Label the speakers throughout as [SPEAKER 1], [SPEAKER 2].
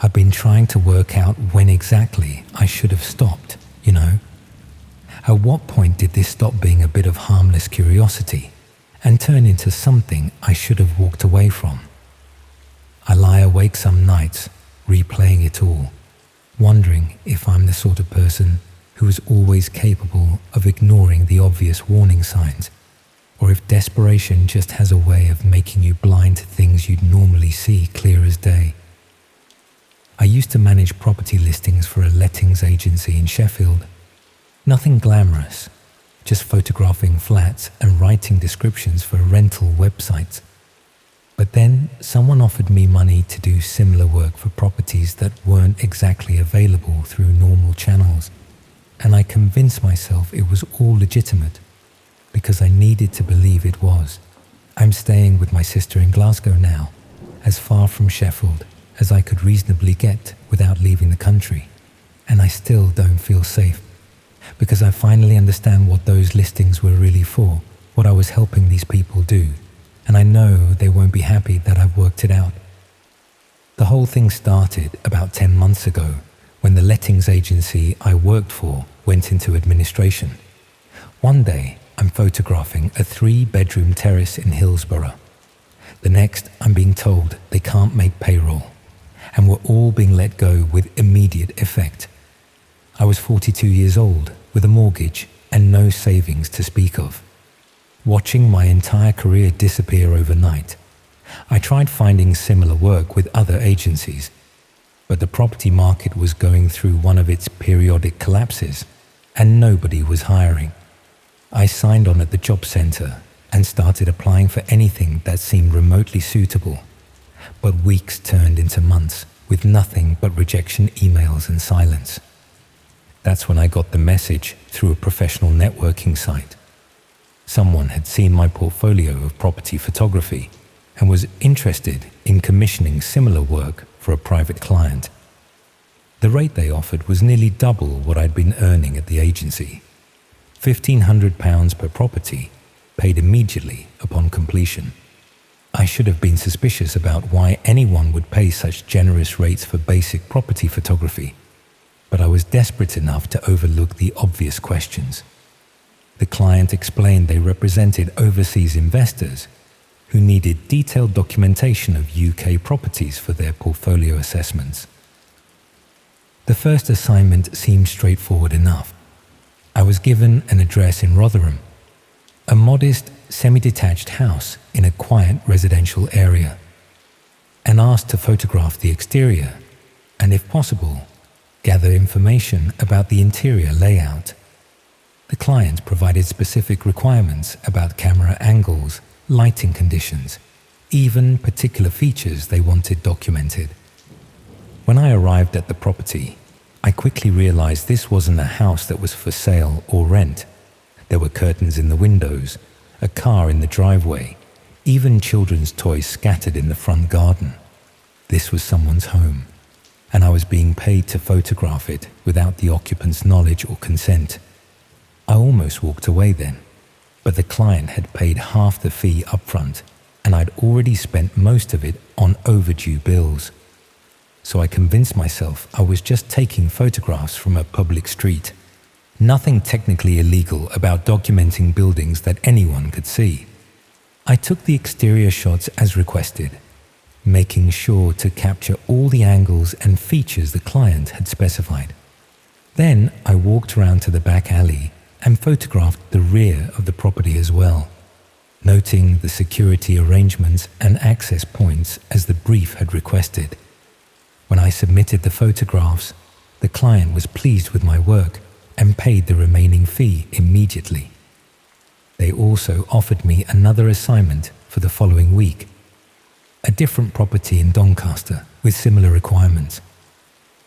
[SPEAKER 1] I've been trying to work out when exactly I should have stopped, you know? At what point did this stop being a bit of harmless curiosity and turn into something I should have walked away from? I lie awake some nights, replaying it all, wondering if I'm the sort of person who is always capable of ignoring the obvious warning signs, or if desperation just has a way of making you blind to things you'd normally see clear as day. I used to manage property listings for a lettings agency in Sheffield. Nothing glamorous, just photographing flats and writing descriptions for rental websites. But then someone offered me money to do similar work for properties that weren't exactly available through normal channels, and I convinced myself it was all legitimate because I needed to believe it was. I'm staying with my sister in Glasgow now, as far from Sheffield as I could reasonably get without leaving the country, and I still don't feel safe because I finally understand what those listings were really for, what I was helping these people do, and I know they won't be happy that I've worked it out. The whole thing started about 10 months ago when the lettings agency I worked for went into administration. One day, I'm photographing a 3-bedroom terrace in Hillsborough. The next, I'm being told they can't make payroll, and we're all being let go with immediate effect. I was 42 years old, with a mortgage and no savings to speak of. Watching my entire career disappear overnight, I tried finding similar work with other agencies, but the property market was going through one of its periodic collapses, and nobody was hiring. I signed on at the job centre and started applying for anything that seemed remotely suitable, but weeks turned into months with nothing but rejection emails and silence. That's when I got the message through a professional networking site. Someone had seen my portfolio of property photography and was interested in commissioning similar work for a private client. The rate they offered was nearly double what I'd been earning at the agency. £1,500 per property, paid immediately upon completion. I should have been suspicious about why anyone would pay such generous rates for basic property photography, but I was desperate enough to overlook the obvious questions. The client explained they represented overseas investors who needed detailed documentation of UK properties for their portfolio assessments. The first assignment seemed straightforward enough. I was given an address in Rotherham, a modest, semi-detached house in a quiet residential area, and asked to photograph the exterior and, if possible, gather information about the interior layout. The client provided specific requirements about camera angles, lighting conditions, even particular features they wanted documented. When I arrived at the property, I quickly realized this wasn't a house that was for sale or rent. There were curtains in the windows, a car in the driveway, even children's toys scattered in the front garden. This was someone's home, and I was being paid to photograph it without the occupant's knowledge or consent. I almost walked away then, but the client had paid half the fee upfront, and I'd already spent most of it on overdue bills. So I convinced myself I was just taking photographs from a public street. Nothing technically illegal about documenting buildings that anyone could see. I took the exterior shots as requested, making sure to capture all the angles and features the client had specified. Then I walked around to the back alley and photographed the rear of the property as well, noting the security arrangements and access points as the brief had requested. When I submitted the photographs, the client was pleased with my work and paid the remaining fee immediately. They also offered me another assignment for the following week, a different property in Doncaster with similar requirements.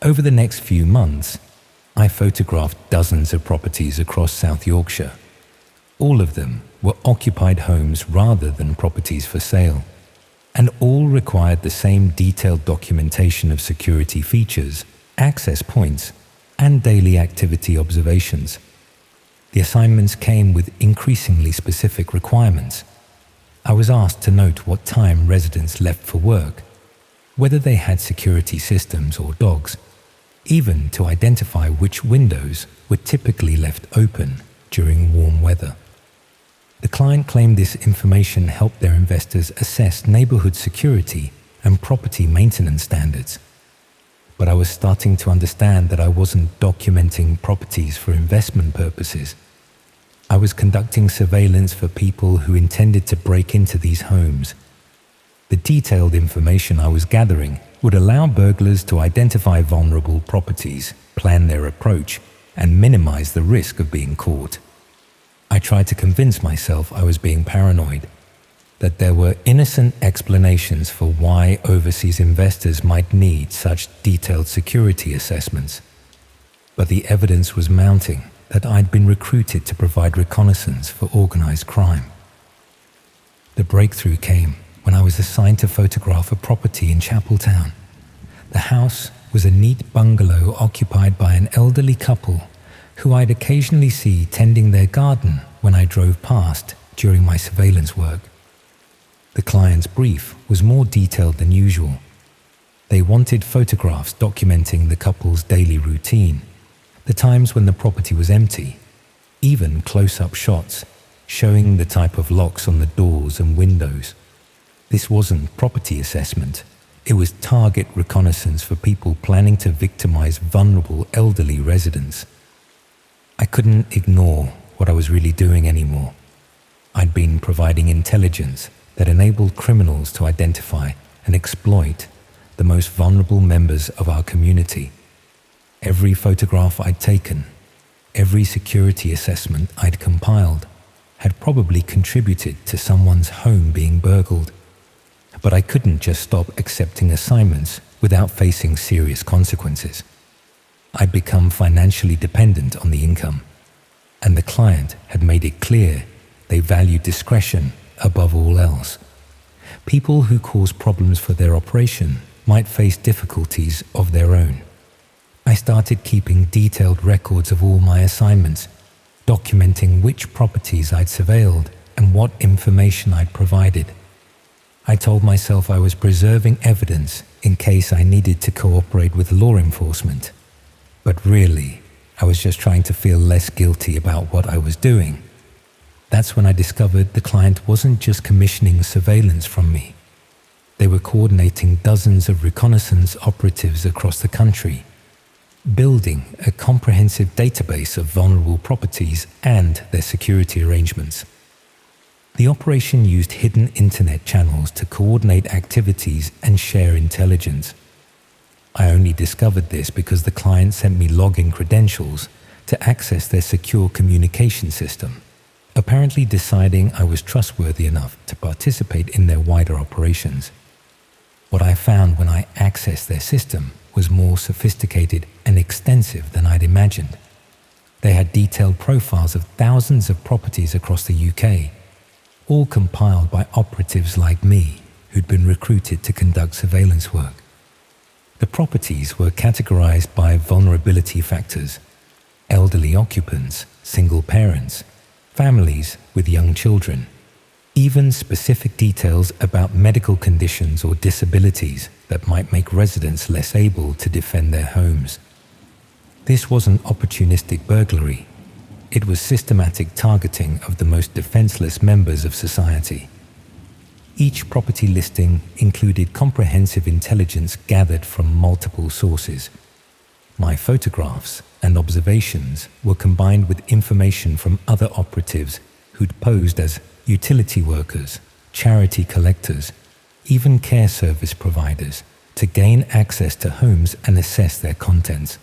[SPEAKER 1] Over the next few months, I photographed dozens of properties across South Yorkshire. All of them were occupied homes rather than properties for sale, and all required the same detailed documentation of security features, access points, and daily activity observations. The assignments came with increasingly specific requirements. I was asked to note what time residents left for work, whether they had security systems or dogs, even to identify which windows were typically left open during warm weather. The client claimed this information helped their investors assess neighborhood security and property maintenance standards. But I was starting to understand that I wasn't documenting properties for investment purposes. I was conducting surveillance for people who intended to break into these homes. The detailed information I was gathering would allow burglars to identify vulnerable properties, plan their approach, and minimize the risk of being caught. I tried to convince myself I was being paranoid, that there were innocent explanations for why overseas investors might need such detailed security assessments. But the evidence was mounting that I'd been recruited to provide reconnaissance for organized crime. The breakthrough came when I was assigned to photograph a property in Chapeltown. The house was a neat bungalow occupied by an elderly couple who I'd occasionally see tending their garden when I drove past during my surveillance work. The client's brief was more detailed than usual. They wanted photographs documenting the couple's daily routine, the times when the property was empty, even close-up shots showing the type of locks on the doors and windows. This wasn't property assessment. It was target reconnaissance for people planning to victimize vulnerable elderly residents. I couldn't ignore what I was really doing anymore. I'd been providing intelligence that enabled criminals to identify and exploit the most vulnerable members of our community. Every photograph I'd taken, every security assessment I'd compiled, had probably contributed to someone's home being burgled. But I couldn't just stop accepting assignments without facing serious consequences. I'd become financially dependent on the income, and the client had made it clear they valued discretion above all else. People who cause problems for their operation might face difficulties of their own. I started keeping detailed records of all my assignments, documenting which properties I'd surveilled and what information I'd provided. I told myself I was preserving evidence in case I needed to cooperate with law enforcement. But really, I was just trying to feel less guilty about what I was doing. That's when I discovered the client wasn't just commissioning surveillance from me. They were coordinating dozens of reconnaissance operatives across the country, building a comprehensive database of vulnerable properties and their security arrangements. The operation used hidden internet channels to coordinate activities and share intelligence. I only discovered this because the client sent me login credentials to access their secure communication system, apparently deciding I was trustworthy enough to participate in their wider operations. What I found when I accessed their system was more sophisticated and extensive than I'd imagined. They had detailed profiles of thousands of properties across the UK, all compiled by operatives like me who'd been recruited to conduct surveillance work. The properties were categorized by vulnerability factors: elderly occupants, single parents, families with young children, even specific details about medical conditions or disabilities that might make residents less able to defend their homes. This wasn't opportunistic burglary. It was systematic targeting of the most defenseless members of society. Each property listing included comprehensive intelligence gathered from multiple sources. My photographs and observations were combined with information from other operatives who'd posed as utility workers, charity collectors, even care service providers, to gain access to homes and assess their contents.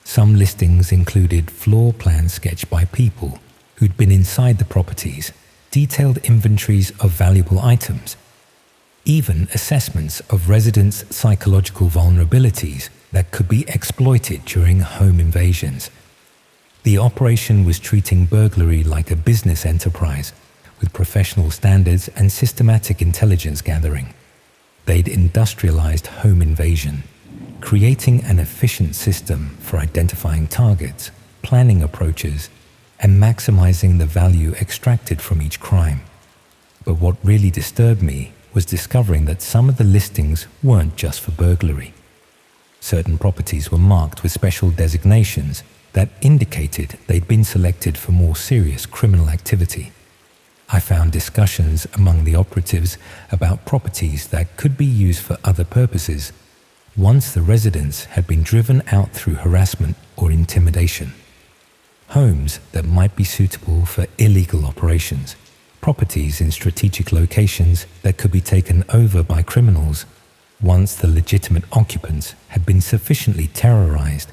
[SPEAKER 1] Some listings included floor plans sketched by people who'd been inside the properties, detailed inventories of valuable items, even assessments of residents' psychological vulnerabilities that could be exploited during home invasions. The operation was treating burglary like a business enterprise, with professional standards and systematic intelligence gathering. They'd industrialized home invasion, creating an efficient system for identifying targets, planning approaches, and maximizing the value extracted from each crime. But what really disturbed me was discovering that some of the listings weren't just for burglary. Certain properties were marked with special designations that indicated they'd been selected for more serious criminal activity. I found discussions among the operatives about properties that could be used for other purposes once the residents had been driven out through harassment or intimidation. Homes that might be suitable for illegal operations, properties in strategic locations that could be taken over by criminals once the legitimate occupants had been sufficiently terrorized.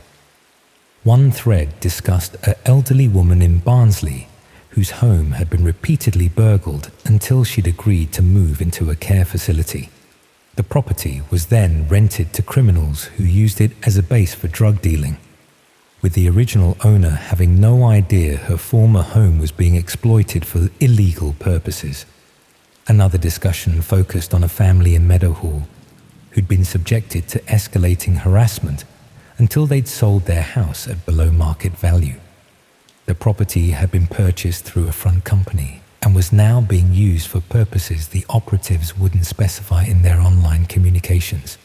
[SPEAKER 1] One thread discussed an elderly woman in Barnsley whose home had been repeatedly burgled until she'd agreed to move into a care facility. The property was then rented to criminals who used it as a base for drug dealing, with the original owner having no idea her former home was being exploited for illegal purposes. Another discussion focused on a family in Meadowhall who'd been subjected to escalating harassment until they'd sold their house at below market value. The property had been purchased through a front company and was now being used for purposes the operatives wouldn't specify in their online communications.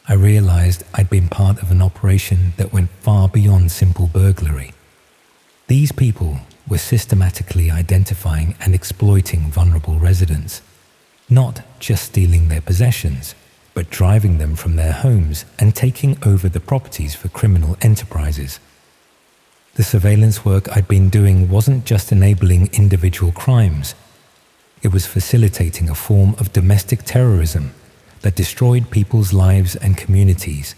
[SPEAKER 1] I realized I'd been part of an operation that went far beyond simple burglary. These people were systematically identifying and exploiting vulnerable residents, not just stealing their possessions, but driving them from their homes and taking over the properties for criminal enterprises. The surveillance work I'd been doing wasn't just enabling individual crimes. It was facilitating a form of domestic terrorism that destroyed people's lives and communities.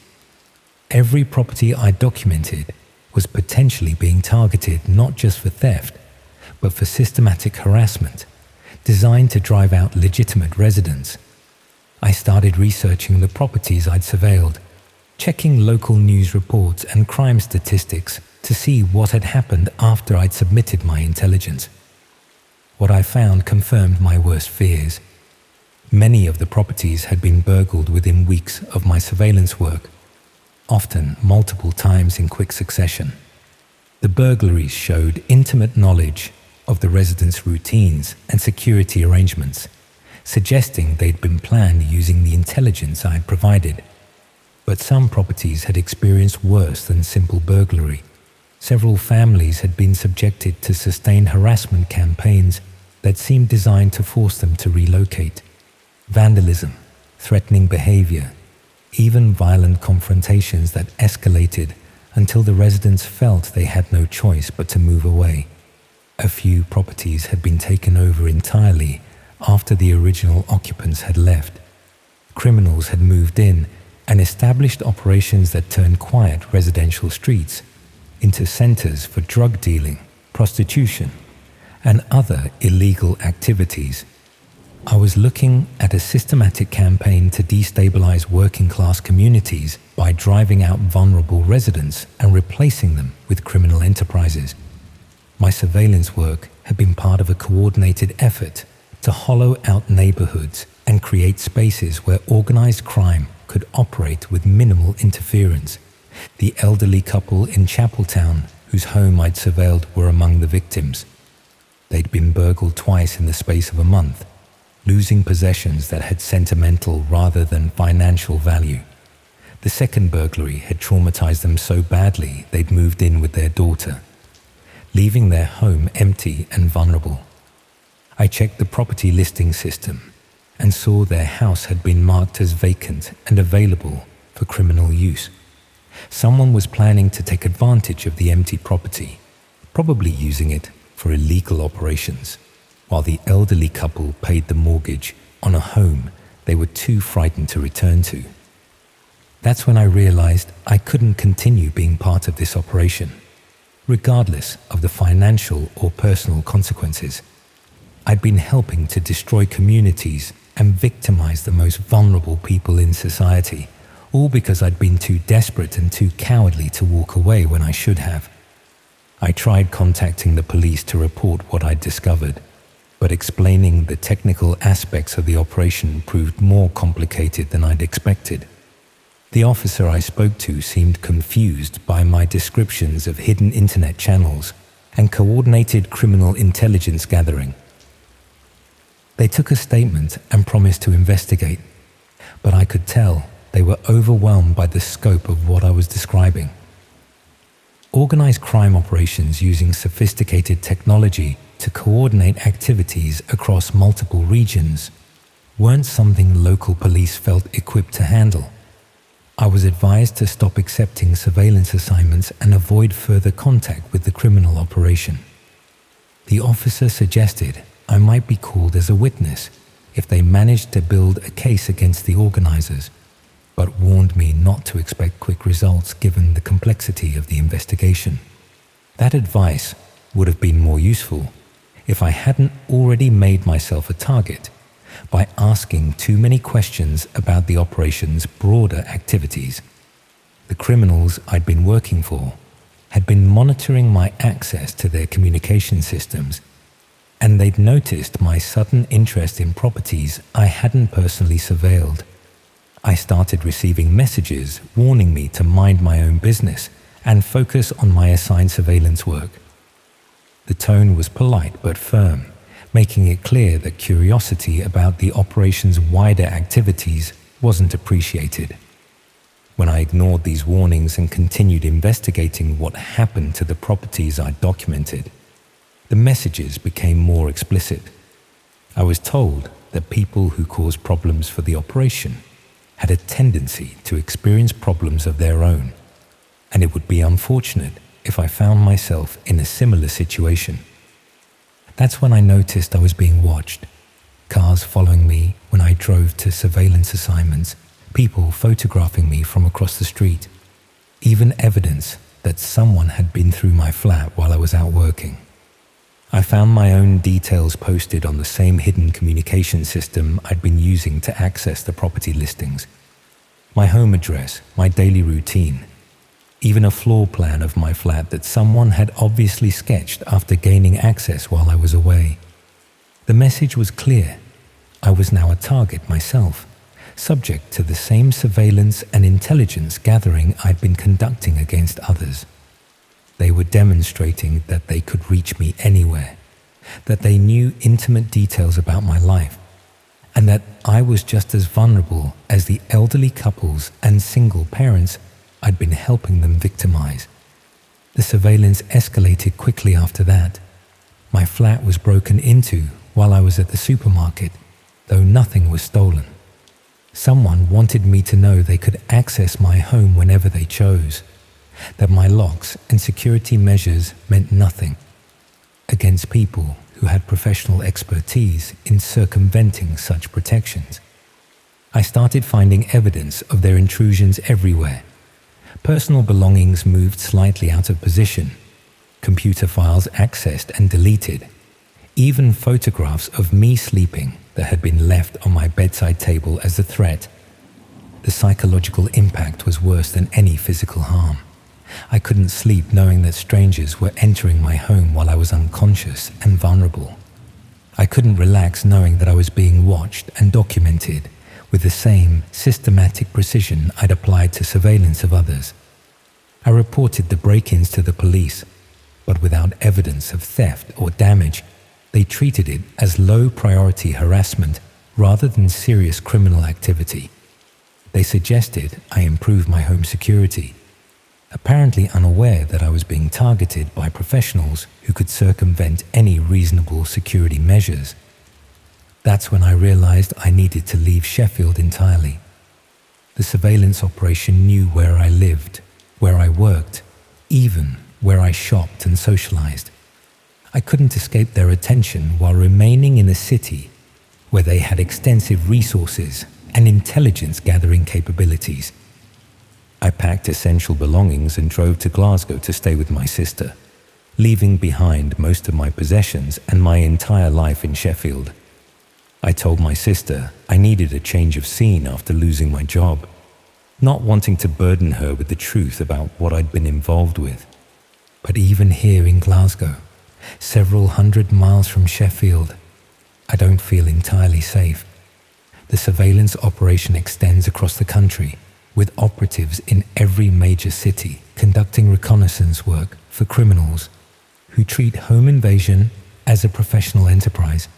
[SPEAKER 1] Every property I documented was potentially being targeted not just for theft, but for systematic harassment, designed to drive out legitimate residents. I started researching the properties I'd surveilled, checking local news reports and crime statistics to see what had happened after I'd submitted my intelligence. What I found confirmed my worst fears. Many of the properties had been burgled within weeks of my surveillance work, often multiple times in quick succession. The burglaries showed intimate knowledge of the residents' routines and security arrangements, suggesting they'd been planned using the intelligence I had provided. But some properties had experienced worse than simple burglary. Several families had been subjected to sustained harassment campaigns that seemed designed to force them to relocate. Vandalism, threatening behavior, even violent confrontations that escalated until the residents felt they had no choice but to move away. A few properties had been taken over entirely after the original occupants had left. Criminals had moved in and established operations that turned quiet residential streets into centers for drug dealing, prostitution, and other illegal activities. I was looking at a systematic campaign to destabilize working-class communities by driving out vulnerable residents and replacing them with criminal enterprises. My surveillance work had been part of a coordinated effort to hollow out neighborhoods and create spaces where organized crime could operate with minimal interference. The elderly couple in Chapeltown, whose home I'd surveilled, were among the victims. They'd been burgled twice in the space of a month, losing possessions that had sentimental rather than financial value. The second burglary had traumatized them so badly they'd moved in with their daughter, leaving their home empty and vulnerable. I checked the property listing system and saw their house had been marked as vacant and available for criminal use. Someone was planning to take advantage of the empty property, probably using it for illegal operations, while the elderly couple paid the mortgage on a home they were too frightened to return to. That's when I realized I couldn't continue being part of this operation, regardless of the financial or personal consequences. I'd been helping to destroy communities and victimize the most vulnerable people in society, all because I'd been too desperate and too cowardly to walk away when I should have. I tried contacting the police to report what I'd discovered, but explaining the technical aspects of the operation proved more complicated than I'd expected. The officer I spoke to seemed confused by my descriptions of hidden internet channels and coordinated criminal intelligence gathering. They took a statement and promised to investigate, but I could tell they were overwhelmed by the scope of what I was describing. Organized crime operations using sophisticated technology to coordinate activities across multiple regions weren't something local police felt equipped to handle. I was advised to stop accepting surveillance assignments and avoid further contact with the criminal operation. The officer suggested I might be called as a witness if they managed to build a case against the organizers, but warned me not to expect quick results given the complexity of the investigation. That advice would have been more useful if I hadn't already made myself a target by asking too many questions about the operation's broader activities. The criminals I'd been working for had been monitoring my access to their communication systems, and they'd noticed my sudden interest in properties I hadn't personally surveilled. I started receiving messages warning me to mind my own business and focus on my assigned surveillance work. The tone was polite but firm, making it clear that curiosity about the operation's wider activities wasn't appreciated. When I ignored these warnings and continued investigating what happened to the properties I documented, the messages became more explicit. I was told that people who caused problems for the operation had a tendency to experience problems of their own, and it would be unfortunate if I found myself in a similar situation. That's when I noticed I was being watched. Cars following me when I drove to surveillance assignments, people photographing me from across the street, even evidence that someone had been through my flat while I was out working. I found my own details posted on the same hidden communication system I'd been using to access the property listings. My home address, my daily routine, even a floor plan of my flat that someone had obviously sketched after gaining access while I was away. The message was clear. I was now a target myself, subject to the same surveillance and intelligence gathering I'd been conducting against others. They were demonstrating that they could reach me anywhere, that they knew intimate details about my life, and that I was just as vulnerable as the elderly couples and single parents I'd been helping them victimize. The surveillance escalated quickly after that. My flat was broken into while I was at the supermarket, though nothing was stolen. Someone wanted me to know they could access my home whenever they chose, that my locks and security measures meant nothing against people who had professional expertise in circumventing such protections. I started finding evidence of their intrusions everywhere. Personal belongings moved slightly out of position, computer files accessed and deleted, even photographs of me sleeping that had been left on my bedside table as a threat. The psychological impact was worse than any physical harm. I couldn't sleep knowing that strangers were entering my home while I was unconscious and vulnerable. I couldn't relax knowing that I was being watched and documented with the same systematic precision I'd applied to surveillance of others. I reported the break-ins to the police, but without evidence of theft or damage, they treated it as low-priority harassment rather than serious criminal activity. They suggested I improve my home security, apparently unaware that I was being targeted by professionals who could circumvent any reasonable security measures. That's when I realized I needed to leave Sheffield entirely. The surveillance operation knew where I lived, where I worked, even where I shopped and socialized. I couldn't escape their attention while remaining in a city where they had extensive resources and intelligence gathering capabilities. I packed essential belongings and drove to Glasgow to stay with my sister, leaving behind most of my possessions and my entire life in Sheffield. I told my sister I needed a change of scene after losing my job, not wanting to burden her with the truth about what I'd been involved with. But even here in Glasgow, several hundred miles from Sheffield, I don't feel entirely safe. The surveillance operation extends across the country, with operatives in every major city conducting reconnaissance work for criminals who treat home invasion as a professional enterprise.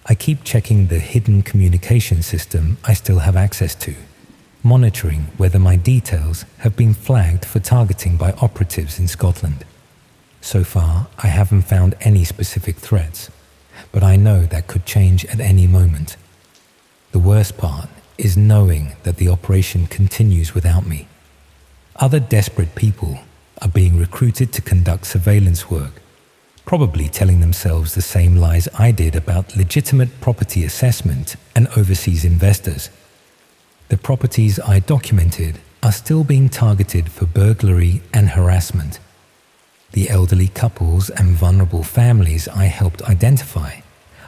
[SPEAKER 1] I keep checking the hidden communication system I still have access to, monitoring whether my details have been flagged for targeting by operatives in Scotland. So far, I haven't found any specific threats, but I know that could change at any moment. The worst part is knowing that the operation continues without me. Other desperate people are being recruited to conduct surveillance work, probably telling themselves the same lies I did about legitimate property assessment and overseas investors. The properties I documented are still being targeted for burglary and harassment. The elderly couples and vulnerable families I helped identify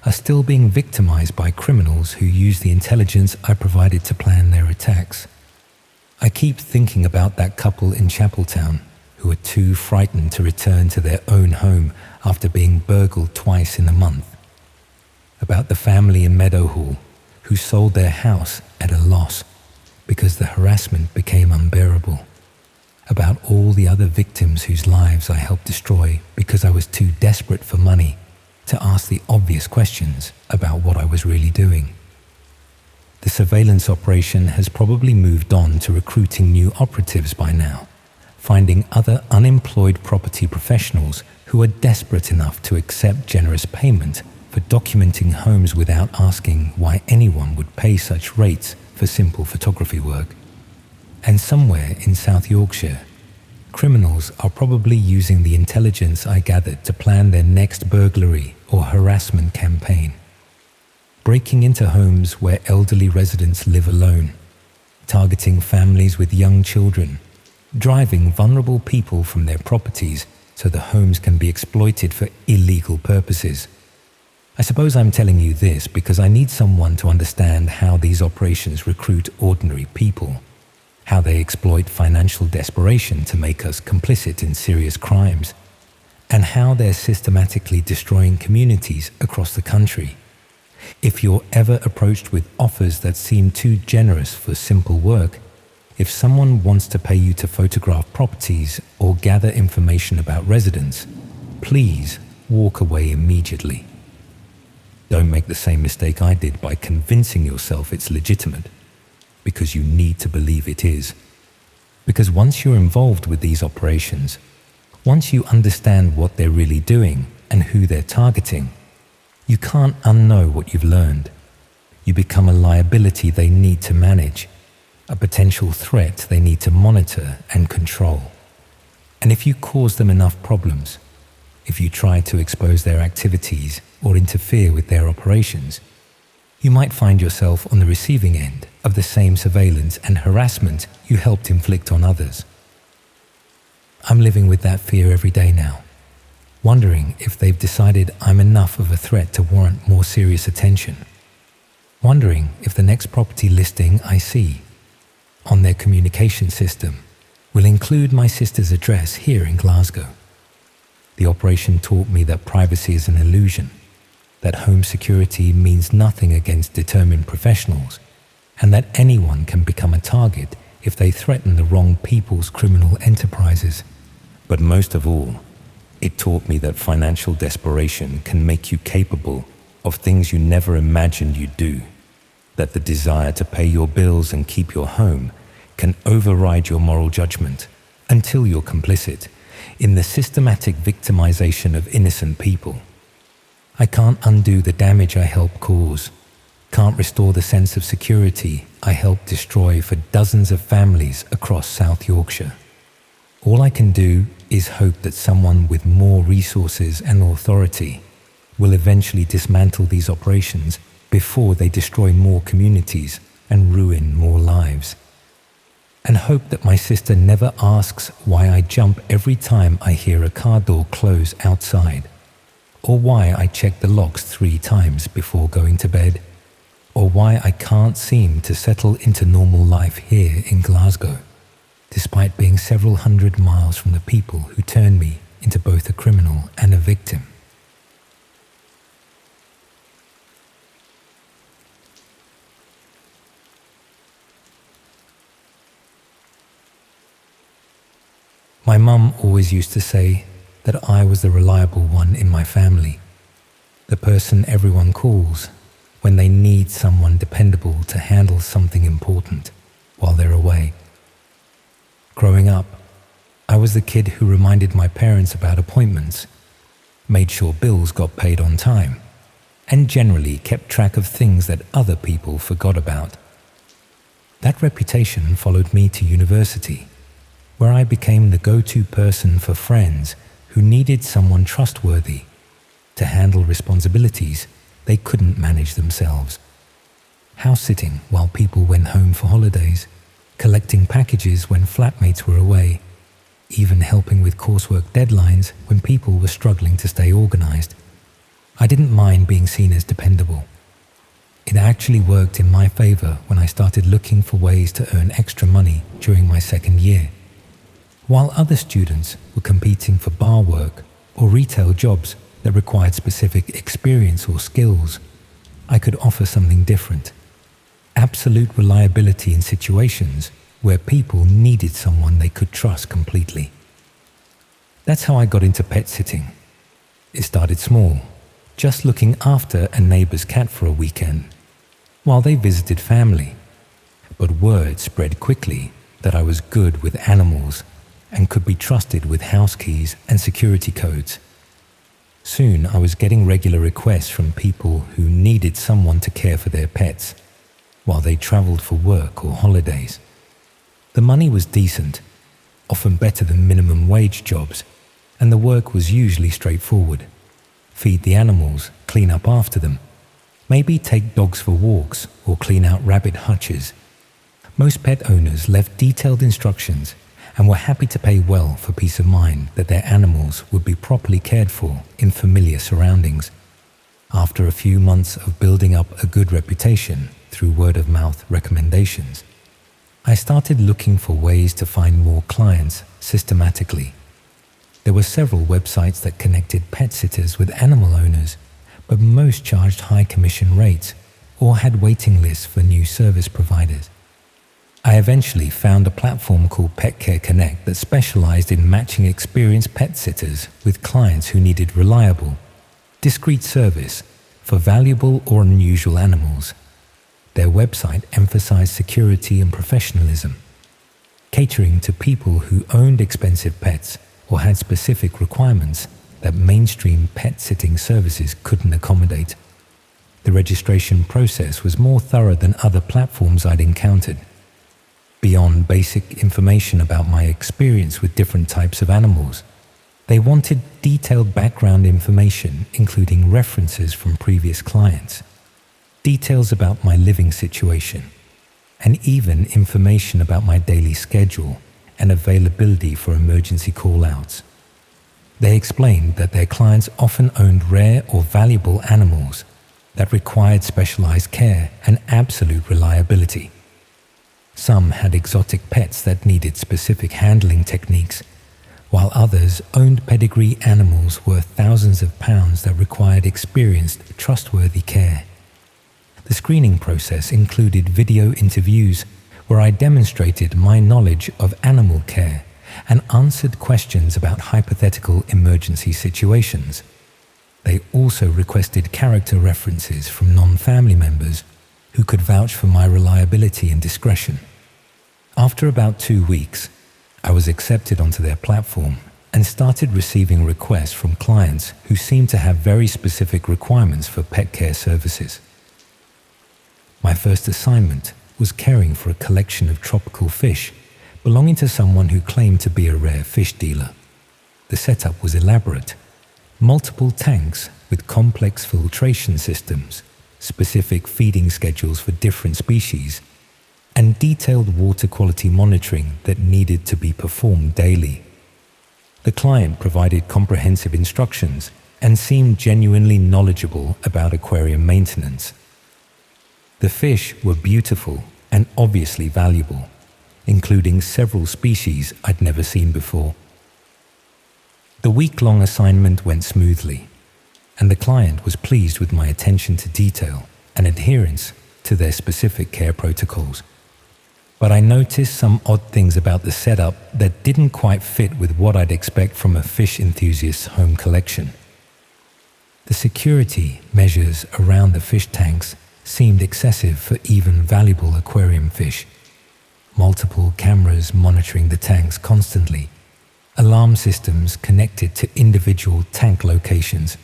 [SPEAKER 1] are still being victimized by criminals who use the intelligence I provided to plan their attacks. I keep thinking about that couple in Chapeltown who are too frightened to return to their own home after being burgled twice in a month. About the family in Meadowhall who sold their house at a loss because the harassment became unbearable. About all the other victims whose lives I helped destroy because I was too desperate for money to ask the obvious questions about what I was really doing. The surveillance operation has probably moved on to recruiting new operatives by now, finding other unemployed property professionals who are desperate enough to accept generous payment for documenting homes without asking why anyone would pay such rates for simple photography work. And somewhere in South Yorkshire, criminals are probably using the intelligence I gathered to plan their next burglary or harassment campaign. Breaking into homes where elderly residents live alone, targeting families with young children, driving vulnerable people from their properties so the homes can be exploited for illegal purposes. I suppose I'm telling you this because I need someone to understand how these operations recruit ordinary people, how they exploit financial desperation to make us complicit in serious crimes, and how they're systematically destroying communities across the country. If you're ever approached with offers that seem too generous for simple work, if someone wants to pay you to photograph properties or gather information about residents, please walk away immediately. Don't make the same mistake I did by convincing yourself it's legitimate, because you need to believe it is. Because once you're involved with these operations, once you understand what they're really doing and who they're targeting, you can't unknow what you've learned. You become a liability they need to manage, a potential threat they need to monitor and control. And if you cause them enough problems, if you try to expose their activities or interfere with their operations, you might find yourself on the receiving end of the same surveillance and harassment you helped inflict on others. I'm living with that fear every day now, wondering if they've decided I'm enough of a threat to warrant more serious attention, wondering if the next property listing I see on their communication system will include my sister's address here in Glasgow. The operation taught me that privacy is an illusion, that home security means nothing against determined professionals, and that anyone can become a target if they threaten the wrong people's criminal enterprises. But most of all, it taught me that financial desperation can make you capable of things you never imagined you'd do, that the desire to pay your bills and keep your home can override your moral judgment until you're complicit in the systematic victimization of innocent people. I can't undo the damage I helped cause, can't restore the sense of security I helped destroy for dozens of families across South Yorkshire. All I can do is hope that someone with more resources and authority will eventually dismantle these operations before they destroy more communities and ruin more lives. And hope that my sister never asks why I jump every time I hear a car door close outside, or why I check the locks 3 times before going to bed, or why I can't seem to settle into normal life here in Glasgow, despite being several hundred miles from the people who turned me into both a criminal and a victim. My mum always used to say that I was the reliable one in my family, the person everyone calls when they need someone dependable to handle something important while they're away. Growing up, I was the kid who reminded my parents about appointments, made sure bills got paid on time, and generally kept track of things that other people forgot about. That reputation followed me to university, where I became the go-to person for friends who needed someone trustworthy to handle responsibilities they couldn't manage themselves. House-sitting while people went home for holidays, collecting packages when flatmates were away, even helping with coursework deadlines when people were struggling to stay organized. I didn't mind being seen as dependable. It actually worked in my favor when I started looking for ways to earn extra money during my second year. While other students were competing for bar work or retail jobs that required specific experience or skills, I could offer something different. Absolute reliability in situations where people needed someone they could trust completely. That's how I got into pet sitting. It started small, just looking after a neighbor's cat for a weekend, while they visited family. But word spread quickly that I was good with animals and could be trusted with house keys and security codes. Soon I was getting regular requests from people who needed someone to care for their pets while they traveled for work or holidays. The money was decent, often better than minimum wage jobs, and the work was usually straightforward. Feed the animals, clean up after them, maybe take dogs for walks or clean out rabbit hutches. Most pet owners left detailed instructions and were happy to pay well for peace of mind that their animals would be properly cared for in familiar surroundings. After a few months of building up a good reputation through word-of-mouth recommendations, I started looking for ways to find more clients systematically. There were several websites that connected pet sitters with animal owners, but most charged high commission rates or had waiting lists for new service providers. I eventually found a platform called Pet Care Connect that specialized in matching experienced pet sitters with clients who needed reliable, discreet service for valuable or unusual animals. Their website emphasized security and professionalism, catering to people who owned expensive pets or had specific requirements that mainstream pet sitting services couldn't accommodate. The registration process was more thorough than other platforms I'd encountered. Beyond basic information about my experience with different types of animals, they wanted detailed background information, including references from previous clients, details about my living situation, and even information about my daily schedule and availability for emergency call-outs. They explained that their clients often owned rare or valuable animals that required specialized care and absolute reliability. Some had exotic pets that needed specific handling techniques, while others owned pedigree animals worth thousands of pounds that required experienced, trustworthy care. The screening process included video interviews where I demonstrated my knowledge of animal care and answered questions about hypothetical emergency situations. They also requested character references from non-family members who could vouch for my reliability and discretion. After about 2 weeks, I was accepted onto their platform and started receiving requests from clients who seemed to have very specific requirements for pet care services. My first assignment was caring for a collection of tropical fish belonging to someone who claimed to be a rare fish dealer. The setup was elaborate. Multiple tanks with complex filtration systems, specific feeding schedules for different species, and detailed water quality monitoring that needed to be performed daily. The client provided comprehensive instructions and seemed genuinely knowledgeable about aquarium maintenance. The fish were beautiful and obviously valuable, including several species I'd never seen before. The week-long assignment went smoothly, and the client was pleased with my attention to detail and adherence to their specific care protocols. But I noticed some odd things about the setup that didn't quite fit with what I'd expect from a fish enthusiast's home collection. The security measures around the fish tanks seemed excessive for even valuable aquarium fish. Multiple cameras monitoring the tanks constantly, alarm systems connected to individual tank locations,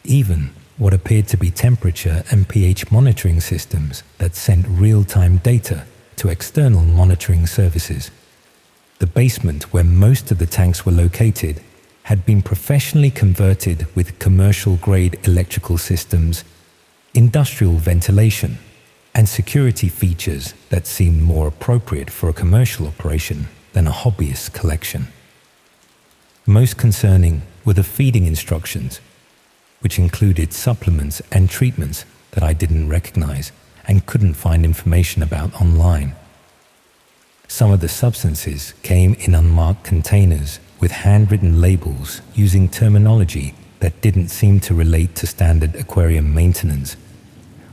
[SPEAKER 1] even what appeared to be temperature and pH monitoring systems that sent real-time data to external monitoring services. The basement where most of the tanks were located had been professionally converted with commercial-grade electrical systems, industrial ventilation, and security features that seemed more appropriate for a commercial operation than a hobbyist collection. Most concerning were the feeding instructions, which included supplements and treatments that I didn't recognize and couldn't find information about online. Some of the substances came in unmarked containers with handwritten labels using terminology that didn't seem to relate to standard aquarium maintenance.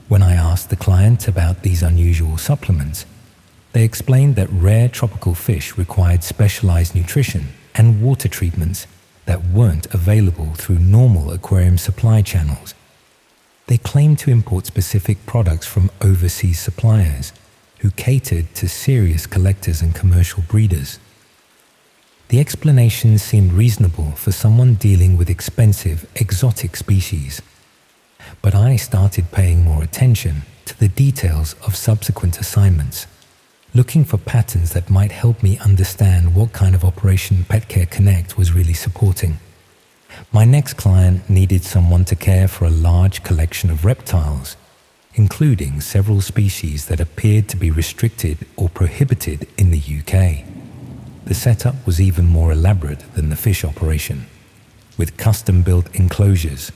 [SPEAKER 1] When I asked the client about these unusual supplements, they explained that rare tropical fish required specialized nutrition and water treatments that weren't available through normal aquarium supply channels. They claimed to import specific products from overseas suppliers who catered to serious collectors and commercial breeders. The explanation seemed reasonable for someone dealing with expensive, exotic species. But I started paying more attention to the details of subsequent assignments, looking for patterns that might help me understand what kind of operation PetCare Connect was really supporting. My next client needed someone to care for a large collection of reptiles, including several species that appeared to be restricted or prohibited in the UK. The setup was even more elaborate than the fish operation, with custom-built enclosures,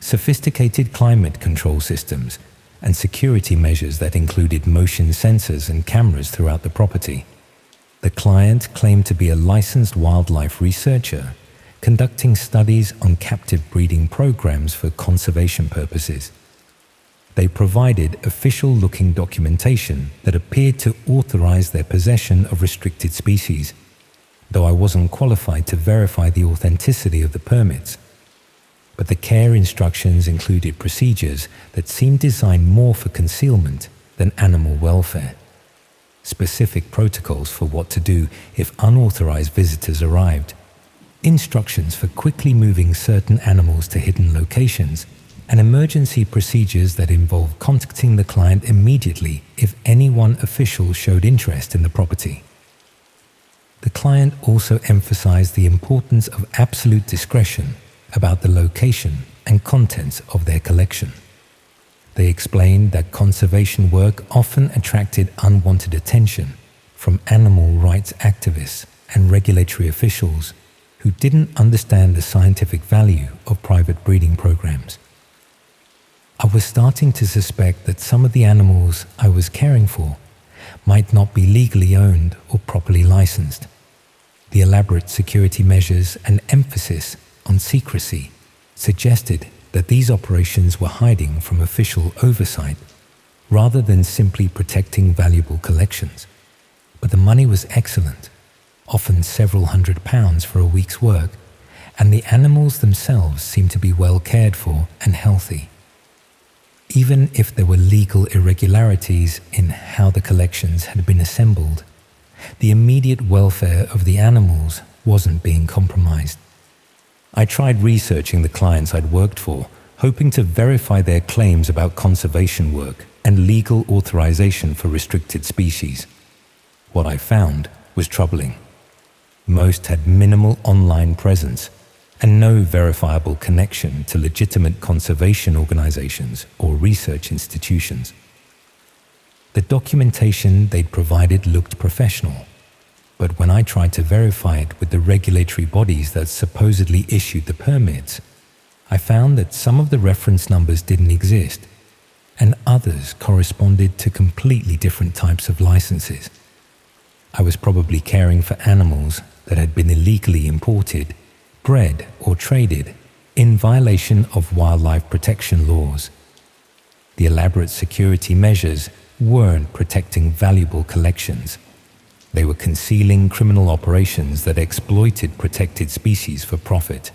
[SPEAKER 1] sophisticated climate control systems, and security measures that included motion sensors and cameras throughout the property. The client claimed to be a licensed wildlife researcher, conducting studies on captive breeding programs for conservation purposes. They provided official-looking documentation that appeared to authorize their possession of restricted species, though I wasn't qualified to verify the authenticity of the permits. But the care instructions included procedures that seemed designed more for concealment than animal welfare. Specific protocols for what to do if unauthorized visitors arrived, instructions for quickly moving certain animals to hidden locations, and emergency procedures that involved contacting the client immediately if anyone official showed interest in the property. The client also emphasized the importance of absolute discretion about the location and contents of their collection. They explained that conservation work often attracted unwanted attention from animal rights activists and regulatory officials who didn't understand the scientific value of private breeding programs. I was starting to suspect that some of the animals I was caring for might not be legally owned or properly licensed. The elaborate security measures and emphasis on secrecy suggested that these operations were hiding from official oversight rather than simply protecting valuable collections. But the money was excellent, often several £100s for a week's work, and the animals themselves seemed to be well cared for and healthy. Even if there were legal irregularities in how the collections had been assembled, the immediate welfare of the animals wasn't being compromised. I tried researching the clients I'd worked for, hoping to verify their claims about conservation work and legal authorization for restricted species. What I found was troubling. Most had minimal online presence and no verifiable connection to legitimate conservation organizations or research institutions. The documentation they'd provided looked professional, but when I tried to verify it with the regulatory bodies that supposedly issued the permits, I found that some of the reference numbers didn't exist, and others corresponded to completely different types of licenses. I was probably caring for animals that had been illegally imported, bred, or traded in violation of wildlife protection laws. The elaborate security measures weren't protecting valuable collections. They were concealing criminal operations that exploited protected species for profit.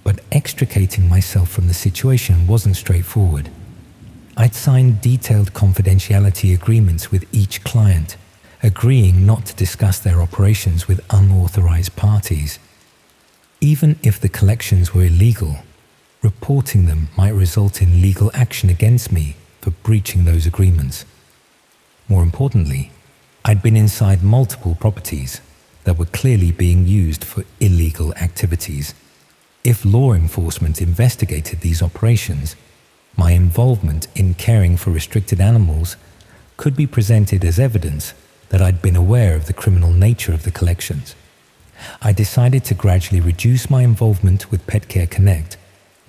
[SPEAKER 1] But extricating myself from the situation wasn't straightforward. I'd signed detailed confidentiality agreements with each client, agreeing not to discuss their operations with unauthorized parties. Even if the collections were illegal, reporting them might result in legal action against me for breaching those agreements. More importantly, I'd been inside multiple properties that were clearly being used for illegal activities. If law enforcement investigated these operations, my involvement in caring for restricted animals could be presented as evidence that I'd been aware of the criminal nature of the collections. I decided to gradually reduce my involvement with Pet Care Connect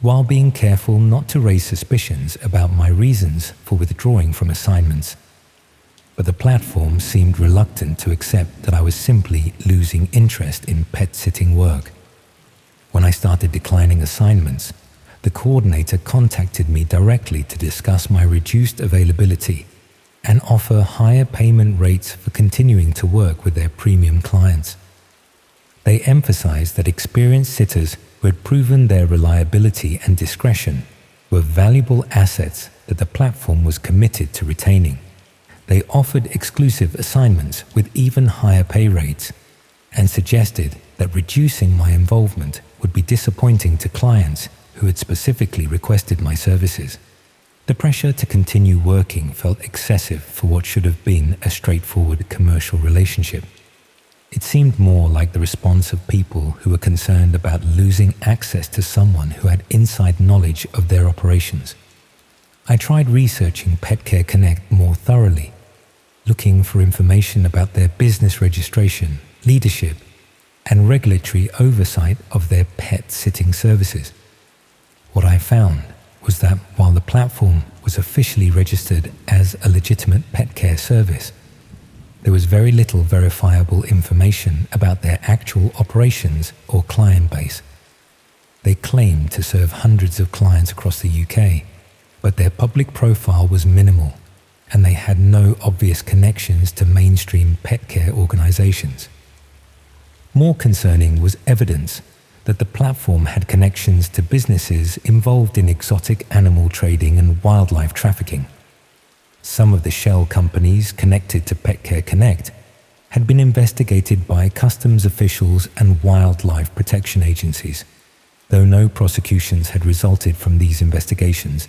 [SPEAKER 1] while being careful not to raise suspicions about my reasons for withdrawing from assignments. But the platform seemed reluctant to accept that I was simply losing interest in pet sitting work. When I started declining assignments, the coordinator contacted me directly to discuss my reduced availability and offer higher payment rates for continuing to work with their premium clients. They emphasized that experienced sitters who had proven their reliability and discretion were valuable assets that the platform was committed to retaining. They offered exclusive assignments with even higher pay rates and suggested that reducing my involvement would be disappointing to clients who had specifically requested my services. The pressure to continue working felt excessive for what should have been a straightforward commercial relationship. It seemed more like the response of people who were concerned about losing access to someone who had inside knowledge of their operations. I tried researching Pet Care Connect more thoroughly, looking for information about their business registration, leadership, and regulatory oversight of their pet sitting services. What I found was that while the platform was officially registered as a legitimate pet care service, there was very little verifiable information about their actual operations or client base. They claimed to serve hundreds of clients across the UK, but their public profile was minimal, and they had no obvious connections to mainstream pet care organizations. More concerning was evidence that the platform had connections to businesses involved in exotic animal trading and wildlife trafficking. Some of the shell companies connected to Pet Care Connect had been investigated by customs officials and wildlife protection agencies, though no prosecutions had resulted from these investigations.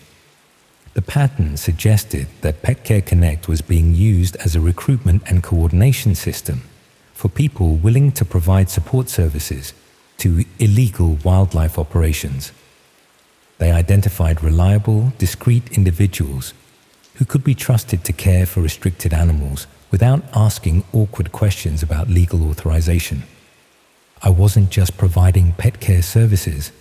[SPEAKER 1] The pattern suggested that Pet Care Connect was being used as a recruitment and coordination system for people willing to provide support services to illegal wildlife operations. They identified reliable, discreet individuals who could be trusted to care for restricted animals without asking awkward questions about legal authorization. I wasn't just providing pet care services,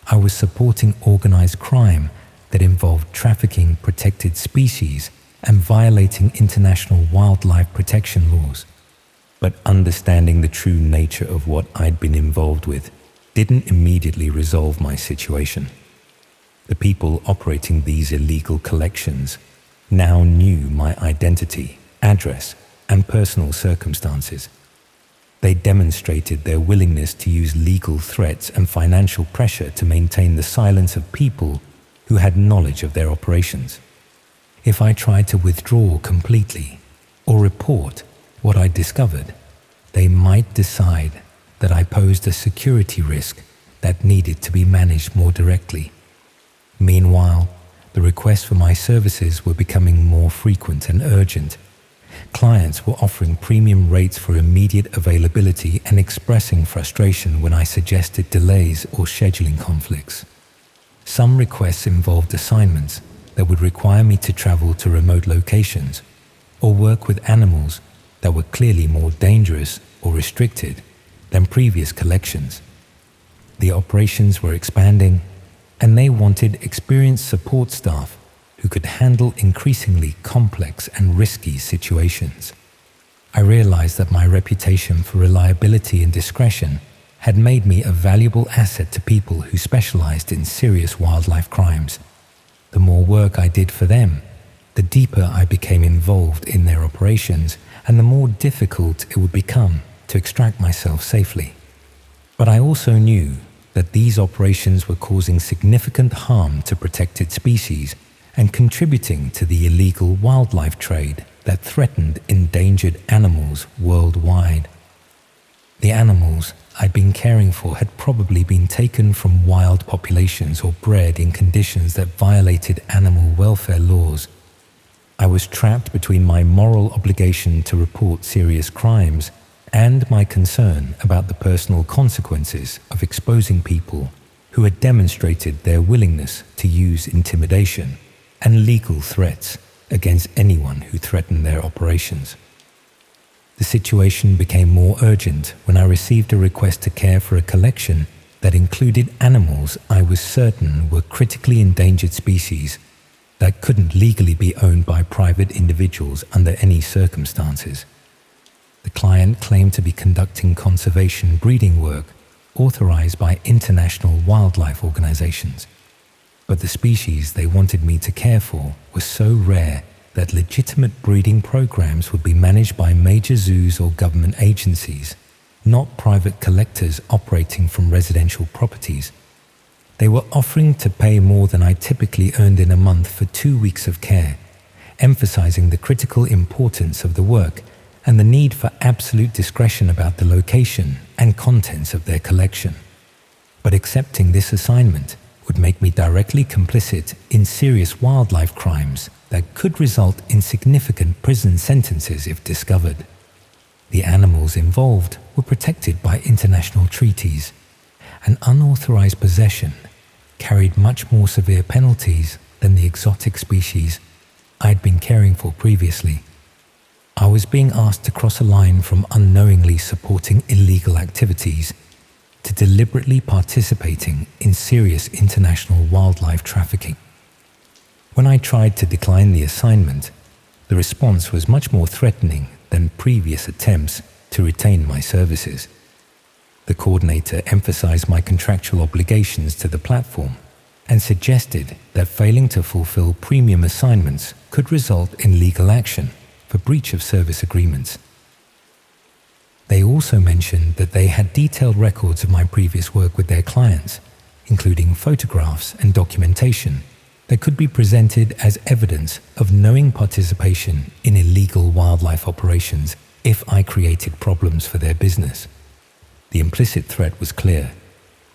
[SPEAKER 1] I was supporting organized crime that involved trafficking protected species and violating international wildlife protection laws. But understanding the true nature of what I'd been involved with didn't immediately resolve my situation. The people operating these illegal collections now knew my identity, address, and personal circumstances. They demonstrated their willingness to use legal threats and financial pressure to maintain the silence of people who had knowledge of their operations. If I tried to withdraw completely or report what I discovered, they might decide that I posed a security risk that needed to be managed more directly. Meanwhile, the requests for my services were becoming more frequent and urgent. Clients were offering premium rates for immediate availability and expressing frustration when I suggested delays or scheduling conflicts. Some requests involved assignments that would require me to travel to remote locations or work with animals that were clearly more dangerous or restricted than previous collections. The operations were expanding, and they wanted experienced support staff who could handle increasingly complex and risky situations. I realized that my reputation for reliability and discretion had made me a valuable asset to people who specialized in serious wildlife crimes. The more work I did for them, the deeper I became involved in their operations, and the more difficult it would become to extract myself safely. But I also knew that these operations were causing significant harm to protected species and contributing to the illegal wildlife trade that threatened endangered animals worldwide. The animals I'd been caring for had probably been taken from wild populations or bred in conditions that violated animal welfare laws. I was trapped between my moral obligation to report serious crimes and my concern about the personal consequences of exposing people who had demonstrated their willingness to use intimidation and legal threats against anyone who threatened their operations. The situation became more urgent when I received a request to care for a collection that included animals I was certain were critically endangered species that couldn't legally be owned by private individuals under any circumstances. The client claimed to be conducting conservation breeding work authorized by international wildlife organizations, but the species they wanted me to care for were so rare that legitimate breeding programs would be managed by major zoos or government agencies, not private collectors operating from residential properties. They were offering to pay more than I typically earned in a month for 2 weeks of care, emphasizing the critical importance of the work and the need for absolute discretion about the location and contents of their collection. But accepting this assignment would make me directly complicit in serious wildlife crimes that could result in significant prison sentences if discovered. The animals involved were protected by international treaties, and unauthorized possession carried much more severe penalties than the exotic species I'd been caring for previously. I was being asked to cross a line from unknowingly supporting illegal activities to deliberately participating in serious international wildlife trafficking. When I tried to decline the assignment, the response was much more threatening than previous attempts to retain my services. The coordinator emphasized my contractual obligations to the platform and suggested that failing to fulfill premium assignments could result in legal action for breach of service agreements. They also mentioned that they had detailed records of my previous work with their clients, including photographs and documentation that could be presented as evidence of knowing participation in illegal wildlife operations if I created problems for their business. The implicit threat was clear.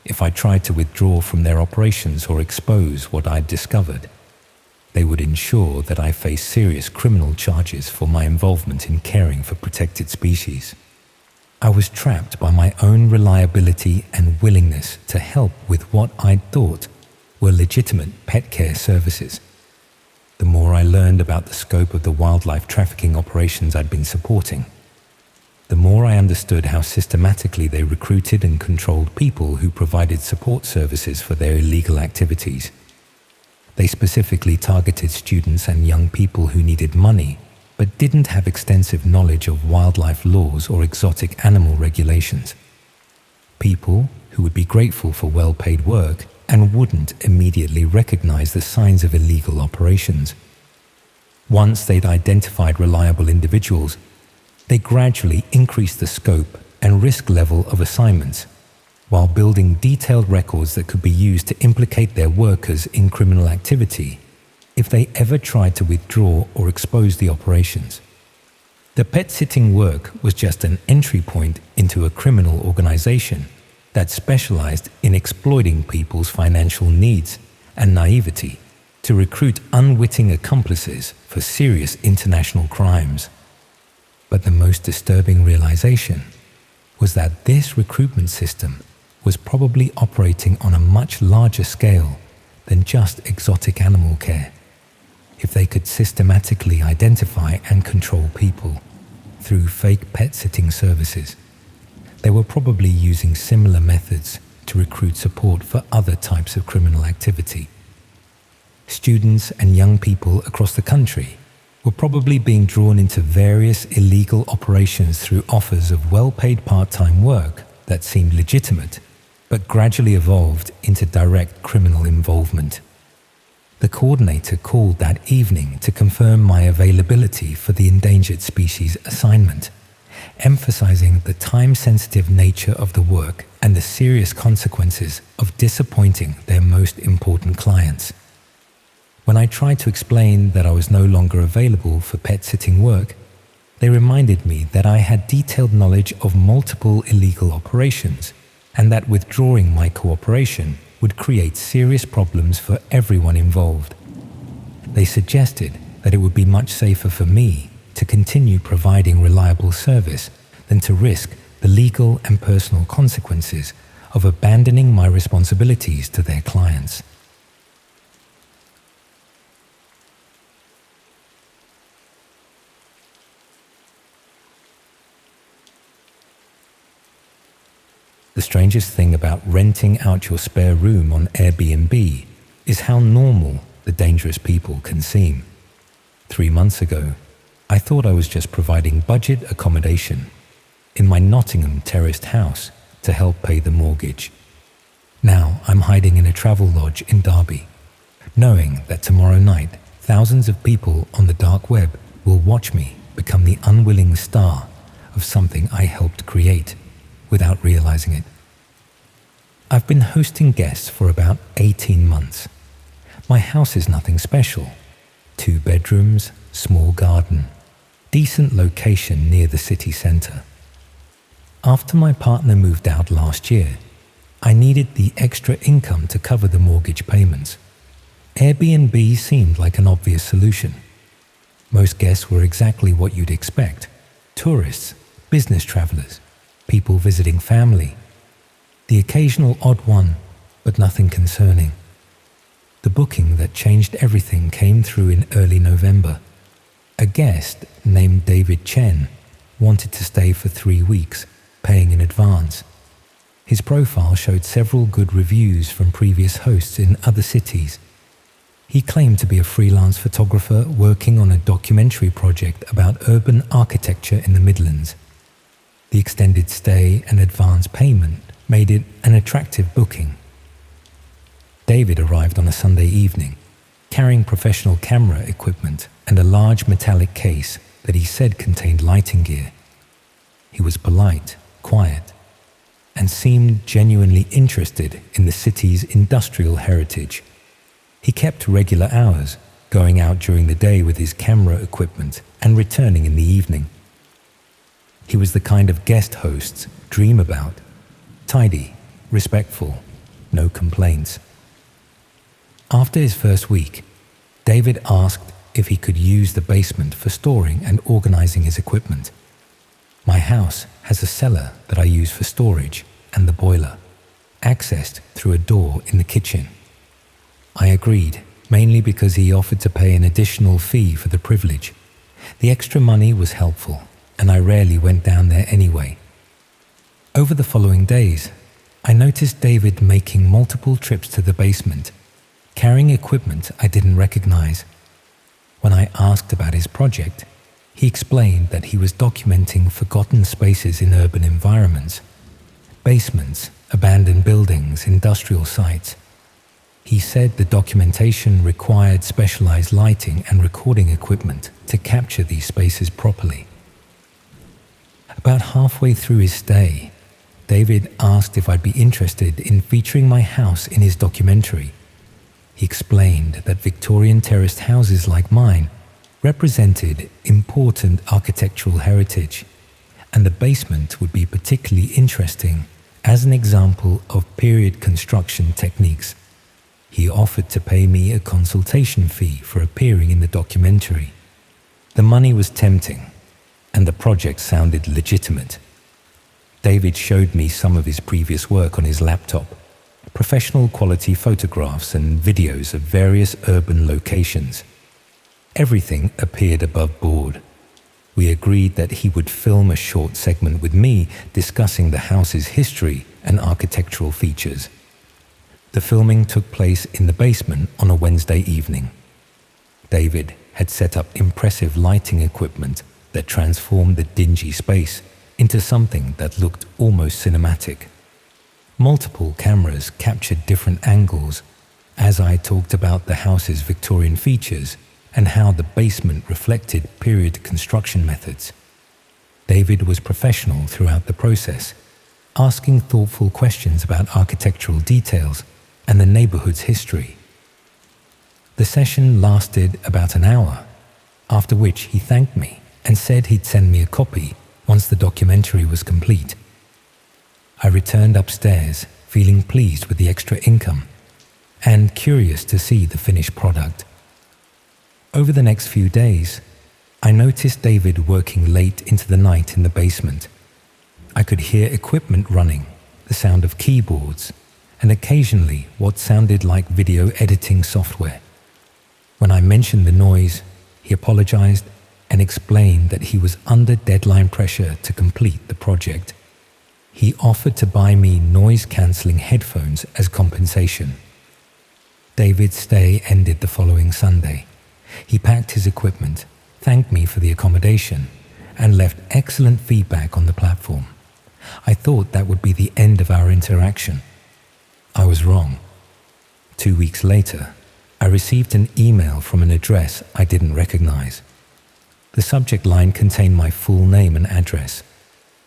[SPEAKER 1] If I tried to withdraw from their operations or expose what I'd discovered, they would ensure that I face serious criminal charges for my involvement in caring for protected species. I was trapped by my own reliability and willingness to help with what I'd thought were legitimate pet care services. The more I learned about the scope of the wildlife trafficking operations I'd been supporting, the more I understood how systematically they recruited and controlled people who provided support services for their illegal activities. They specifically targeted students and young people who needed money but didn't have extensive knowledge of wildlife laws or exotic animal regulations. People who would be grateful for well-paid work and wouldn't immediately recognize the signs of illegal operations. Once they'd identified reliable individuals, they gradually increased the scope and risk level of assignments, while building detailed records that could be used to implicate their workers in criminal activity if they ever tried to withdraw or expose the operations. The pet-sitting work was just an entry point into a criminal organization that specialized in exploiting people's financial needs and naivety to recruit unwitting accomplices for serious international crimes. But the most disturbing realization was that this recruitment system was probably operating on a much larger scale than just exotic animal care. If they could systematically identify and control people through fake pet-sitting services, they were probably using similar methods to recruit support for other types of criminal activity. Students and young people across the country were probably being drawn into various illegal operations through offers of well-paid part-time work that seemed legitimate, but gradually evolved into direct criminal involvement. The coordinator called that evening to confirm my availability for the endangered species assignment, emphasizing the time-sensitive nature of the work and the serious consequences of disappointing their most important clients. When I tried to explain that I was no longer available for pet-sitting work, they reminded me that I had detailed knowledge of multiple illegal operations and that withdrawing my cooperation would create serious problems for everyone involved. They suggested that it would be much safer for me to continue providing reliable service than to risk the legal and personal consequences of abandoning my responsibilities to their clients. The strangest thing about renting out your spare room on Airbnb is how normal the dangerous people can seem. 3 months ago, I thought I was just providing budget accommodation in my Nottingham terraced house to help pay the mortgage. Now I'm hiding in a travel lodge in Derby, knowing that tomorrow night thousands of people on the dark web will watch me become the unwilling star of something I helped create without realizing it. I've been hosting guests for about 18 months. My house is nothing special. 2 bedrooms, small garden, decent location near the city centre. After my partner moved out last year, I needed the extra income to cover the mortgage payments. Airbnb seemed like an obvious solution. Most guests were exactly what you'd expect: tourists, business travellers, people visiting family. The occasional odd one, but nothing concerning. The booking that changed everything came through in early November. A guest named David Chen wanted to stay for 3 weeks, paying in advance. His profile showed several good reviews from previous hosts in other cities. He claimed to be a freelance photographer working on a documentary project about urban architecture in the Midlands. The extended stay and advance payment made it an attractive booking. David arrived on a Sunday evening, carrying professional camera equipment and a large metallic case that he said contained lighting gear. He was polite, quiet, and seemed genuinely interested in the city's industrial heritage. He kept regular hours, going out during the day with his camera equipment and returning in the evening. He was the kind of guest hosts dream about: tidy, respectful, no complaints. After his first week, David asked if he could use the basement for storing and organizing his equipment. My house has a cellar that I use for storage and the boiler, accessed through a door in the kitchen. I agreed, mainly because he offered to pay an additional fee for the privilege. The extra money was helpful, and I rarely went down there anyway. Over the following days, I noticed David making multiple trips to the basement, carrying equipment I didn't recognize. When I asked about his project, he explained that he was documenting forgotten spaces in urban environments: basements, abandoned buildings, industrial sites. He said the documentation required specialized lighting and recording equipment to capture these spaces properly. About halfway through his stay, David asked if I'd be interested in featuring my house in his documentary. He explained that Victorian terraced houses like mine represented important architectural heritage, and the basement would be particularly interesting as an example of period construction techniques. He offered to pay me a consultation fee for appearing in the documentary. The money was tempting, and the project sounded legitimate. David showed me some of his previous work on his laptop: professional quality photographs and videos of various urban locations. Everything appeared above board. We agreed that he would film a short segment with me discussing the house's history and architectural features. The filming took place in the basement on a Wednesday evening. David had set up impressive lighting equipment that transformed the dingy space into something that looked almost cinematic. Multiple cameras captured different angles as I talked about the house's Victorian features and how the basement reflected period construction methods. David was professional throughout the process, asking thoughtful questions about architectural details and the neighborhood's history. The session lasted about an hour, after which he thanked me and said he'd send me a copy once the documentary was complete. I returned upstairs, feeling pleased with the extra income and curious to see the finished product. Over the next few days, I noticed David working late into the night in the basement. I could hear equipment running, the sound of keyboards, and occasionally what sounded like video editing software. When I mentioned the noise, he apologized and explained that he was under deadline pressure to complete the project. He offered to buy me noise-cancelling headphones as compensation. David's stay ended the following Sunday. He packed his equipment, thanked me for the accommodation, and left excellent feedback on the platform. I thought that would be the end of our interaction. I was wrong. 2 weeks later, I received an email from an address I didn't recognize. The subject line contained my full name and address.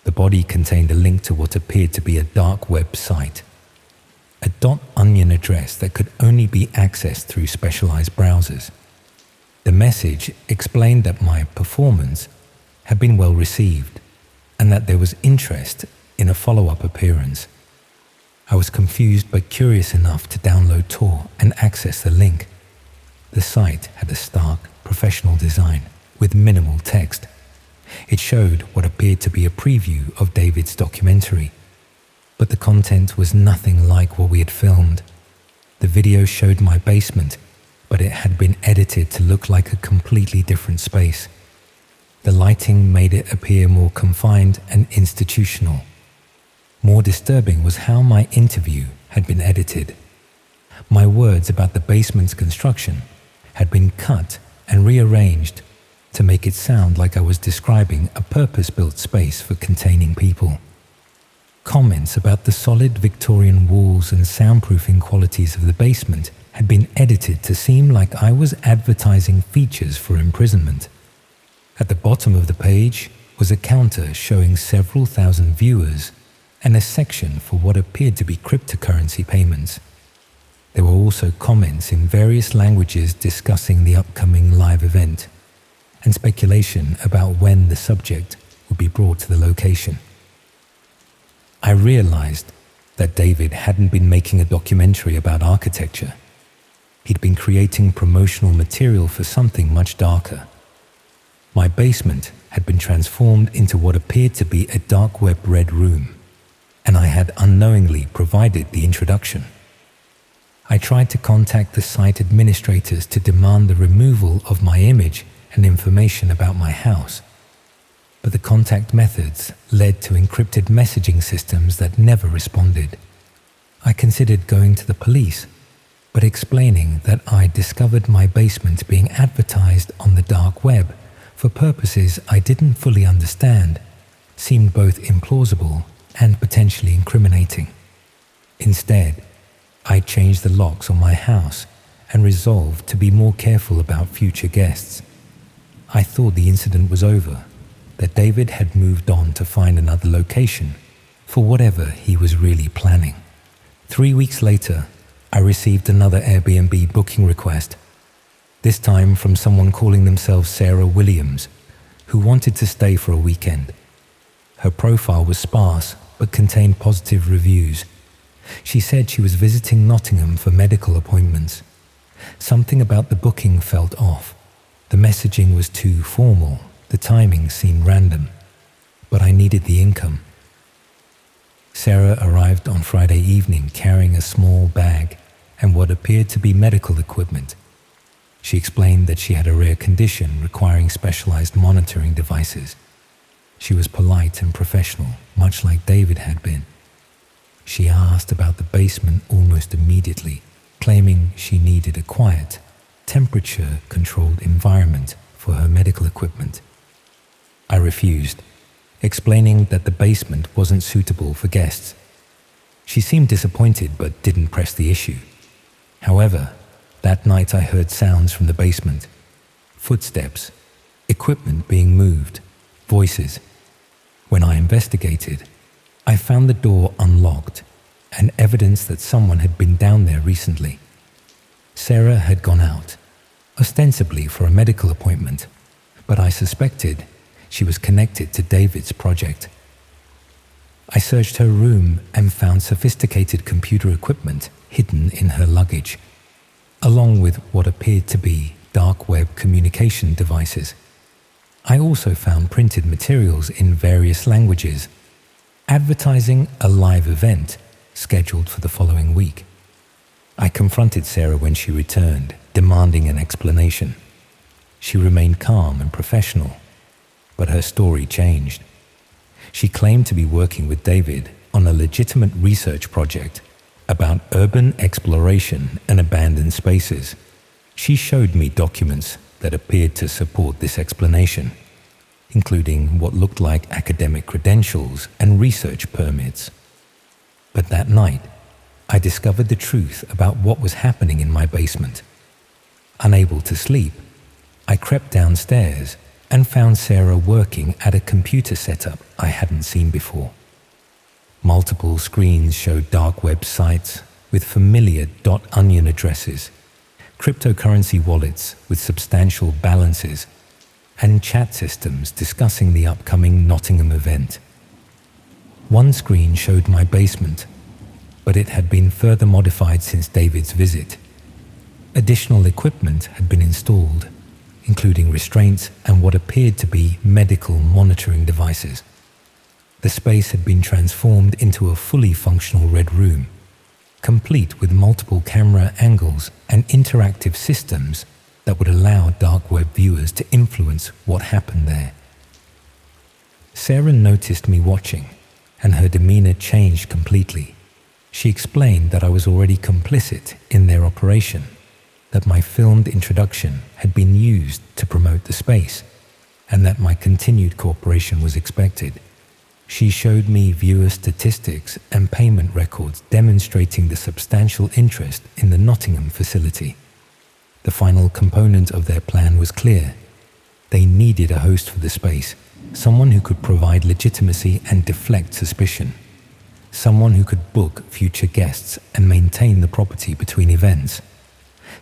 [SPEAKER 1] The body contained a link to what appeared to be a dark web site. A .onion address that could only be accessed through specialized browsers. The message explained that my performance had been well received and that there was interest in a follow-up appearance. I was confused but curious enough to download Tor and access the link. The site had a stark, professional design with minimal text. It showed what appeared to be a preview of David's documentary, but the content was nothing like what we had filmed. The video showed my basement, but it had been edited to look like a completely different space. The lighting made it appear more confined and institutional. More disturbing was how my interview had been edited. My words about the basement's construction had been cut and rearranged to make it sound like I was describing a purpose-built space for containing people. Comments about the solid Victorian walls and soundproofing qualities of the basement had been edited to seem like I was advertising features for imprisonment. At the bottom of the page was a counter showing several thousand viewers and a section for what appeared to be cryptocurrency payments. There were also comments in various languages discussing the upcoming live event and speculation about when the subject would be brought to the location. I realized that David hadn't been making a documentary about architecture. He'd been creating promotional material for something much darker. My basement had been transformed into what appeared to be a dark web red room, and I had unknowingly provided the introduction. I tried to contact the site administrators to demand the removal of my image and information about my house, but the contact methods led to encrypted messaging systems that never responded. I considered going to the police, but explaining that I discovered my basement being advertised on the dark web for purposes I didn't fully understand seemed both implausible and potentially incriminating. Instead, I changed the locks on my house and resolved to be more careful about future guests. I thought the incident was over, that David had moved on to find another location for whatever he was really planning. 3 weeks later, I received another Airbnb booking request, this time from someone calling themselves Sarah Williams, who wanted to stay for a weekend. Her profile was sparse but contained positive reviews. She said she was visiting Nottingham for medical appointments. Something about the booking felt off. The messaging was too formal. The timing seemed random, but I needed the income. Sarah arrived on Friday evening carrying a small bag and what appeared to be medical equipment. She explained that she had a rare condition requiring specialized monitoring devices. She was polite and professional, much like David had been. She asked about the basement almost immediately, claiming she needed a quiet, temperature-controlled environment for her medical equipment. I refused, explaining that the basement wasn't suitable for guests. She seemed disappointed but didn't press the issue. However, that night I heard sounds from the basement. Footsteps, equipment being moved, voices. When I investigated, I found the door unlocked and evidence that someone had been down there recently. Sarah had gone out, ostensibly for a medical appointment, but I suspected she was connected to David's project. I searched her room and found sophisticated computer equipment hidden in her luggage, along with what appeared to be dark web communication devices. I also found printed materials in various languages, advertising a live event scheduled for the following week. I confronted Sarah when she returned, demanding an explanation. She remained calm and professional, but her story changed. She claimed to be working with David on a legitimate research project about urban exploration and abandoned spaces. She showed me documents that appeared to support this explanation, including what looked like academic credentials and research permits. But that night, I discovered the truth about what was happening in my basement. Unable to sleep, I crept downstairs and found Sarah working at a computer setup I hadn't seen before. Multiple screens showed dark web sites with familiar .onion addresses, cryptocurrency wallets with substantial balances, and chat systems discussing the upcoming Nottingham event. One screen showed my basement, but it had been further modified since David's visit. Additional equipment had been installed, including restraints and what appeared to be medical monitoring devices. The space had been transformed into a fully functional red room, complete with multiple camera angles and interactive systems that would allow dark web viewers to influence what happened there. Sarah noticed me watching, and her demeanor changed completely. She explained that I was already complicit in their operation, that my filmed introduction had been used to promote the space, and that my continued cooperation was expected. She showed me viewer statistics and payment records demonstrating the substantial interest in the Nottingham facility. The final component of their plan was clear. They needed a host for the space, someone who could provide legitimacy and deflect suspicion, someone who could book future guests and maintain the property between events,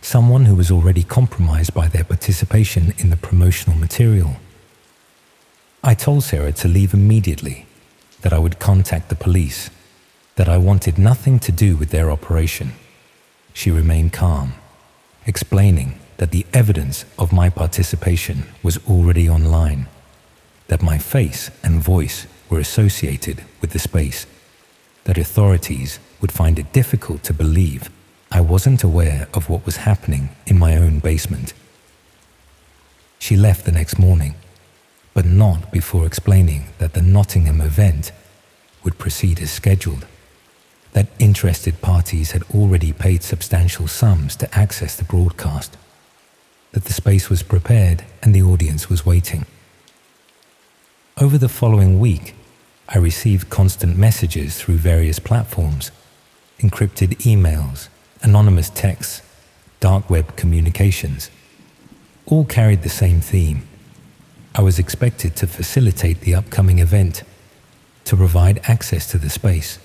[SPEAKER 1] someone who was already compromised by their participation in the promotional material. I told Sarah to leave immediately, that I would contact the police, that I wanted nothing to do with their operation. She remained calm, explaining that the evidence of my participation was already online, that my face and voice were associated with the space, that authorities would find it difficult to believe I wasn't aware of what was happening in my own basement. She left the next morning, but not before explaining that the Nottingham event would proceed as scheduled, that interested parties had already paid substantial sums to access the broadcast, that the space was prepared and the audience was waiting. Over the following week, I received constant messages through various platforms, encrypted emails, anonymous texts, dark web communications. All carried the same theme. I was expected to facilitate the upcoming event, to provide access to the space,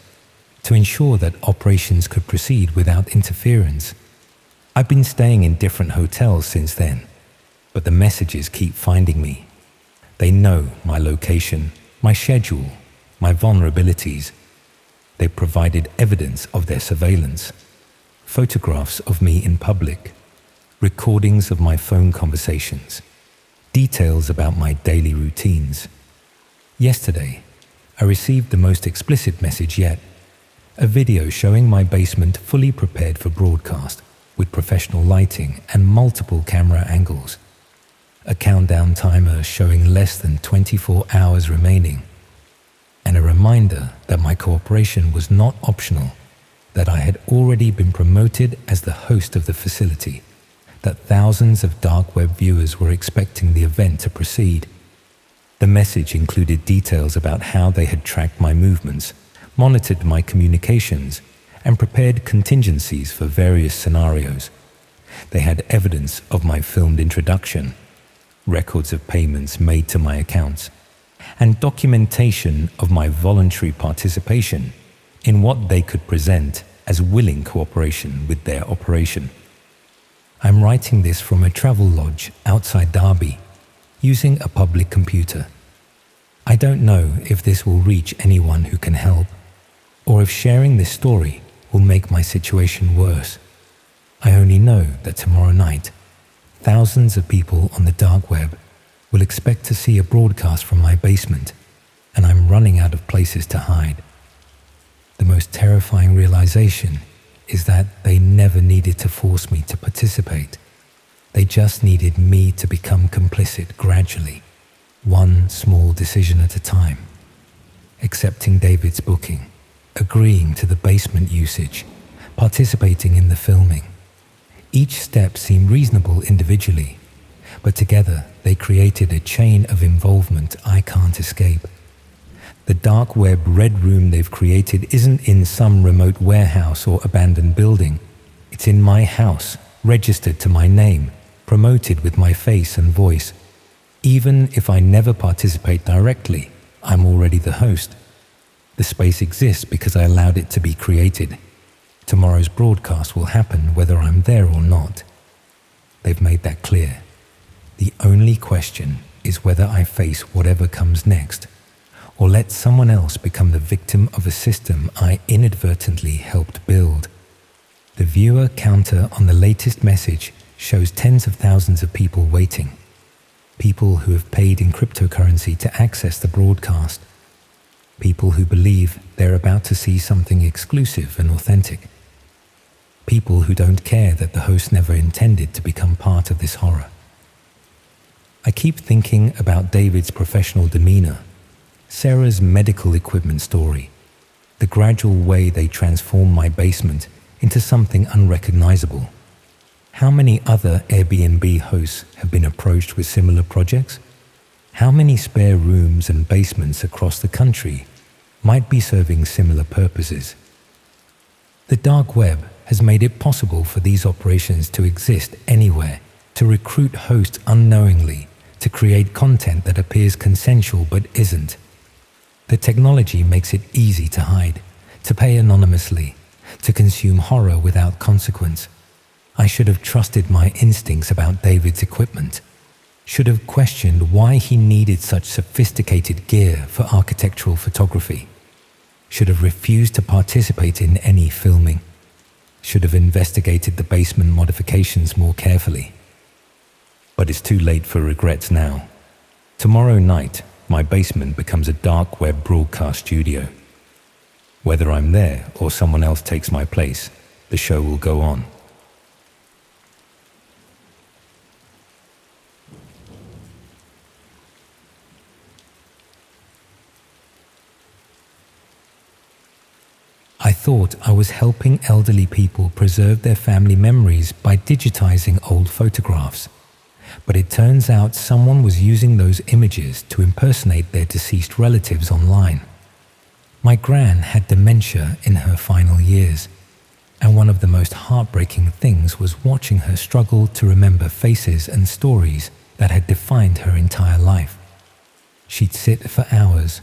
[SPEAKER 1] to ensure that operations could proceed without interference. I've been staying in different hotels since then, but the messages keep finding me. They know my location, my schedule, my vulnerabilities. They provided evidence of their surveillance, photographs of me in public, recordings of my phone conversations, details about my daily routines. Yesterday, I received the most explicit message yet, a video showing my basement fully prepared for broadcast with professional lighting and multiple camera angles, a countdown timer showing less than 24 hours remaining, and a reminder that my cooperation was not optional, that I had already been promoted as the host of the facility, that thousands of dark web viewers were expecting the event to proceed. The message included details about how they had tracked my movements, monitored my communications, and prepared contingencies for various scenarios. They had evidence of my filmed introduction, records of payments made to my accounts, and documentation of my voluntary participation in what they could present as willing cooperation with their operation. I'm writing this from a travel lodge outside Derby, using a public computer. I don't know if this will reach anyone who can help, or if sharing this story will make my situation worse. I only know that tomorrow night, thousands of people on the dark web will expect to see a broadcast from my basement, and I'm running out of places to hide. The most terrifying realization is that they never needed to force me to participate. They just needed me to become complicit gradually, one small decision at a time. Accepting David's booking, agreeing to the basement usage, participating in the filming. Each step seemed reasonable individually, but together they created a chain of involvement I can't escape. The dark web red room they've created isn't in some remote warehouse or abandoned building. It's in my house, registered to my name, promoted with my face and voice. Even if I never participate directly, I'm already the host. The space exists because I allowed it to be created. Tomorrow's broadcast will happen whether I'm there or not. They've made that clear. The only question is whether I face whatever comes next, or let someone else become the victim of a system I inadvertently helped build. The viewer counter on the latest message shows tens of thousands of people waiting. People who have paid in cryptocurrency to access the broadcast. People who believe they're about to see something exclusive and authentic. People who don't care that the host never intended to become part of this horror. I keep thinking about David's professional demeanor, Sarah's medical equipment story, the gradual way they transformed my basement into something unrecognizable. How many other Airbnb hosts have been approached with similar projects? How many spare rooms and basements across the country might be serving similar purposes? The dark web has made it possible for these operations to exist anywhere, to recruit hosts unknowingly, to create content that appears consensual but isn't. The technology makes it easy to hide, to pay anonymously, to consume horror without consequence. I should have trusted my instincts about David's equipment, should have questioned why he needed such sophisticated gear for architectural photography, should have refused to participate in any filming, should have investigated the basement modifications more carefully. But it's too late for regrets now. Tomorrow night, my basement becomes a dark web broadcast studio. Whether I'm there or someone else takes my place, the show will go on. I thought I was helping elderly people preserve their family memories by digitizing old photographs. But it turns out someone was using those images to impersonate their deceased relatives online. My gran had dementia in her final years, and one of the most heartbreaking things was watching her struggle to remember faces and stories that had defined her entire life. She'd sit for hours,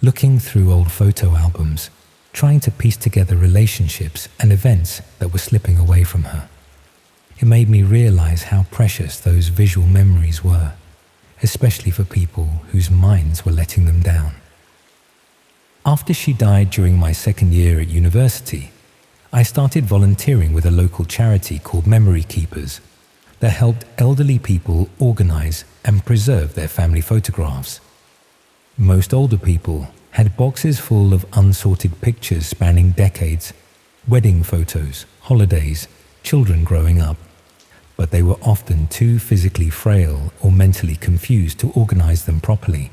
[SPEAKER 1] looking through old photo albums, trying to piece together relationships and events that were slipping away from her. It made me realize how precious those visual memories were, especially for people whose minds were letting them down. After she died during my second year at university, I started volunteering with a local charity called Memory Keepers that helped elderly people organize and preserve their family photographs. Most older people had boxes full of unsorted pictures spanning decades, wedding photos, holidays, children growing up, but they were often too physically frail or mentally confused to organize them properly.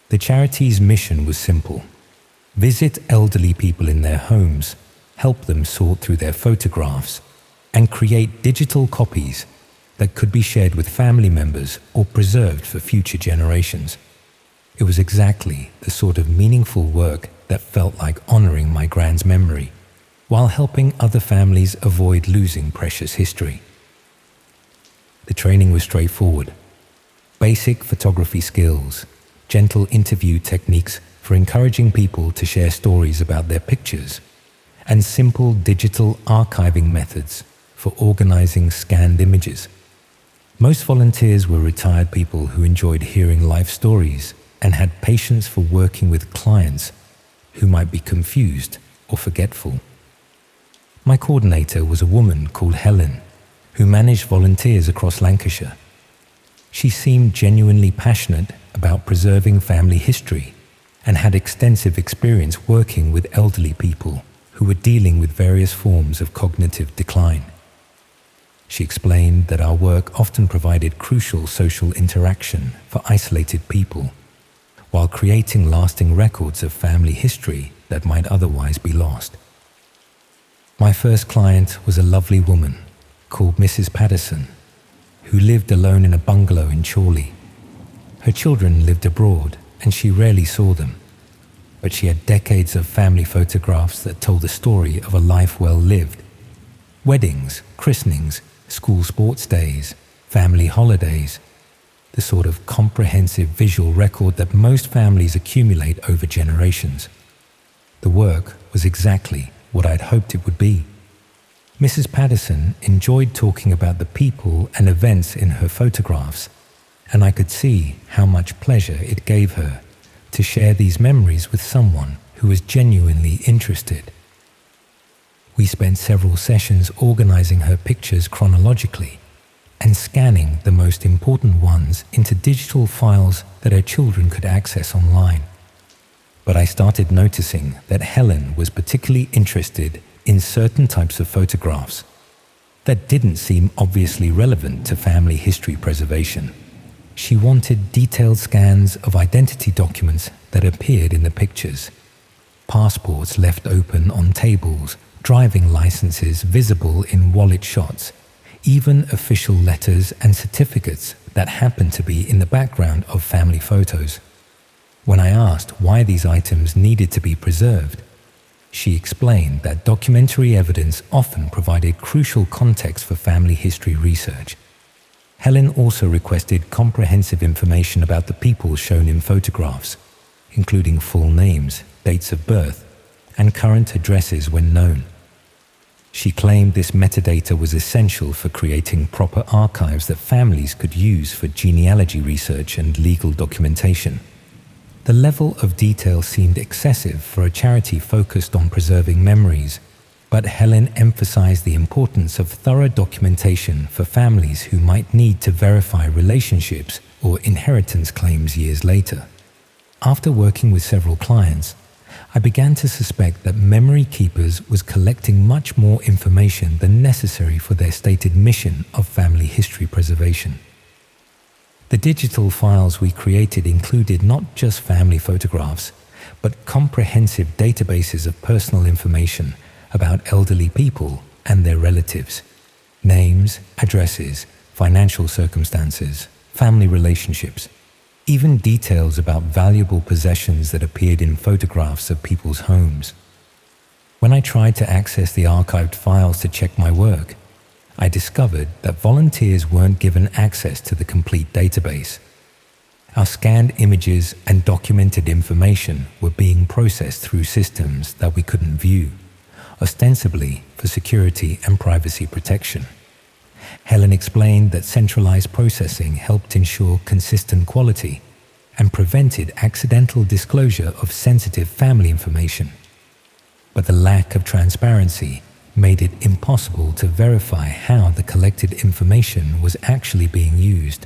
[SPEAKER 1] The charity's mission was simple: visit elderly people in their homes, help them sort through their photographs, and create digital copies that could be shared with family members or preserved for future generations. It was exactly the sort of meaningful work that felt like honoring my gran's memory, while helping other families avoid losing precious history. The training was straightforward. Basic photography skills, gentle interview techniques for encouraging people to share stories about their pictures, and simple digital archiving methods for organizing scanned images. Most volunteers were retired people who enjoyed hearing life stories and had patience for working with clients who might be confused or forgetful. My coordinator was a woman called Helen, who managed volunteers across Lancashire. She seemed genuinely passionate about preserving family history and had extensive experience working with elderly people who were dealing with various forms of cognitive decline. She explained that our work often provided crucial social interaction for isolated people, while creating lasting records of family history that might otherwise be lost. My first client was a lovely woman called Mrs. Patterson, who lived alone in a bungalow in Chorley. Her children lived abroad and she rarely saw them, but she had decades of family photographs that told the story of a life well lived. Weddings, christenings, school sports days, family holidays, the sort of comprehensive visual record that most families accumulate over generations. The work was exactly what I'd hoped it would be. Mrs. Patterson enjoyed talking about the people and events in her photographs, and I could see how much pleasure it gave her to share these memories with someone who was genuinely interested. We spent several sessions organizing her pictures chronologically and scanning the most important ones into digital files that her children could access online. But I started noticing that Helen was particularly interested in certain types of photographs that didn't seem obviously relevant to family history preservation. She wanted detailed scans of identity documents that appeared in the pictures, passports left open on tables, driving licenses visible in wallet shots, even official letters and certificates that happened to be in the background of family photos. When I asked why these items needed to be preserved, she explained that documentary evidence often provided crucial context for family history research. Helen also requested comprehensive information about the people shown in photographs, including full names, dates of birth, and current addresses when known. She claimed this metadata was essential for creating proper archives that families could use for genealogy research and legal documentation. The level of detail seemed excessive for a charity focused on preserving memories, but Helen emphasized the importance of thorough documentation for families who might need to verify relationships or inheritance claims years later. After working with several clients, I began to suspect that memory keepers was collecting much more information than necessary for their stated mission of family history preservation. The digital files we created included not just family photographs, but comprehensive databases of personal information about elderly people and their relatives, names, addresses, financial circumstances, family relationships, even details about valuable possessions that appeared in photographs of people's homes. When I tried to access the archived files to check my work, I discovered that volunteers weren't given access to the complete database. Our scanned images and documented information were being processed through systems that we couldn't view, ostensibly for security and privacy protection. Helen explained that centralized processing helped ensure consistent quality and prevented accidental disclosure of sensitive family information. But the lack of transparency made it impossible to verify how the collected information was actually being used.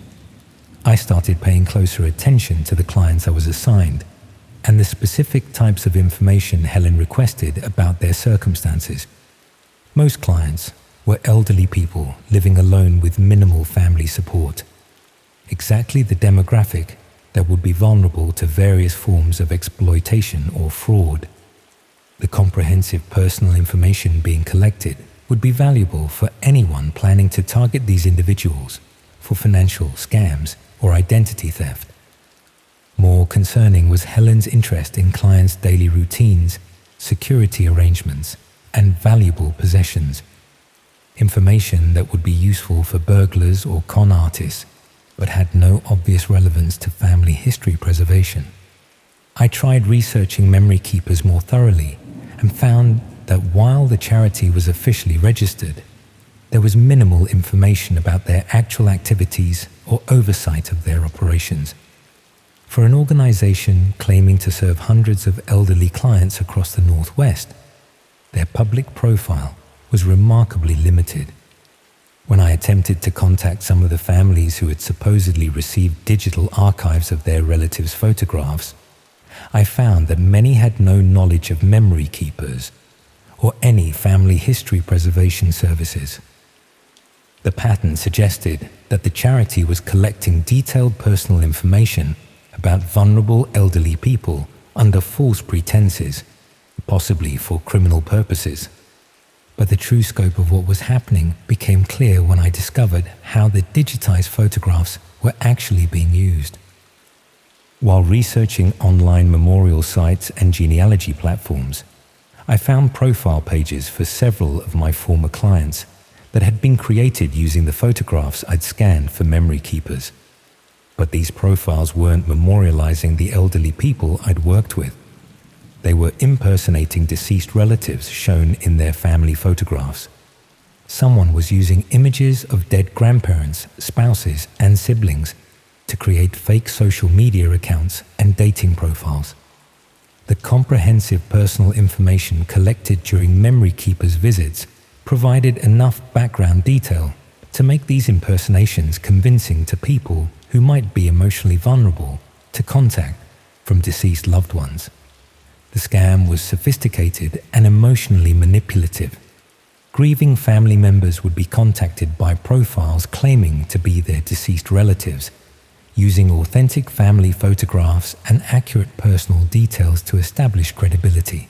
[SPEAKER 1] I started paying closer attention to the clients I was assigned and the specific types of information Helen requested about their circumstances. Most clients were elderly people living alone with minimal family support, exactly the demographic that would be vulnerable to various forms of exploitation or fraud. The comprehensive personal information being collected would be valuable for anyone planning to target these individuals for financial scams or identity theft. More concerning was Helen's interest in clients' daily routines, security arrangements, and valuable possessions. Information that would be useful for burglars or con artists, but had no obvious relevance to family history preservation. I tried researching memory keepers more thoroughly and found that while the charity was officially registered, there was minimal information about their actual activities or oversight of their operations. For an organization claiming to serve hundreds of elderly clients across the Northwest, their public profile was remarkably limited. When I attempted to contact some of the families who had supposedly received digital archives of their relatives' photographs, I found that many had no knowledge of memory keepers or any family history preservation services. The pattern suggested that the charity was collecting detailed personal information about vulnerable elderly people under false pretenses, possibly for criminal purposes. But the true scope of what was happening became clear when I discovered how the digitized photographs were actually being used. While researching online memorial sites and genealogy platforms, I found profile pages for several of my former clients that had been created using the photographs I'd scanned for memory keepers. But these profiles weren't memorializing the elderly people I'd worked with. They were impersonating deceased relatives shown in their family photographs. Someone was using images of dead grandparents, spouses, and siblings to create fake social media accounts and dating profiles. The comprehensive personal information collected during memory keepers' visits provided enough background detail to make these impersonations convincing to people who might be emotionally vulnerable to contact from deceased loved ones. The scam was sophisticated and emotionally manipulative. Grieving family members would be contacted by profiles claiming to be their deceased relatives, using authentic family photographs and accurate personal details to establish credibility.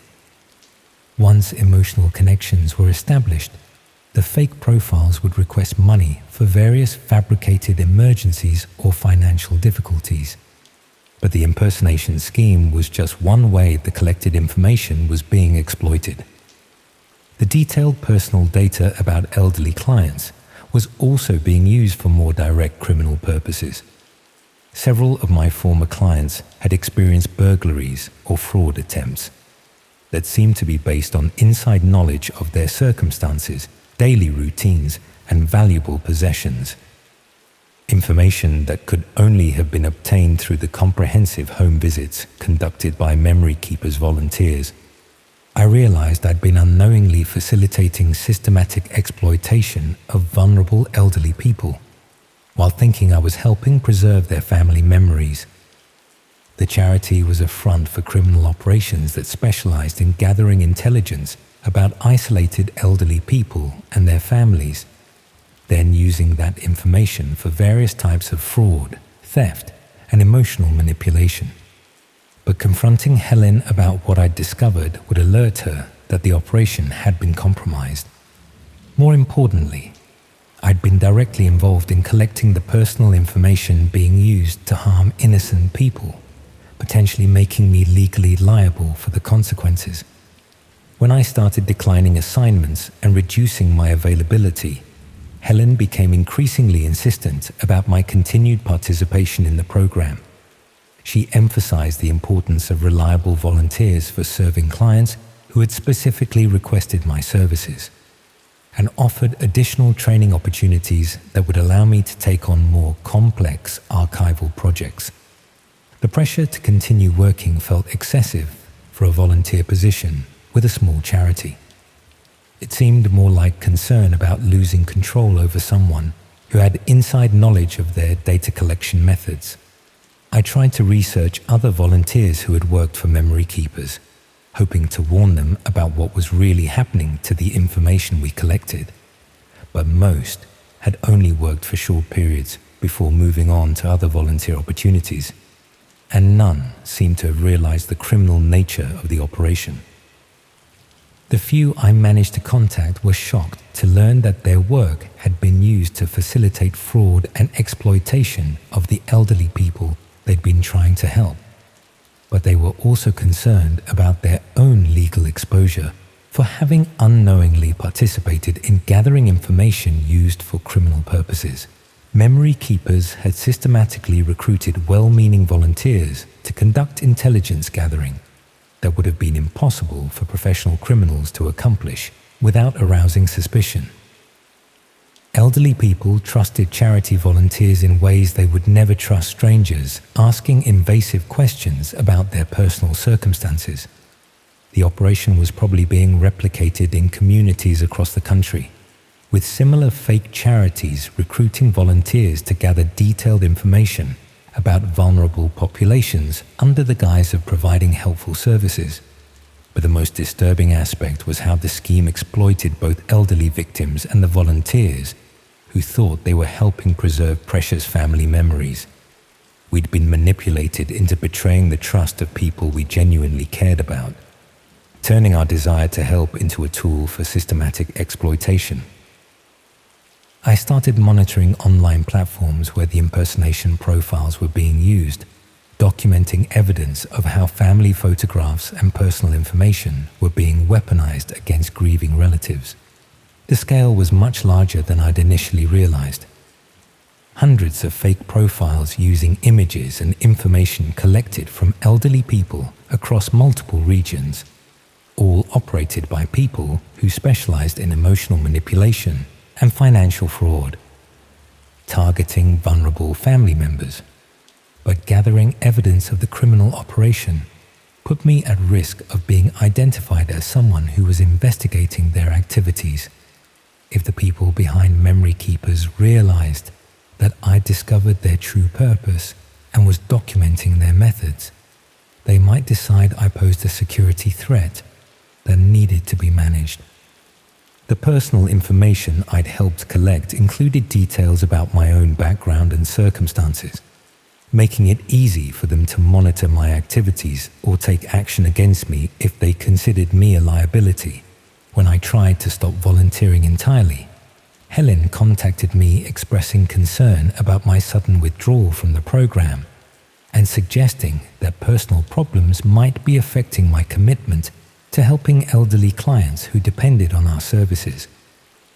[SPEAKER 1] Once emotional connections were established, the fake profiles would request money for various fabricated emergencies or financial difficulties. But the impersonation scheme was just one way the collected information was being exploited. The detailed personal data about elderly clients was also being used for more direct criminal purposes. Several of my former clients had experienced burglaries or fraud attempts that seemed to be based on inside knowledge of their circumstances, daily routines, and valuable possessions. Information that could only have been obtained through the comprehensive home visits conducted by memory keepers volunteers. I realized I'd been unknowingly facilitating systematic exploitation of vulnerable elderly people, while thinking I was helping preserve their family memories. The charity was a front for criminal operations that specialized in gathering intelligence about isolated elderly people and their families, then using that information for various types of fraud, theft, and emotional manipulation. But confronting Helen about what I'd discovered would alert her that the operation had been compromised. More importantly, I'd been directly involved in collecting the personal information being used to harm innocent people, potentially making me legally liable for the consequences. When I started declining assignments and reducing my availability, Helen became increasingly insistent about my continued participation in the program. She emphasized the importance of reliable volunteers for serving clients who had specifically requested my services, and offered additional training opportunities that would allow me to take on more complex archival projects. The pressure to continue working felt excessive for a volunteer position with a small charity. It seemed more like concern about losing control over someone who had inside knowledge of their data collection methods. I tried to research other volunteers who had worked for memory keepers, hoping to warn them about what was really happening to the information we collected. But most had only worked for short periods before moving on to other volunteer opportunities, and none seemed to have realized the criminal nature of the operation. The few I managed to contact were shocked to learn that their work had been used to facilitate fraud and exploitation of the elderly people they'd been trying to help. But they were also concerned about their own legal exposure for having unknowingly participated in gathering information used for criminal purposes. Memory keepers had systematically recruited well-meaning volunteers to conduct intelligence gathering that would have been impossible for professional criminals to accomplish without arousing suspicion. Elderly people trusted charity volunteers in ways they would never trust strangers, asking invasive questions about their personal circumstances. The operation was probably being replicated in communities across the country, with similar fake charities recruiting volunteers to gather detailed information about vulnerable populations under the guise of providing helpful services. But the most disturbing aspect was how the scheme exploited both elderly victims and the volunteers who thought they were helping preserve precious family memories. We'd been manipulated into betraying the trust of people we genuinely cared about, turning our desire to help into a tool for systematic exploitation. I started monitoring online platforms where the impersonation profiles were being used, documenting evidence of how family photographs and personal information were being weaponized against grieving relatives. The scale was much larger than I'd initially realized. Hundreds of fake profiles using images and information collected from elderly people across multiple regions, all operated by people who specialized in emotional manipulation and financial fraud, targeting vulnerable family members. But gathering evidence of the criminal operation put me at risk of being identified as someone who was investigating their activities. If the people behind Memory Keepers realized that I discovered their true purpose and was documenting their methods, they might decide I posed a security threat that needed to be managed. The personal information I'd helped collect included details about my own background and circumstances, making it easy for them to monitor my activities or take action against me if they considered me a liability. When I tried to stop volunteering entirely, Helen contacted me expressing concern about my sudden withdrawal from the program and suggesting that personal problems might be affecting my commitment to helping elderly clients who depended on our services.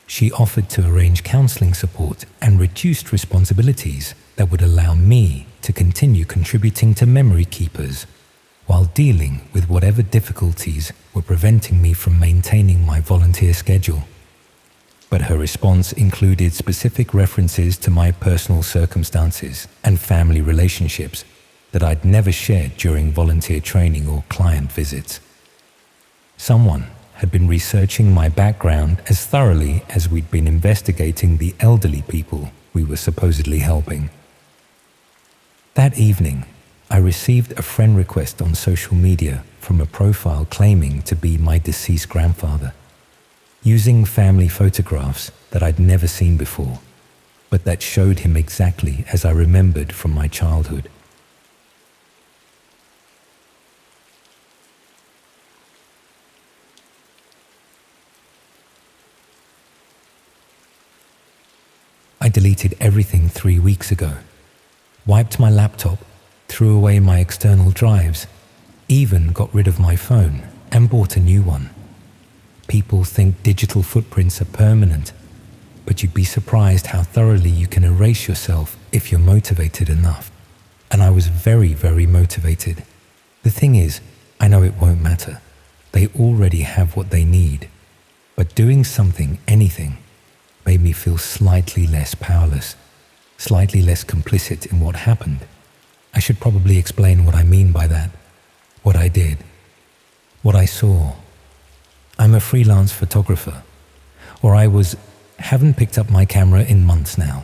[SPEAKER 1] She offered to arrange counseling support and reduced responsibilities that would allow me to continue contributing to Memory Keepers while dealing with whatever difficulties were preventing me from maintaining my volunteer schedule. But her response included specific references to my personal circumstances and family relationships that I'd never shared during volunteer training or client visits. Someone had been researching my background as thoroughly as we'd been investigating the elderly people we were supposedly helping. That evening, I received a friend request on social media from a profile claiming to be my deceased grandfather, using family photographs that I'd never seen before, but that showed him exactly as I remembered from my childhood. I deleted everything 3 weeks ago, wiped my laptop, threw away my external drives, even got rid of my phone and bought a new one. People think digital footprints are permanent, but you'd be surprised how thoroughly you can erase yourself if you're motivated enough. And I was very, very motivated. The thing is, I know it won't matter. They already have what they need. But doing something, anything, made me feel slightly less powerless, slightly less complicit in what happened. I should probably explain what I mean by that, what I did, what I saw. I'm a freelance photographer, or haven't picked up my camera in months now.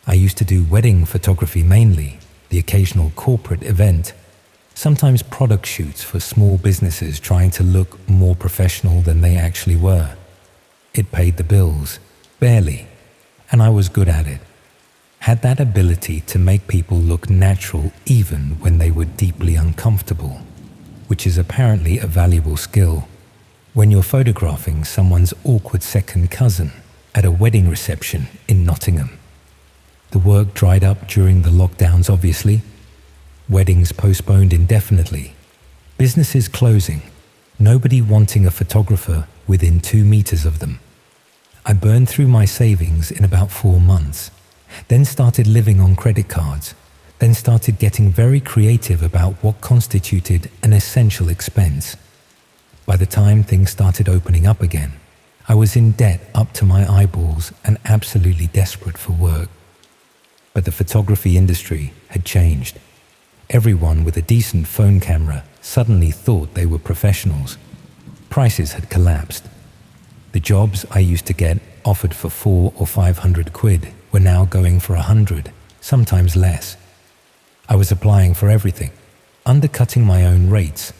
[SPEAKER 1] I used to do wedding photography mainly, the occasional corporate event, sometimes product shoots for small businesses trying to look more professional than they actually were. It paid the bills, barely, and I was good at it. Had that ability to make people look natural even when they were deeply uncomfortable, which is apparently a valuable skill when you're photographing someone's awkward second cousin at a wedding reception in Nottingham. The work dried up during the lockdowns, obviously. Weddings postponed indefinitely. Businesses closing. Nobody wanting a photographer within 2 meters of them. I burned through my savings in about 4 months, then started living on credit cards, then started getting very creative about what constituted an essential expense. By the time things started opening up again, I was in debt up to my eyeballs and absolutely desperate for work. But the photography industry had changed. Everyone with a decent phone camera suddenly thought they were professionals. Prices had collapsed. The jobs I used to get offered for 400 or 500 quid were now going for 100, sometimes less. I was applying for everything, undercutting my own rates,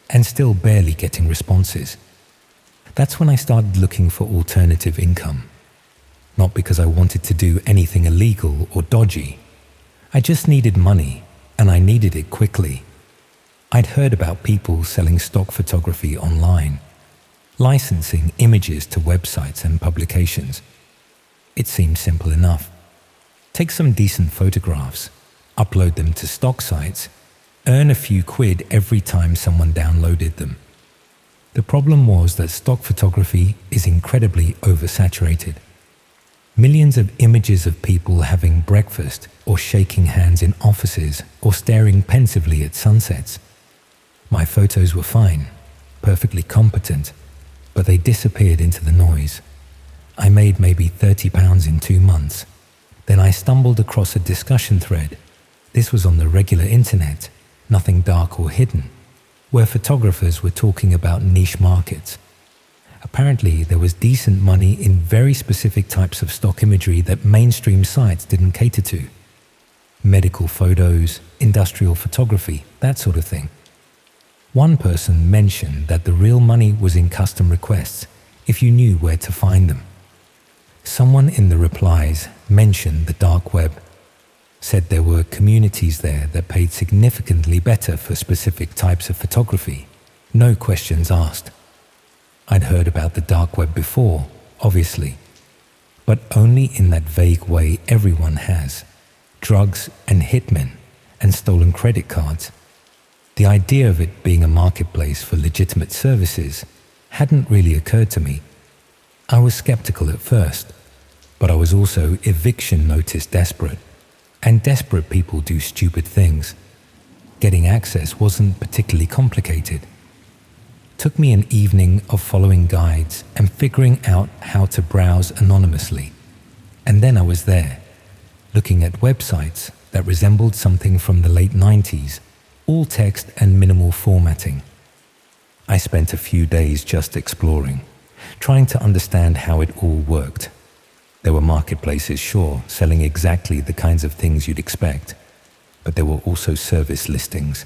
[SPEAKER 1] and still barely getting responses. That's when I started looking for alternative income. Not because I wanted to do anything illegal or dodgy. I just needed money, and I needed it quickly. I'd heard about people selling stock photography online, licensing images to websites and publications. It seemed simple enough. Take some decent photographs, upload them to stock sites, earn a few quid every time someone downloaded them. The problem was that stock photography is incredibly oversaturated. Millions of images of people having breakfast or shaking hands in offices or staring pensively at sunsets. My photos were fine, perfectly competent, but they disappeared into the noise. I made maybe £30 in 2 months. Then I stumbled across a discussion thread. This was on the regular internet, nothing dark or hidden, where photographers were talking about niche markets. Apparently, there was decent money in very specific types of stock imagery that mainstream sites didn't cater to. Medical photos, industrial photography, that sort of thing. One person mentioned that the real money was in custom requests if you knew where to find them. Someone in the replies mentioned the dark web, said there were communities there that paid significantly better for specific types of photography, no questions asked. I'd heard about the dark web before, obviously, but only in that vague way everyone has: drugs and hitmen and stolen credit cards. The idea of it being a marketplace for legitimate services hadn't really occurred to me. I was skeptical at first, but I was also eviction notice desperate, and desperate people do stupid things. Getting access wasn't particularly complicated. Took me an evening of following guides and figuring out how to browse anonymously. And then I was there, looking at websites that resembled something from the late 90s, all text and minimal formatting. I spent a few days just exploring, trying to understand how it all worked. There were marketplaces, sure, selling exactly the kinds of things you'd expect, but there were also service listings.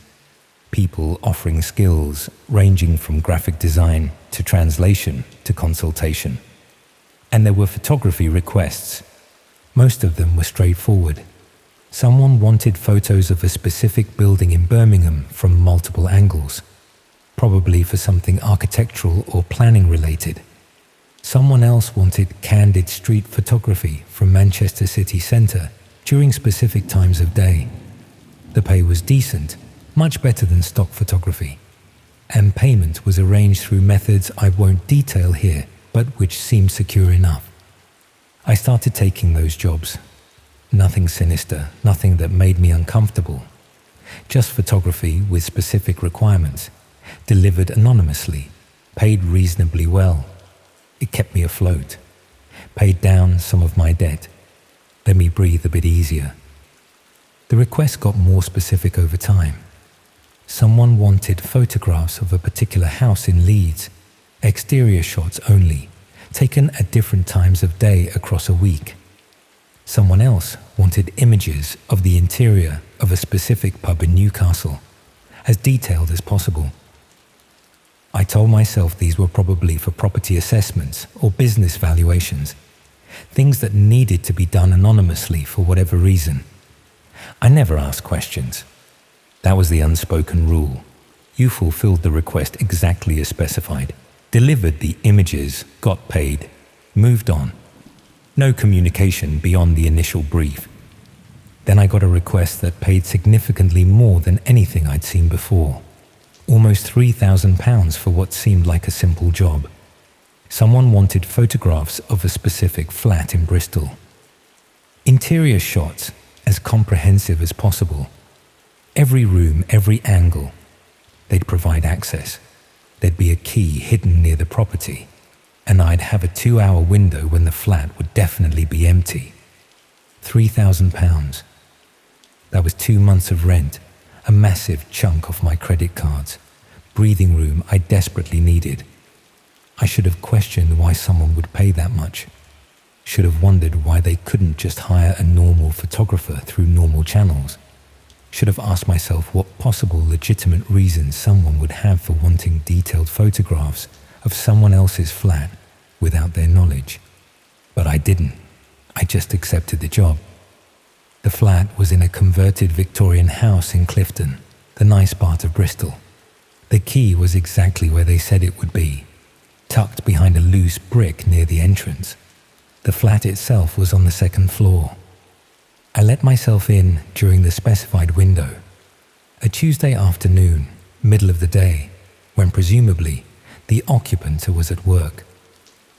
[SPEAKER 1] People offering skills ranging from graphic design to translation to consultation. And there were photography requests. Most of them were straightforward. Someone wanted photos of a specific building in Birmingham from multiple angles, probably for something architectural or planning related. Someone else wanted candid street photography from Manchester city centre during specific times of day. The pay was decent, much better than stock photography, and payment was arranged through methods I won't detail here, but which seemed secure enough. I started taking those jobs. Nothing sinister, nothing that made me uncomfortable. Just photography with specific requirements, delivered anonymously, paid reasonably well. It kept me afloat, paid down some of my debt, let me breathe a bit easier. The requests got more specific over time. Someone wanted photographs of a particular house in Leeds, exterior shots only, taken at different times of day across a week. Someone else wanted images of the interior of a specific pub in Newcastle, as detailed as possible. I told myself these were probably for property assessments or business valuations, things that needed to be done anonymously for whatever reason. I never asked questions. That was the unspoken rule. You fulfilled the request exactly as specified, delivered the images, got paid, moved on. No communication beyond the initial brief. Then I got a request that paid significantly more than anything I'd seen before. Almost £3,000 for what seemed like a simple job. Someone wanted photographs of a specific flat in Bristol. Interior shots as comprehensive as possible. Every room, every angle. They'd provide access. There'd be a key hidden near the property. and I'd have a 2-hour window when the flat would definitely be empty. £3,000. That was 2 months of rent, a massive chunk off my credit cards, breathing room I desperately needed. I should have questioned why someone would pay that much. Should have wondered why they couldn't just hire a normal photographer through normal channels. Should have asked myself what possible legitimate reasons someone would have for wanting detailed photographs of someone else's flat without their knowledge. But I didn't. I just accepted the job. The flat was in a converted Victorian house in Clifton, the nice part of Bristol. The key was exactly where they said it would be, tucked behind a loose brick near the entrance. The flat itself was on the 2nd floor. I let myself in during the specified window, a Tuesday afternoon, middle of the day, when presumably the occupant was at work.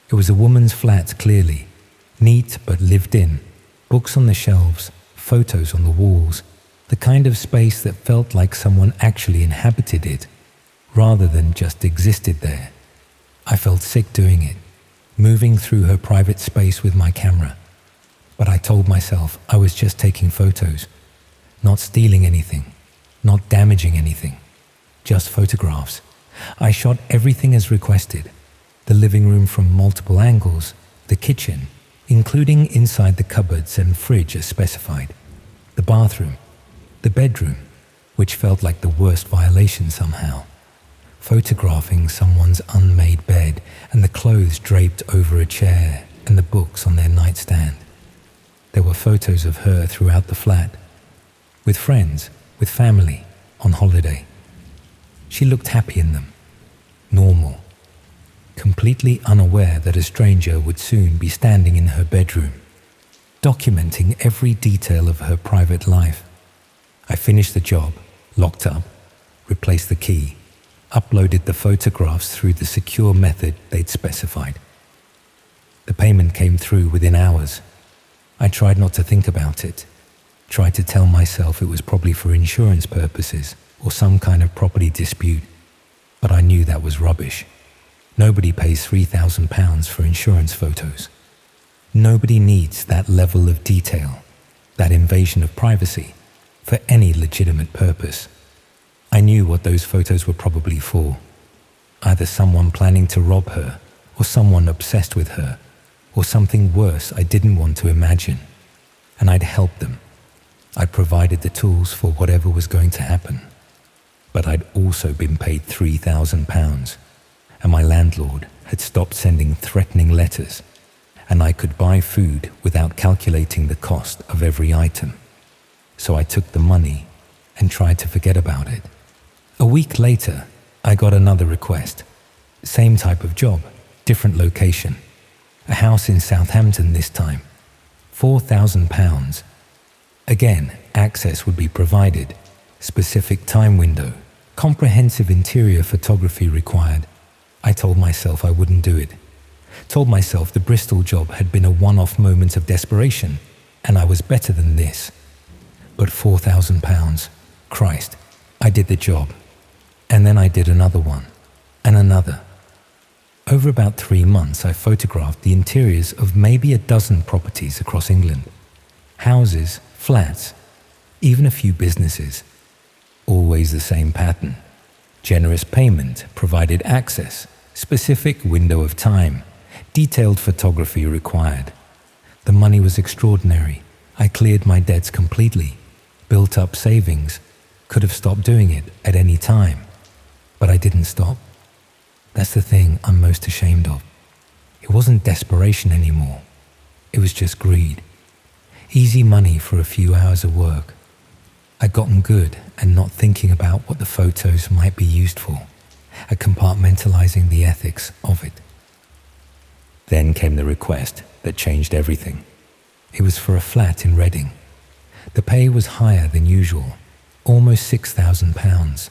[SPEAKER 1] It was a woman's flat clearly, neat but lived in, books on the shelves, photos on the walls, the kind of space that felt like someone actually inhabited it, rather than just existed there. I felt sick doing it, moving through her private space with my camera. But I told myself I was just taking photos, not stealing anything, not damaging anything, just photographs. I shot everything as requested, the living room from multiple angles, the kitchen, including inside the cupboards and fridge as specified, the bathroom, the bedroom, which felt like the worst violation somehow, photographing someone's unmade bed and the clothes draped over a chair and the books on their nightstand. There were photos of her throughout the flat, with friends, with family, on holiday. She looked happy in them, normal, completely unaware that a stranger would soon be standing in her bedroom, documenting every detail of her private life. I finished the job, locked up, replaced the key, uploaded the photographs through the secure method they'd specified. The payment came through within hours. I tried not to think about it, tried to tell myself it was probably for insurance purposes or some kind of property dispute, but I knew that was rubbish. Nobody pays £3,000 for insurance photos. Nobody needs that level of detail, that invasion of privacy, for any legitimate purpose. I knew what those photos were probably for. Either someone planning to rob her, or someone obsessed with her, or something worse I didn't want to imagine. And I'd helped them. I'd provided the tools for whatever was going to happen. But I'd also been paid £3,000, and my landlord had stopped sending threatening letters, and I could buy food without calculating the cost of every item. So I took the money and tried to forget about it. A week later, I got another request. Same type of job, different location. A house in Southampton this time. £4,000. Again, access would be provided. Specific time window. Comprehensive interior photography required. I told myself I wouldn't do it. Told myself the Bristol job had been a one-off moment of desperation, and I was better than this. But £4,000. Christ, I did the job. And then I did another one. And another. Over about 3 months, I photographed the interiors of maybe a dozen properties across England. Houses, flats, even a few businesses. Always the same pattern. Generous payment provided access, specific window of time, detailed photography required. The money was extraordinary. I cleared my debts completely, built up savings, could have stopped doing it at any time. But I didn't stop. That's the thing I'm most ashamed of. It wasn't desperation anymore. It was just greed. Easy money for a few hours of work. I'd gotten good at not thinking about what the photos might be used for, at compartmentalizing the ethics of it. Then came the request that changed everything. It was for a flat in Reading. The pay was higher than usual, almost £6,000.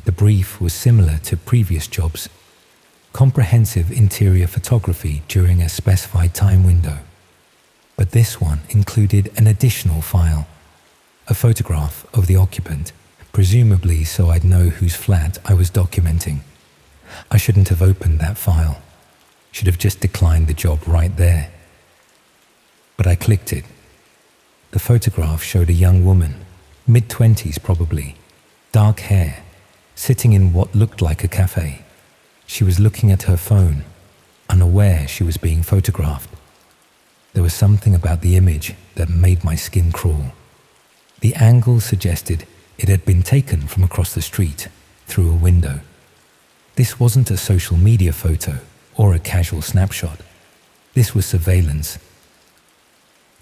[SPEAKER 1] The brief was similar to previous jobs. Comprehensive interior photography during a specified time window. But this one included an additional file. A photograph of the occupant, presumably so I'd know whose flat I was documenting. I shouldn't have opened that file. Should have just declined the job right there. But I clicked it. The photograph showed a young woman, mid-20s probably, dark hair, sitting in what looked like a cafe. She was looking at her phone, unaware she was being photographed. There was something about the image that made my skin crawl. The angle suggested it had been taken from across the street, through a window. This wasn't a social media photo or a casual snapshot. This was surveillance.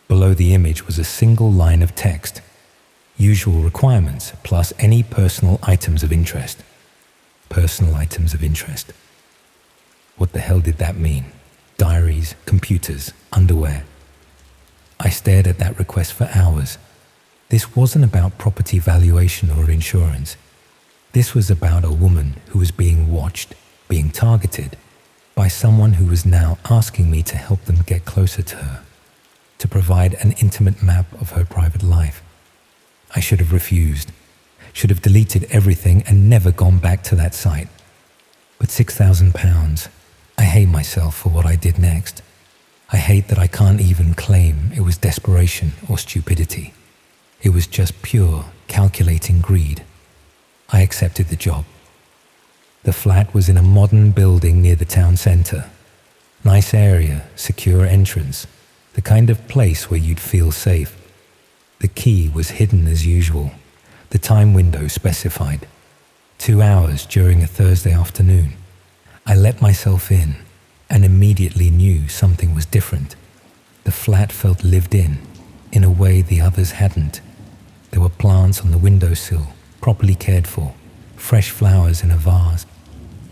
[SPEAKER 1] Below the image was a single line of text, usual requirements plus any personal items of interest. Personal items of interest. What the hell did that mean? Diaries, computers, underwear. I stared at that request for hours. This wasn't about property valuation or insurance. This was about a woman who was being watched, being targeted, by someone who was now asking me to help them get closer to her, to provide an intimate map of her private life. I should have refused, should have deleted everything and never gone back to that site. But £6,000, I hate myself for what I did next. I hate that I can't even claim it was desperation or stupidity. It was just pure, calculating greed. I accepted the job. The flat was in a modern building near the town centre. Nice area, secure entrance, the kind of place where you'd feel safe. The key was hidden as usual, the time window specified. 2 hours during a Thursday afternoon. I let myself in and immediately knew something was different. The flat felt lived in a way the others hadn't. There were plants on the windowsill, properly cared for, fresh flowers in a vase,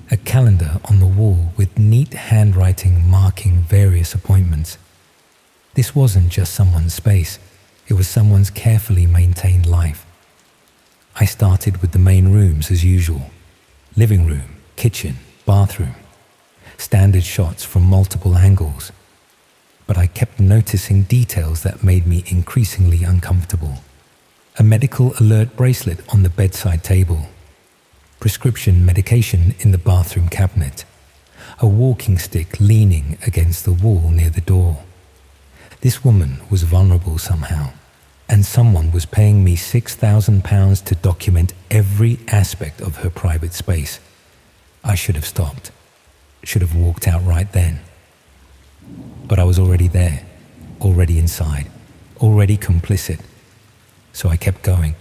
[SPEAKER 1] a calendar on the wall with neat handwriting marking various appointments. This wasn't just someone's space, it was someone's carefully maintained life. I started with the main rooms as usual. Living room, kitchen, bathroom. Standard shots from multiple angles. But I kept noticing details that made me increasingly uncomfortable. A medical alert bracelet on the bedside table. Prescription medication in the bathroom cabinet. A walking stick leaning against the wall near the door. This woman was vulnerable somehow, and someone was paying me £6,000 to document every aspect of her private space. I should have stopped. Should have walked out right then. But I was already there, already inside, already complicit. So I kept going.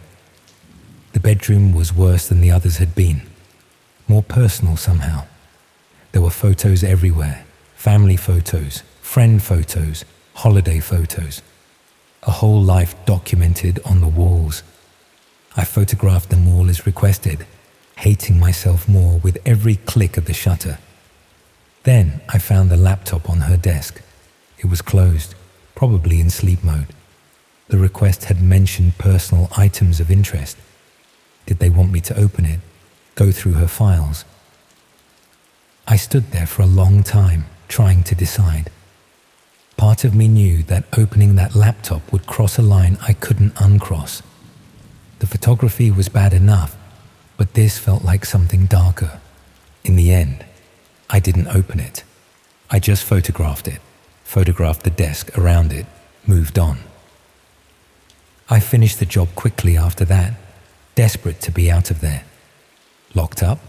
[SPEAKER 1] The bedroom was worse than the others had been. More personal somehow. There were photos everywhere. Family photos, friend photos, holiday photos. A whole life documented on the walls. I photographed them all as requested, hating myself more with every click of the shutter. Then I found the laptop on her desk. It was closed, probably in sleep mode. The request had mentioned personal items of interest. Did they want me to open it, go through her files? I stood there for a long time, trying to decide. Part of me knew that opening that laptop would cross a line I couldn't uncross. The photography was bad enough, but this felt like something darker. In the end, I didn't open it. I just photographed it, photographed the desk around it, moved on. I finished the job quickly after that, desperate to be out of there. Locked up,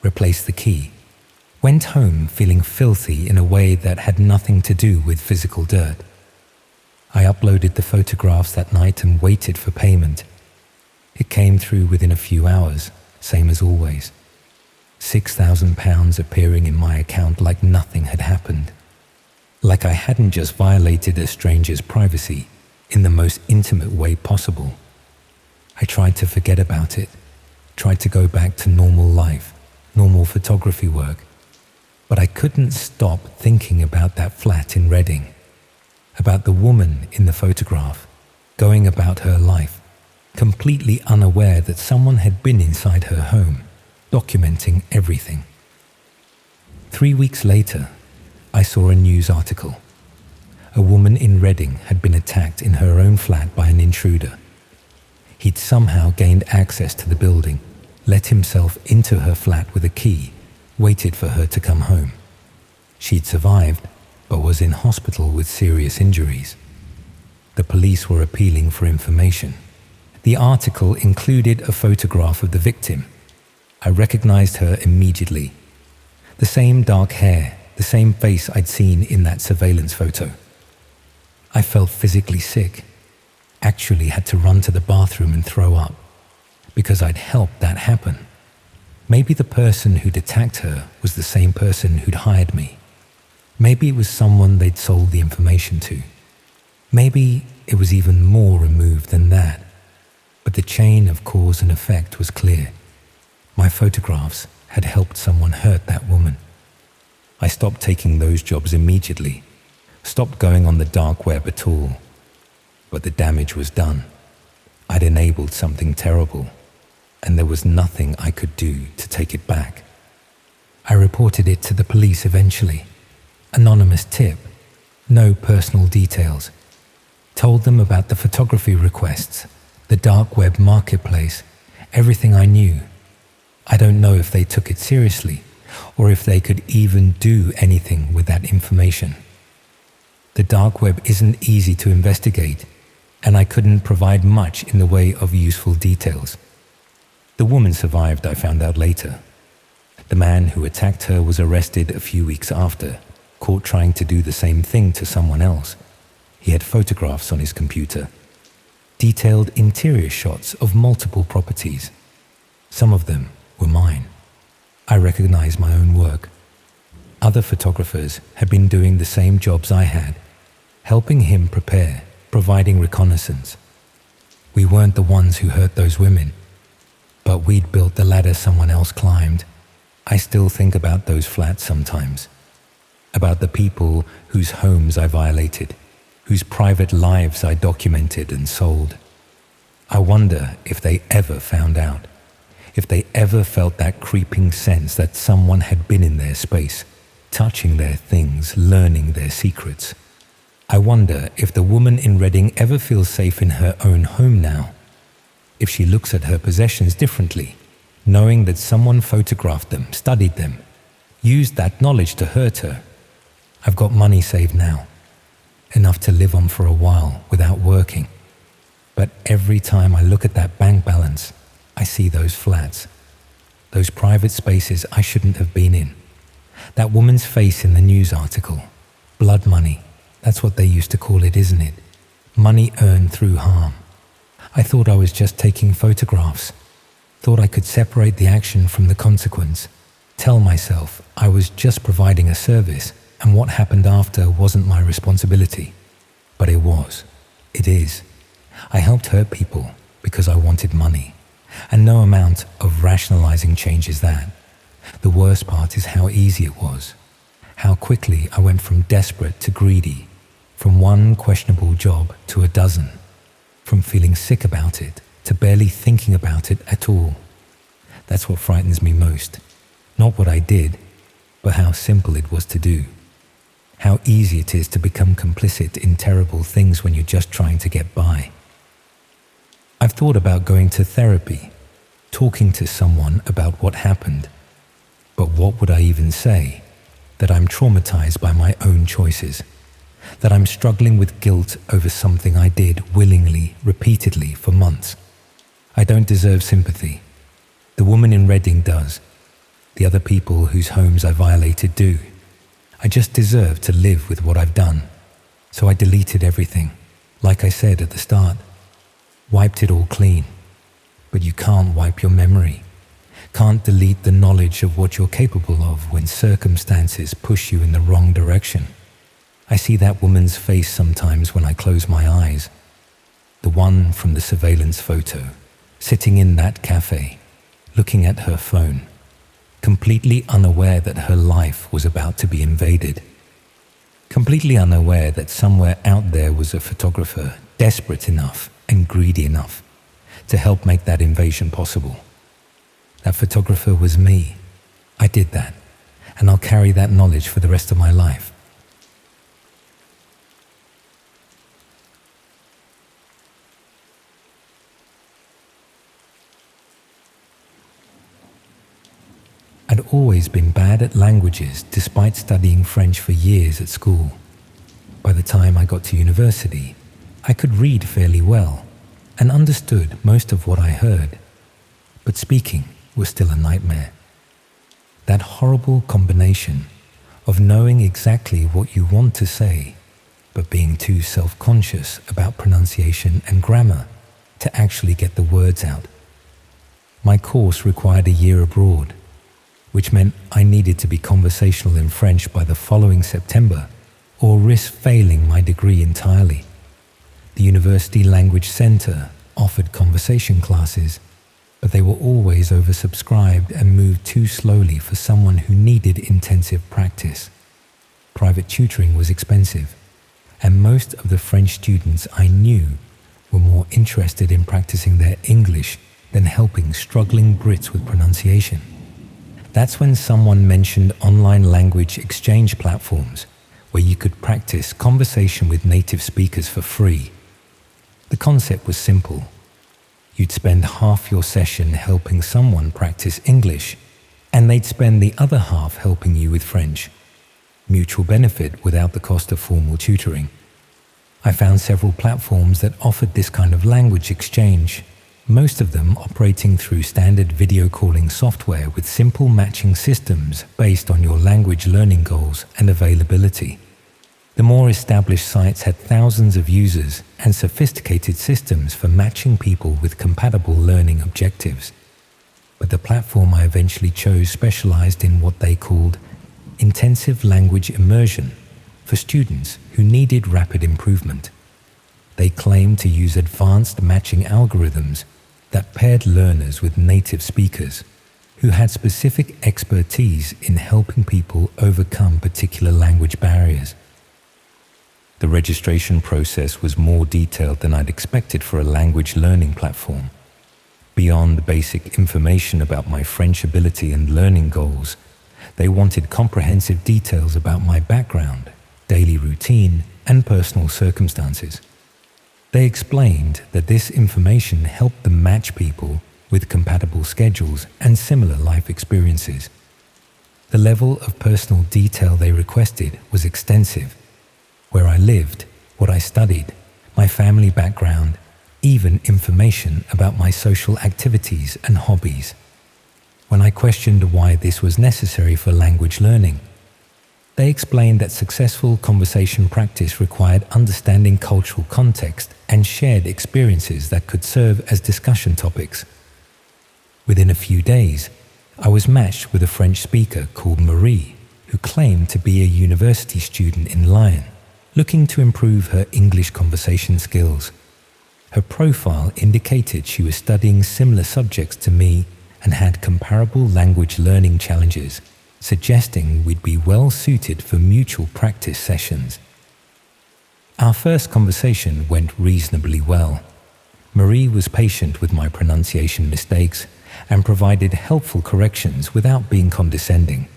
[SPEAKER 1] replaced the key, went home feeling filthy in a way that had nothing to do with physical dirt. I uploaded the photographs that night and waited for payment. It came through within a few hours, same as always. £6,000 appearing in my account like nothing had happened. Like I hadn't just violated a stranger's privacy in the most intimate way possible. I tried to forget about it, tried to go back to normal life, normal photography work, but I couldn't stop thinking about that flat in Reading, about the woman in the photograph, going about her life, completely unaware that someone had been inside her home, documenting everything. 3 weeks later, I saw a news article. A woman in Reading had been attacked in her own flat by an intruder. He'd somehow gained access to the building, let himself into her flat with a key, waited for her to come home. She'd survived, but was in hospital with serious injuries. The police were appealing for information. The article included a photograph of the victim. I recognized her immediately. The same dark hair, the same face I'd seen in that surveillance photo. I felt physically sick. Actually had to run to the bathroom and throw up, because I'd helped that happen. Maybe the person who'd attacked her was the same person who'd hired me. Maybe it was someone they'd sold the information to. Maybe it was even more removed than that. But the chain of cause and effect was clear. My photographs had helped someone hurt that woman. I stopped taking those jobs immediately, stopped going on the dark web at all. But the damage was done. I'd enabled something terrible, and there was nothing I could do to take it back. I reported it to the police eventually. Anonymous tip, no personal details. Told them about the photography requests, the dark web marketplace, everything I knew. I don't know if they took it seriously, or if they could even do anything with that information. The dark web isn't easy to investigate, and I couldn't provide much in the way of useful details. The woman survived, I found out later. The man who attacked her was arrested a few weeks after, caught trying to do the same thing to someone else. He had photographs on his computer, detailed interior shots of multiple properties. Some of them were mine. I recognized my own work. Other photographers had been doing the same jobs I had, helping him prepare, providing reconnaissance. We weren't the ones who hurt those women, but we'd built the ladder someone else climbed. I still think about those flats sometimes, about the people whose homes I violated, whose private lives I documented and sold. I wonder if they ever found out, if they ever felt that creeping sense that someone had been in their space, touching their things, learning their secrets. I wonder if the woman in Reading ever feels safe in her own home now, if she looks at her possessions differently, knowing that someone photographed them, studied them, used that knowledge to hurt her. I've got money saved now, enough to live on for a while without working. But every time I look at that bank balance, I see those flats, those private spaces I shouldn't have been in. That woman's face in the news article, blood money, that's what they used to call it, isn't it? Money earned through harm. I thought I was just taking photographs, thought I could separate the action from the consequence, tell myself I was just providing a service and what happened after wasn't my responsibility. But it was. It is. I helped hurt people because I wanted money, and no amount of rationalizing changes that. The worst part is how easy it was, how quickly I went from desperate to greedy, from one questionable job to a dozen, from feeling sick about it to barely thinking about it at all. That's what frightens me most. Not what I did, but how simple it was to do. How easy it is to become complicit in terrible things when you're just trying to get by. I've thought about going to therapy, talking to someone about what happened. But what would I even say? That I'm traumatized by my own choices. That I'm struggling with guilt over something I did willingly, repeatedly for months. I don't deserve sympathy. The woman in Reading does. The other people whose homes I violated do. I just deserve to live with what I've done. So I deleted everything, like I said at the start. Wiped it all clean. But you can't wipe your memory. Can't delete the knowledge of what you're capable of when circumstances push you in the wrong direction. I see that woman's face sometimes when I close my eyes. The one from the surveillance photo, sitting in that cafe, looking at her phone, completely unaware that her life was about to be invaded. Completely unaware that somewhere out there was a photographer desperate enough and greedy enough to help make that invasion possible. That photographer was me. I did that, and I'll carry that knowledge for the rest of my life. I'd always been bad at languages despite studying French for years at school. By the time I got to university, I could read fairly well and understood most of what I heard, but speaking was still a nightmare. That horrible combination of knowing exactly what you want to say, but being too self-conscious about pronunciation and grammar to actually get the words out. My course required a year abroad, which meant I needed to be conversational in French by the following September or risk failing my degree entirely. The University Language Centre offered conversation classes, but they were always oversubscribed and moved too slowly for someone who needed intensive practice. Private tutoring was expensive, and most of the French students I knew were more interested in practicing their English than helping struggling Brits with pronunciation. That's when someone mentioned online language exchange platforms where you could practice conversation with native speakers for free. The concept was simple. You'd spend half your session helping someone practice English, and they'd spend the other half helping you with French. Mutual benefit without the cost of formal tutoring. I found several platforms that offered this kind of language exchange, most of them operating through standard video calling software with simple matching systems based on your language learning goals and availability. The more established sites had thousands of users and sophisticated systems for matching people with compatible learning objectives. But the platform I eventually chose specialized in what they called intensive language immersion for students who needed rapid improvement. They claimed to use advanced matching algorithms that paired learners with native speakers who had specific expertise in helping people overcome particular language barriers. The registration process was more detailed than I'd expected for a language learning platform. Beyond the basic information about my French ability and learning goals, they wanted comprehensive details about my background, daily routine, and personal circumstances. They explained that this information helped them match people with compatible schedules and similar life experiences. The level of personal detail they requested was extensive. Where I lived, what I studied, my family background, even information about my social activities and hobbies. When I questioned why this was necessary for language learning, they explained that successful conversation practice required understanding cultural context and shared experiences that could serve as discussion topics. Within a few days, I was matched with a French speaker called Marie, who claimed to be a university student in Lyon, looking to improve her English conversation skills. Her profile indicated she was studying similar subjects to me and had comparable language learning challenges, suggesting we'd be well suited for mutual practice sessions. Our first conversation went reasonably well. Marie was patient with my pronunciation mistakes and provided helpful corrections without being condescending.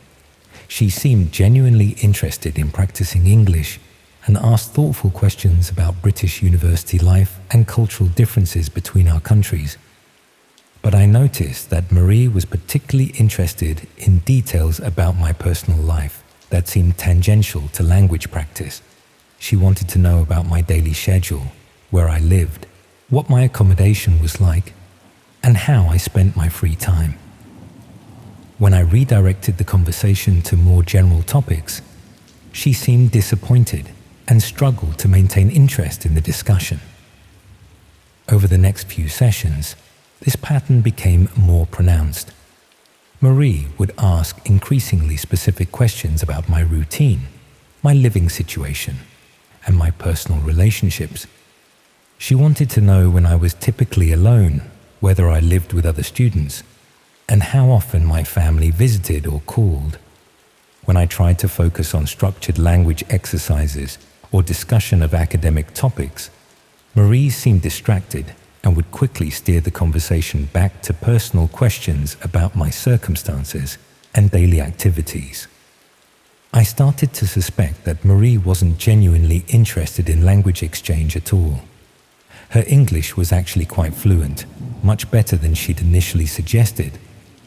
[SPEAKER 1] She seemed genuinely interested in practicing English and asked thoughtful questions about British university life and cultural differences between our countries. But I noticed that Marie was particularly interested in details about my personal life that seemed tangential to language practice. She wanted to know about my daily schedule, where I lived, what my accommodation was like, and how I spent my free time. When I redirected the conversation to more general topics, she seemed disappointed and struggled to maintain interest in the discussion. Over the next few sessions, this pattern became more pronounced. Marie would ask increasingly specific questions about my routine, my living situation, and my personal relationships. She wanted to know when I was typically alone, whether I lived with other students, and how often my family visited or called. When I tried to focus on structured language exercises or discussion of academic topics, Marie seemed distracted and would quickly steer the conversation back to personal questions about my circumstances and daily activities. I started to suspect that Marie wasn't genuinely interested in language exchange at all. Her English was actually quite fluent, much better than she'd initially suggested,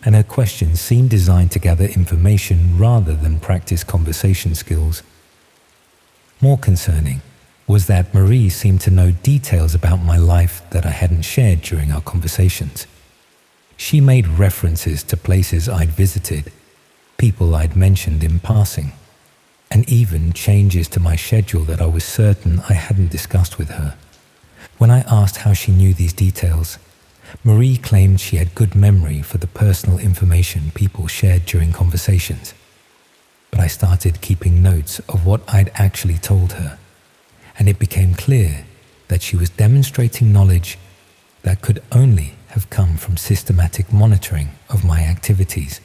[SPEAKER 1] and her questions seemed designed to gather information rather than practice conversation skills. More concerning was that Marie seemed to know details about my life that I hadn't shared during our conversations. She made references to places I'd visited, people I'd mentioned in passing, and even changes to my schedule that I was certain I hadn't discussed with her. When I asked how she knew these details, Marie claimed she had good memory for the personal information people shared during conversations. But I started keeping notes of what I'd actually told her, and it became clear that she was demonstrating knowledge that could only have come from systematic monitoring of my activities.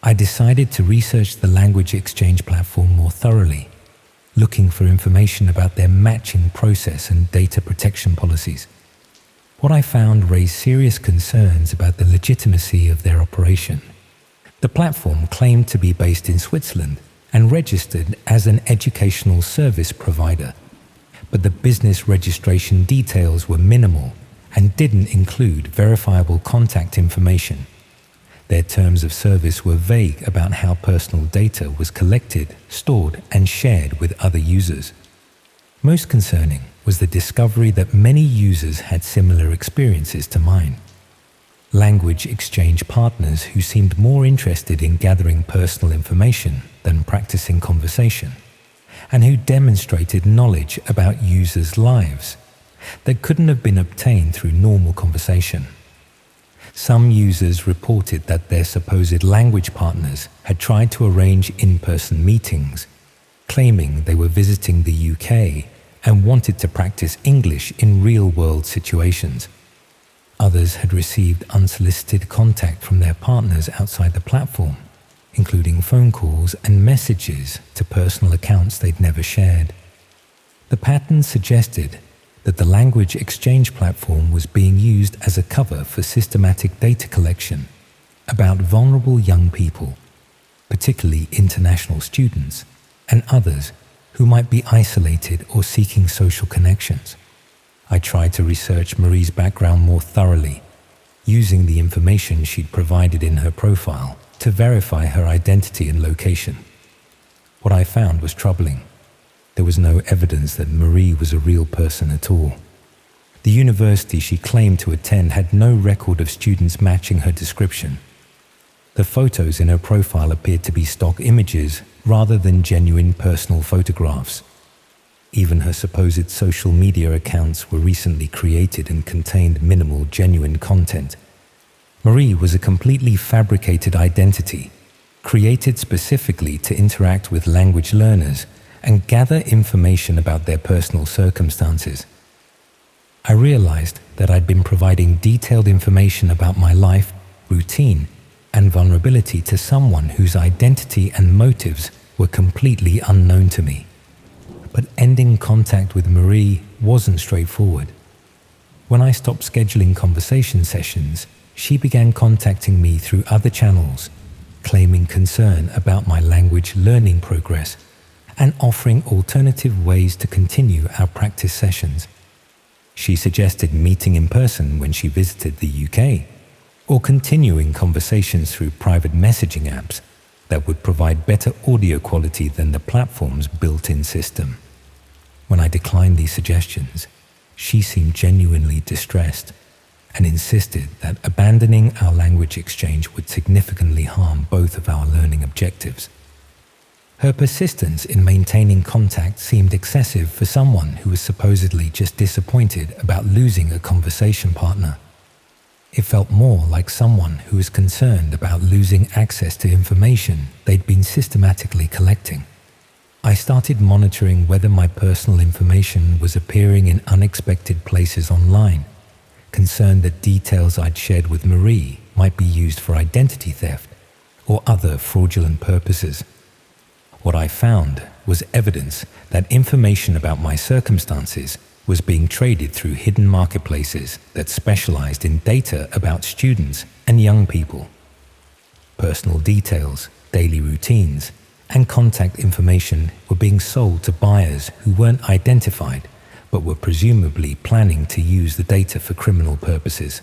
[SPEAKER 1] I decided to research the language exchange platform more thoroughly, looking for information about their matching process and data protection policies. What I found raised serious concerns about the legitimacy of their operation. The platform claimed to be based in Switzerland and registered as an educational service provider, but the business registration details were minimal and didn't include verifiable contact information. Their terms of service were vague about how personal data was collected, stored, and shared with other users. Most concerning was the discovery that many users had similar experiences to mine. Language exchange partners who seemed more interested in gathering personal information than practicing conversation, and who demonstrated knowledge about users' lives that couldn't have been obtained through normal conversation. Some users reported that their supposed language partners had tried to arrange in-person meetings, claiming they were visiting the UK and wanted to practice English in real-world situations. Others had received unsolicited contact from their partners outside the platform, including phone calls and messages to personal accounts they'd never shared. The pattern suggested that the language exchange platform was being used as a cover for systematic data collection about vulnerable young people, particularly international students and others who might be isolated or seeking social connections. I tried to research Marie's background more thoroughly, using the information she'd provided in her profile to verify her identity and location. What I found was troubling. There was no evidence that Marie was a real person at all. The university she claimed to attend had no record of students matching her description. The photos in her profile appeared to be stock images rather than genuine personal photographs. Even her supposed social media accounts were recently created and contained minimal genuine content. Marie was a completely fabricated identity, created specifically to interact with language learners and gather information about their personal circumstances. I realized that I'd been providing detailed information about my life, routine, and vulnerability to someone whose identity and motives were completely unknown to me. But ending contact with Marie wasn't straightforward. When I stopped scheduling conversation sessions, she began contacting me through other channels, claiming concern about my language learning progress and offering alternative ways to continue our practice sessions. She suggested meeting in person when she visited the UK, or continuing conversations through private messaging apps that would provide better audio quality than the platform's built-in system. When I declined these suggestions, she seemed genuinely distressed and insisted that abandoning our language exchange would significantly harm both of our learning objectives. Her persistence in maintaining contact seemed excessive for someone who was supposedly just disappointed about losing a conversation partner. It felt more like someone who was concerned about losing access to information they'd been systematically collecting. I started monitoring whether my personal information was appearing in unexpected places online, concerned that details I'd shared with Marie might be used for identity theft or other fraudulent purposes. What I found was evidence that information about my circumstances was being traded through hidden marketplaces that specialized in data about students and young people. Personal details, daily routines, and contact information were being sold to buyers who weren't identified but were presumably planning to use the data for criminal purposes.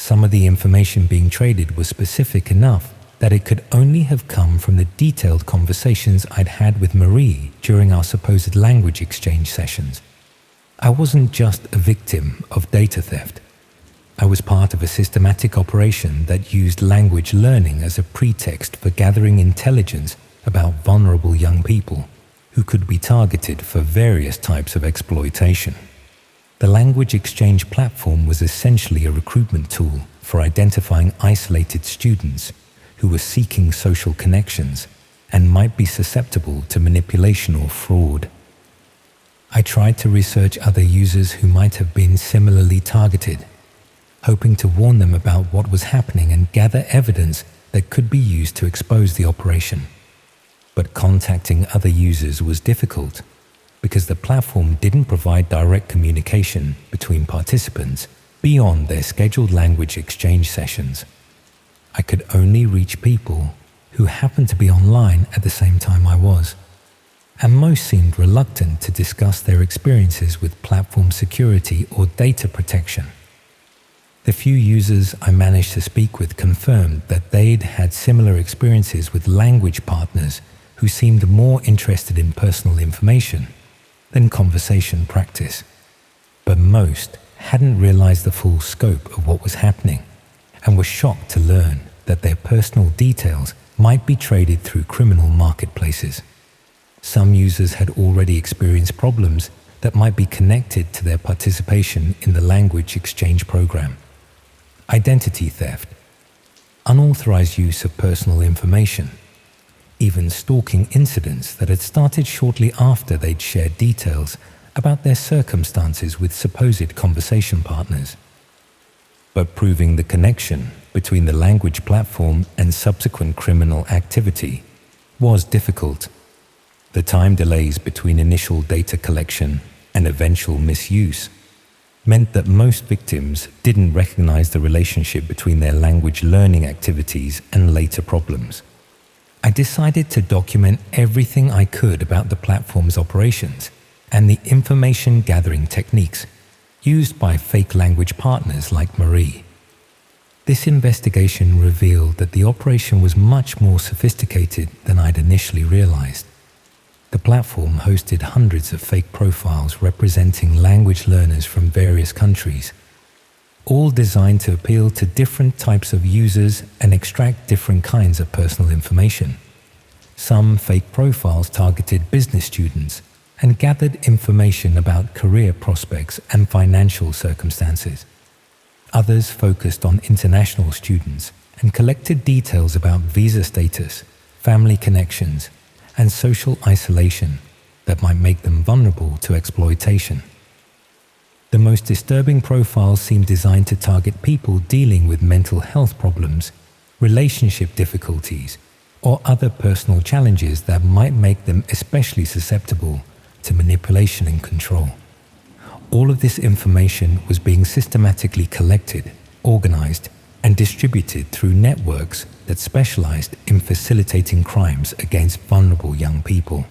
[SPEAKER 1] Some of the information being traded was specific enough that it could only have come from the detailed conversations I'd had with Marie during our supposed language exchange sessions. I wasn't just a victim of data theft. I was part of a systematic operation that used language learning as a pretext for gathering intelligence about vulnerable young people who could be targeted for various types of exploitation. The language exchange platform was essentially a recruitment tool for identifying isolated students who were seeking social connections and might be susceptible to manipulation or fraud. I tried to research other users who might have been similarly targeted, hoping to warn them about what was happening and gather evidence that could be used to expose the operation. But contacting other users was difficult because the platform didn't provide direct communication between participants beyond their scheduled language exchange sessions. I could only reach people who happened to be online at the same time I was, and most seemed reluctant to discuss their experiences with platform security or data protection. The few users I managed to speak with confirmed that they'd had similar experiences with language partners who seemed more interested in personal information than conversation practice. But most hadn't realized the full scope of what was happening and were shocked to learn that their personal details might be traded through criminal marketplaces. Some users had already experienced problems that might be connected to their participation in the language exchange program. Identity theft, unauthorized use of personal information, even stalking incidents that had started shortly after they'd shared details about their circumstances with supposed conversation partners. But proving the connection between the language platform and subsequent criminal activity was difficult. The time delays between initial data collection and eventual misuse meant that most victims didn't recognize the relationship between their language learning activities and later problems. I decided to document everything I could about the platform's operations and the information gathering techniques used by fake language partners like Marie. This investigation revealed that the operation was much more sophisticated than I'd initially realized. The platform hosted hundreds of fake profiles representing language learners from various countries, all designed to appeal to different types of users and extract different kinds of personal information. Some fake profiles targeted business students and gathered information about career prospects and financial circumstances. Others focused on international students and collected details about visa status, family connections, and social isolation that might make them vulnerable to exploitation. The most disturbing profiles seemed designed to target people dealing with mental health problems, relationship difficulties, or other personal challenges that might make them especially susceptible to manipulation and control. All of this information was being systematically collected, organized, and distributed through networks that specialized in facilitating crimes against vulnerable young people.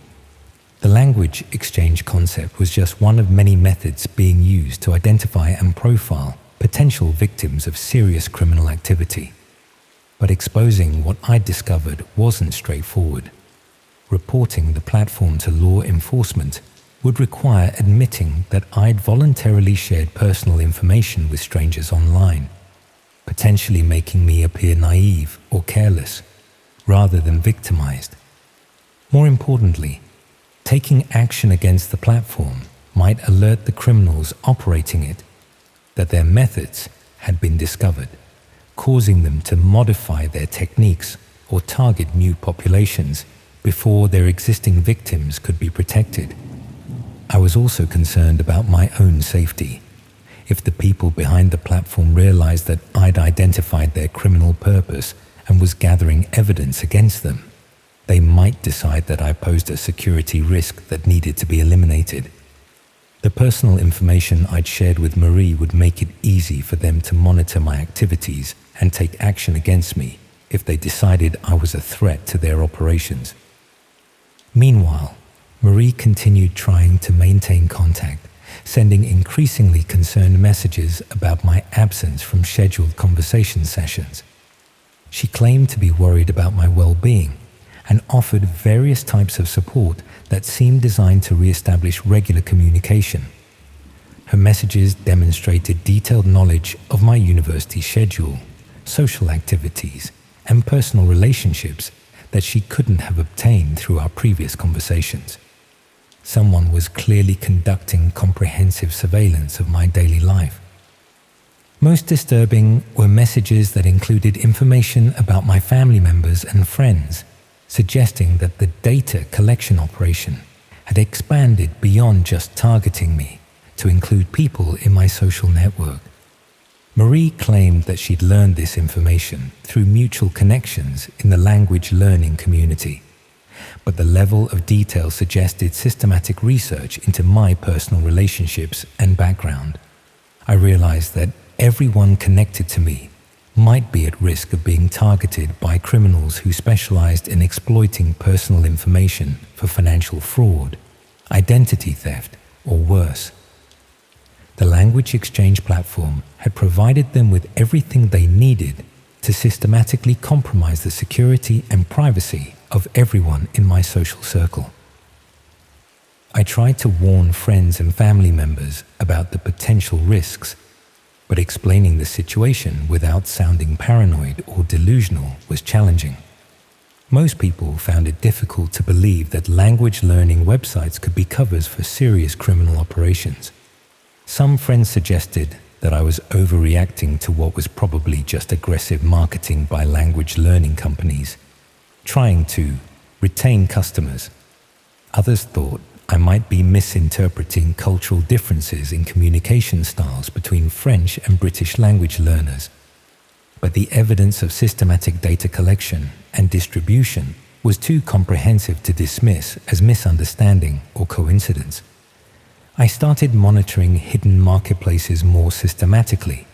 [SPEAKER 1] The language exchange concept was just one of many methods being used to identify and profile potential victims of serious criminal activity. But exposing what I'd discovered wasn't straightforward. Reporting the platform to law enforcement would require admitting that I'd voluntarily shared personal information with strangers online, potentially making me appear naive or careless, rather than victimized. More importantly, taking action against the platform might alert the criminals operating it that their methods had been discovered, causing them to modify their techniques or target new populations before their existing victims could be protected. I was also concerned about my own safety. If the people behind the platform realized that I'd identified their criminal purpose and was gathering evidence against them, they might decide that I posed a security risk that needed to be eliminated. The personal information I'd shared with Marie would make it easy for them to monitor my activities and take action against me if they decided I was a threat to their operations. Meanwhile, Marie continued trying to maintain contact sending increasingly concerned messages about my absence from scheduled conversation sessions. She claimed to be worried about my well-being and offered various types of support that seemed designed to re-establish regular communication. Her messages demonstrated detailed knowledge of my university schedule, social activities, and personal relationships that she couldn't have obtained through our previous conversations. Someone was clearly conducting comprehensive surveillance of my daily life. Most disturbing were messages that included information about my family members and friends, suggesting that the data collection operation had expanded beyond just targeting me to include people in my social network. Marie claimed that she'd learned this information through mutual connections in the language learning community, but the level of detail suggested systematic research into my personal relationships and background. I realized that everyone connected to me might be at risk of being targeted by criminals who specialized in exploiting personal information for financial fraud, identity theft, or worse. The language exchange platform had provided them with everything they needed to systematically compromise the security and privacy of everyone in my social circle. I tried to warn friends and family members about the potential risks, but explaining the situation without sounding paranoid or delusional was challenging. Most people found it difficult to believe that language learning websites could be covers for serious criminal operations. Some friends suggested that I was overreacting to what was probably just aggressive marketing by language learning companies, trying to retain customers. Others thought I might be misinterpreting cultural differences in communication styles between French and British language learners. But the evidence of systematic data collection and distribution was too comprehensive to dismiss as misunderstanding or coincidence. I started monitoring hidden marketplaces more systematically,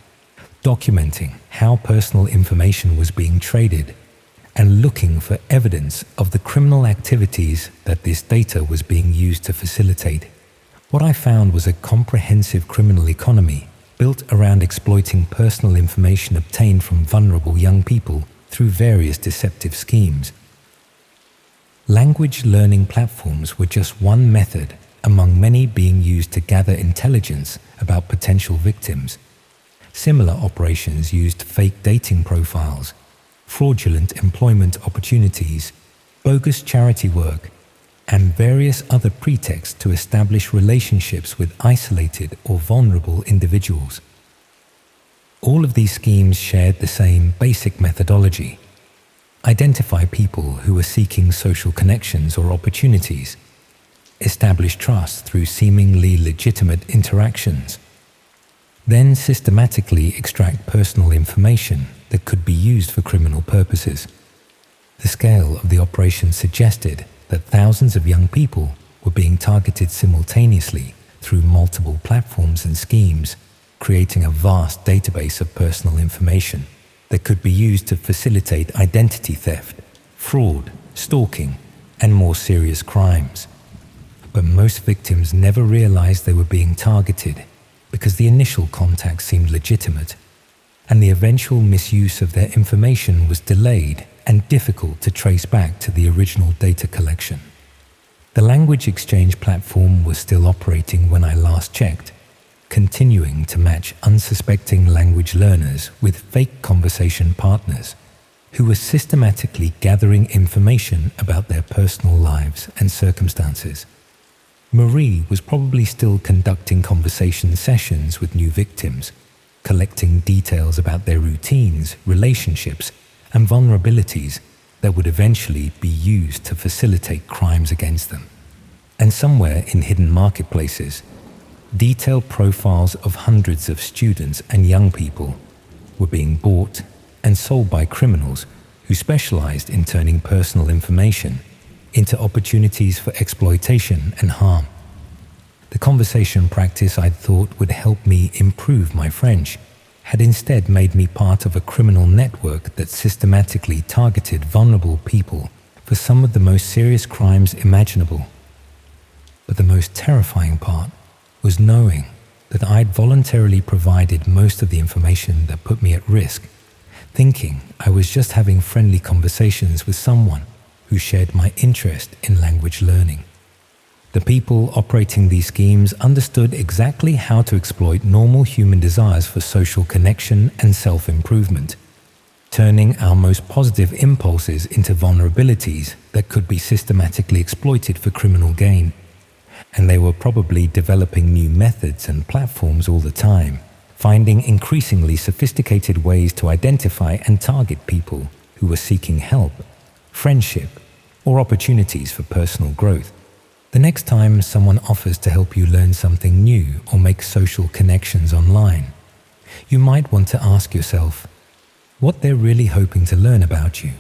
[SPEAKER 1] documenting how personal information was being traded, and looking for evidence of the criminal activities that this data was being used to facilitate. What I found was a comprehensive criminal economy built around exploiting personal information obtained from vulnerable young people through various deceptive schemes. Language learning platforms were just one method among many being used to gather intelligence about potential victims. Similar operations used fake dating profiles, fraudulent employment opportunities, bogus charity work, and various other pretexts to establish relationships with isolated or vulnerable individuals. All of these schemes shared the same basic methodology: identify people who were seeking social connections or opportunities, establish trust through seemingly legitimate interactions, then systematically extract personal information that could be used for criminal purposes. The scale of the operation suggested that thousands of young people were being targeted simultaneously through multiple platforms and schemes, creating a vast database of personal information that could be used to facilitate identity theft, fraud, stalking, and more serious crimes. But most victims never realized they were being targeted because the initial contact seemed legitimate, and the eventual misuse of their information was delayed and difficult to trace back to the original data collection. The language exchange platform was still operating when I last checked, continuing to match unsuspecting language learners with fake conversation partners who were systematically gathering information about their personal lives and circumstances. Marie was probably still conducting conversation sessions with new victims, collecting details about their routines, relationships, and vulnerabilities that would eventually be used to facilitate crimes against them. And somewhere in hidden marketplaces, detailed profiles of hundreds of students and young people were being bought and sold by criminals who specialized in turning personal information into opportunities for exploitation and harm. The conversation practice I thought would help me improve my French had instead made me part of a criminal network that systematically targeted vulnerable people for some of the most serious crimes imaginable. But the most terrifying part was knowing that I'd voluntarily provided most of the information that put me at risk, thinking I was just having friendly conversations with someone who shared my interest in language learning. The people operating these schemes understood exactly how to exploit normal human desires for social connection and self-improvement, turning our most positive impulses into vulnerabilities that could be systematically exploited for criminal gain. And they were probably developing new methods and platforms all the time, finding increasingly sophisticated ways to identify and target people who were seeking help, friendship, or opportunities for personal growth. The next time someone offers to help you learn something new or make social connections online, you might want to ask yourself what they're really hoping to learn about you.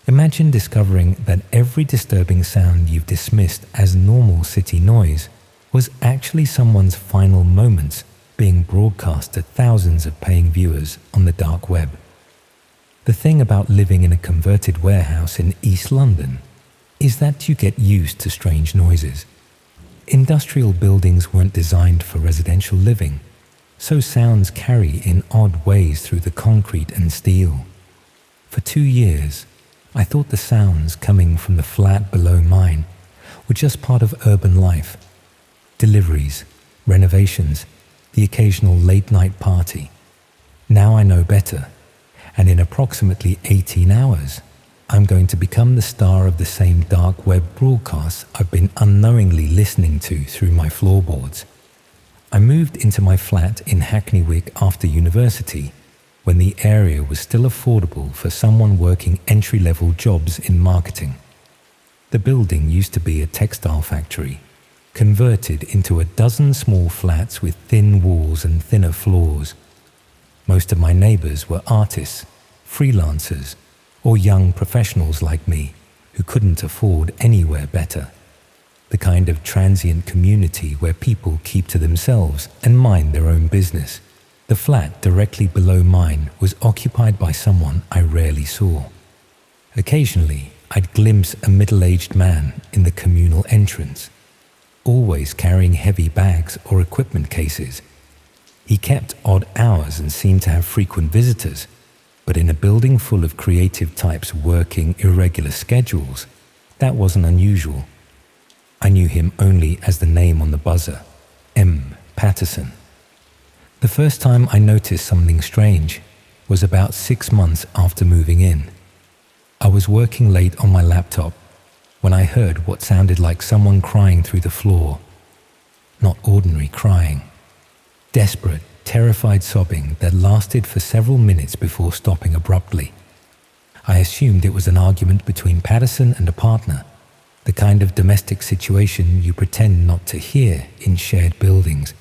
[SPEAKER 1] Imagine discovering that every disturbing sound you've dismissed as normal city noise was actually someone's final moments being broadcast to thousands of paying viewers on the dark web. The thing about living in a converted warehouse in East London is that you get used to strange noises. Industrial buildings weren't designed for residential living, so sounds carry in odd ways through the concrete and steel. For 2 years, I thought the sounds coming from the flat below mine were just part of urban life. Deliveries, renovations, the occasional late-night party. Now I know better, and in approximately 18 hours, I'm going to become the star of the same dark web broadcasts I've been unknowingly listening to through my floorboards. I moved into my flat in Hackney Wick after university, when the area was still affordable for someone working entry-level jobs in marketing. The building used to be a textile factory, converted into a dozen small flats with thin walls and thinner floors. Most of my neighbors were artists, freelancers, or young professionals like me who couldn't afford anywhere better. The kind of transient community where people keep to themselves and mind their own business. The flat directly below mine was occupied by someone I rarely saw. Occasionally, I'd glimpse a middle-aged man in the communal entrance, always carrying heavy bags or equipment cases. He kept odd hours and seemed to have frequent visitors, but in a building full of creative types working irregular schedules, that wasn't unusual. I knew him only as the name on the buzzer, M. Patterson. The first time I noticed something strange was about 6 months after moving in. I was working late on my laptop when I heard what sounded like someone crying through the floor. Not ordinary crying. Desperate, terrified sobbing that lasted for several minutes before stopping abruptly. I assumed it was an argument between Patterson and a partner, the kind of domestic situation you pretend not to hear in shared buildings.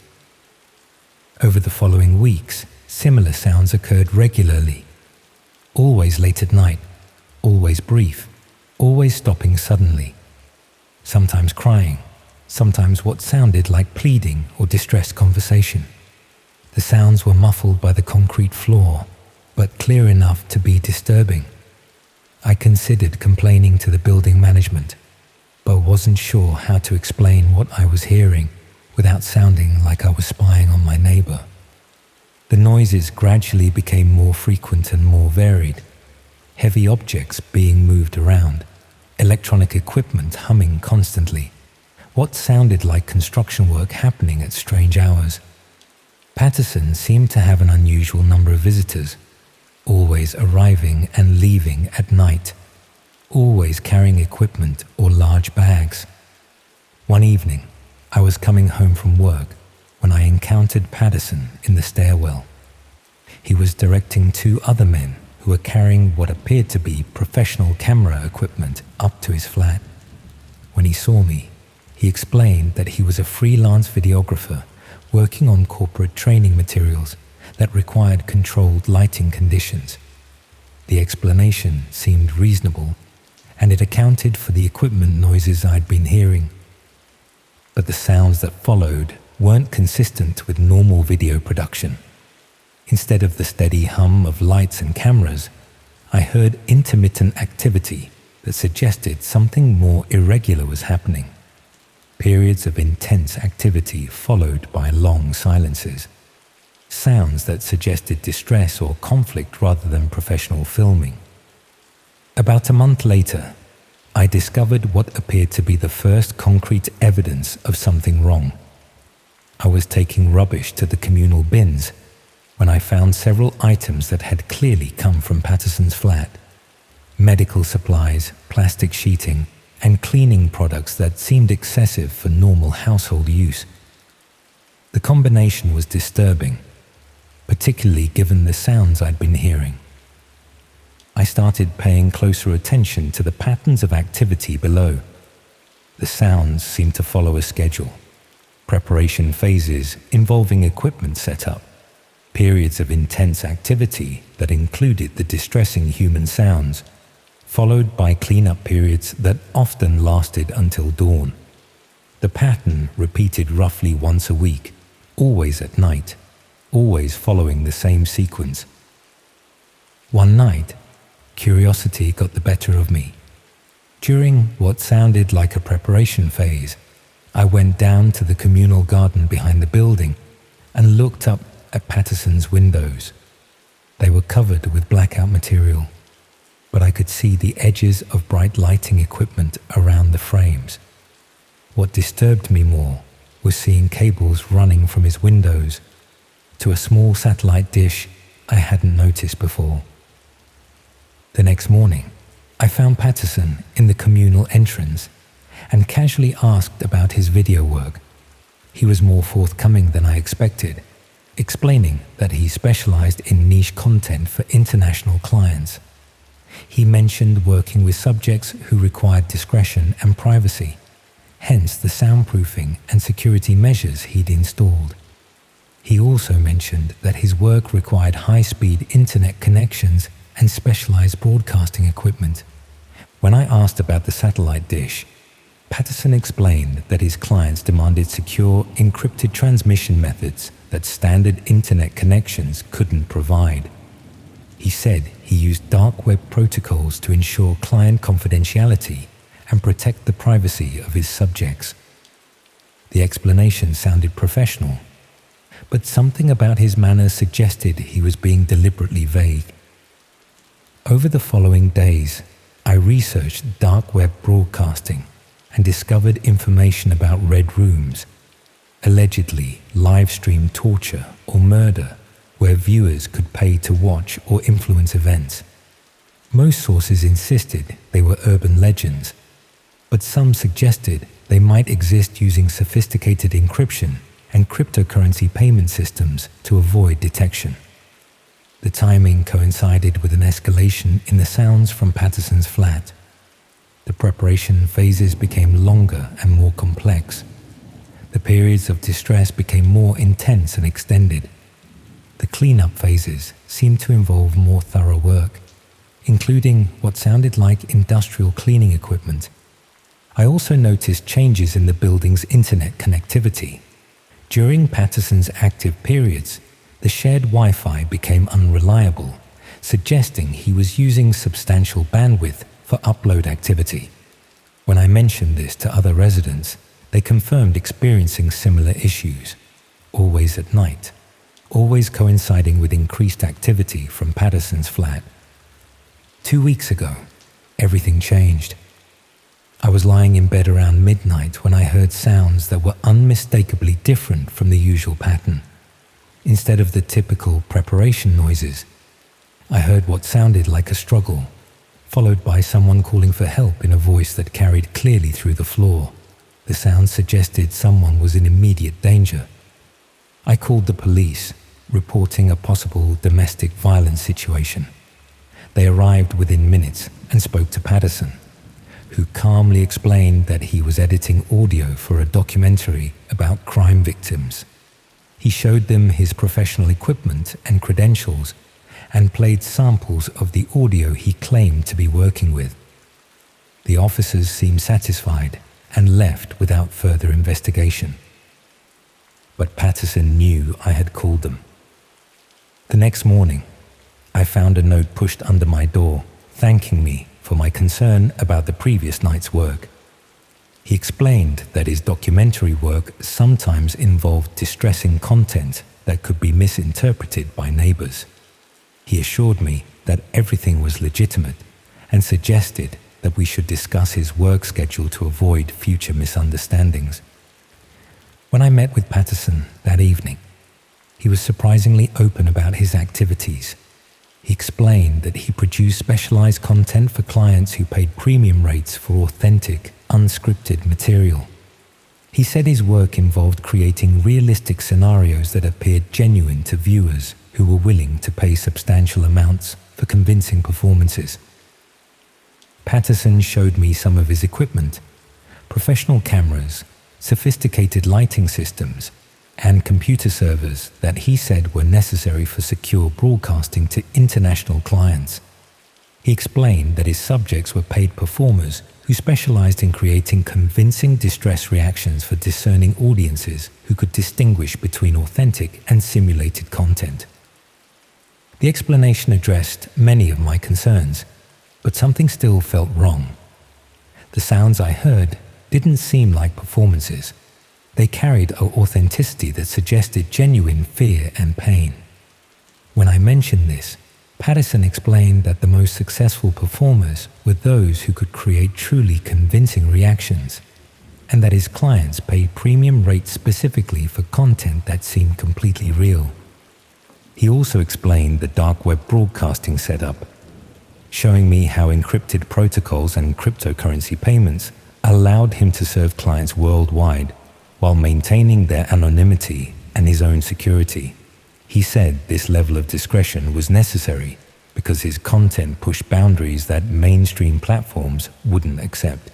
[SPEAKER 1] Over the following weeks, similar sounds occurred regularly. Always late at night, always brief, always stopping suddenly. Sometimes crying, sometimes what sounded like pleading or distressed conversation. The sounds were muffled by the concrete floor, but clear enough to be disturbing. I considered complaining to the building management, but wasn't sure how to explain what I was hearing without sounding like I was spying on my neighbor. The noises gradually became more frequent and more varied. Heavy objects being moved around, electronic equipment humming constantly, what sounded like construction work happening at strange hours. Patterson seemed to have an unusual number of visitors, always arriving and leaving at night, always carrying equipment or large bags. One evening, I was coming home from work when I encountered Patterson in the stairwell. He was directing 2 other men who were carrying what appeared to be professional camera equipment up to his flat. When he saw me, he explained that he was a freelance videographer working on corporate training materials that required controlled lighting conditions. The explanation seemed reasonable, and it accounted for the equipment noises I'd been hearing. But the sounds that followed weren't consistent with normal video production. Instead of the steady hum of lights and cameras, I heard intermittent activity that suggested something more irregular was happening. Periods of intense activity followed by long silences. Sounds that suggested distress or conflict rather than professional filming. About a month later, I discovered what appeared to be the first concrete evidence of something wrong. I was taking rubbish to the communal bins when I found several items that had clearly come from Patterson's flat. Medical supplies, plastic sheeting, and cleaning products that seemed excessive for normal household use. The combination was disturbing, particularly given the sounds I'd been hearing. I started paying closer attention to the patterns of activity below. The sounds seemed to follow a schedule. Preparation phases involving equipment setup, periods of intense activity that included the distressing human sounds, followed by cleanup periods that often lasted until dawn. The pattern repeated roughly once a week, always at night, always following the same sequence. One night, curiosity got the better of me. During what sounded like a preparation phase, I went down to the communal garden behind the building and looked up at Patterson's windows. They were covered with blackout material, but I could see the edges of bright lighting equipment around the frames. What disturbed me more was seeing cables running from his windows to a small satellite dish I hadn't noticed before. The next morning, I found Patterson in the communal entrance and casually asked about his video work. He was more forthcoming than I expected, explaining that he specialized in niche content for international clients. He mentioned working with subjects who required discretion and privacy, hence the soundproofing and security measures he'd installed. He also mentioned that his work required high-speed internet connections and specialized broadcasting equipment. When I asked about the satellite dish, Patterson explained that his clients demanded secure, encrypted transmission methods that standard internet connections couldn't provide. He said he used dark web protocols to ensure client confidentiality and protect the privacy of his subjects. The explanation sounded professional, but something about his manner suggested he was being deliberately vague. Over the following days, I researched dark web broadcasting and discovered information about red rooms, allegedly live-stream torture or murder where viewers could pay to watch or influence events. Most sources insisted they were urban legends, but some suggested they might exist using sophisticated encryption and cryptocurrency payment systems to avoid detection. The timing coincided with an escalation in the sounds from Patterson's flat. The preparation phases became longer and more complex. The periods of distress became more intense and extended. The cleanup phases seemed to involve more thorough work, including what sounded like industrial cleaning equipment. I also noticed changes in the building's internet connectivity. During Patterson's active periods, the shared Wi-Fi became unreliable, suggesting he was using substantial bandwidth for upload activity. When I mentioned this to other residents, they confirmed experiencing similar issues, always at night, always coinciding with increased activity from Patterson's flat. 2 weeks ago, everything changed. I was lying in bed around midnight when I heard sounds that were unmistakably different from the usual pattern. Instead of the typical preparation noises, I heard what sounded like a struggle, followed by someone calling for help in a voice that carried clearly through the floor. The sound suggested someone was in immediate danger. I called the police, reporting a possible domestic violence situation. They arrived within minutes and spoke to Patterson, who calmly explained that he was editing audio for a documentary about crime victims. He showed them his professional equipment and credentials and played samples of the audio he claimed to be working with. The officers seemed satisfied and left without further investigation. But Patterson knew I had called them. The next morning, I found a note pushed under my door thanking me for my concern about the previous night's work. He explained that his documentary work sometimes involved distressing content that could be misinterpreted by neighbors. He assured me that everything was legitimate and suggested that we should discuss his work schedule to avoid future misunderstandings. When I met with Patterson that evening, he was surprisingly open about his activities. He explained that he produced specialized content for clients who paid premium rates for authentic, unscripted material. He said his work involved creating realistic scenarios that appeared genuine to viewers who were willing to pay substantial amounts for convincing performances. Patterson showed me some of his equipment, professional cameras, sophisticated lighting systems, and computer servers that he said were necessary for secure broadcasting to international clients. He explained that his subjects were paid performers who specialized in creating convincing distress reactions for discerning audiences who could distinguish between authentic and simulated content. The explanation addressed many of my concerns, but something still felt wrong. The sounds I heard didn't seem like performances. They carried an authenticity that suggested genuine fear and pain. When I mentioned this, Patterson explained that the most successful performers were those who could create truly convincing reactions, and that his clients paid premium rates specifically for content that seemed completely real. He also explained the dark web broadcasting setup, showing me how encrypted protocols and cryptocurrency payments allowed him to serve clients worldwide while maintaining their anonymity and his own security. He said this level of discretion was necessary because his content pushed boundaries that mainstream platforms wouldn't accept.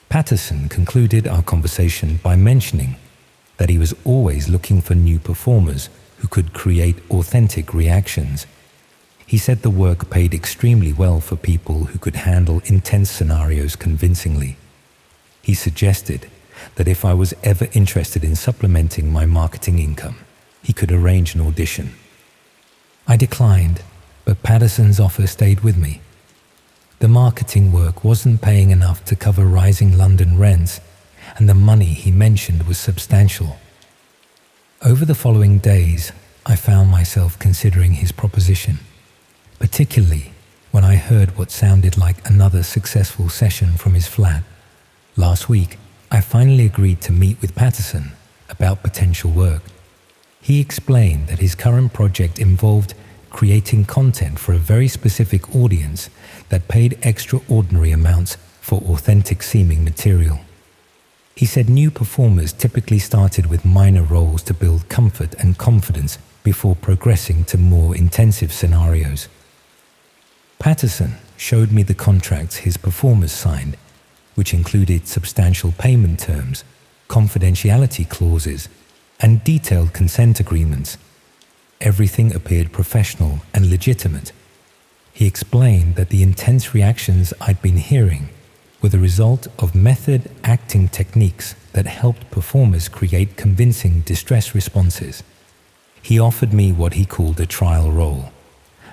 [SPEAKER 1] Patterson concluded our conversation by mentioning that he was always looking for new performers who could create authentic reactions. He said the work paid extremely well for people who could handle intense scenarios convincingly. He suggested that if I was ever interested in supplementing my marketing income, he could arrange an audition. I declined, but Patterson's offer stayed with me. The marketing work wasn't paying enough to cover rising London rents, and the money he mentioned was substantial. Over the following days, I found myself considering his proposition, particularly when I heard what sounded like another successful session from his flat. Last week, I finally agreed to meet with Patterson about potential work. He explained that his current project involved creating content for a very specific audience that paid extraordinary amounts for authentic-seeming material. He said new performers typically started with minor roles to build comfort and confidence before progressing to more intensive scenarios. Patterson showed me the contracts his performers signed, which included substantial payment terms, confidentiality clauses, and detailed consent agreements. Everything appeared professional and legitimate. He explained that the intense reactions I'd been hearing were the result of method acting techniques that helped performers create convincing distress responses. He offered me what he called a trial role,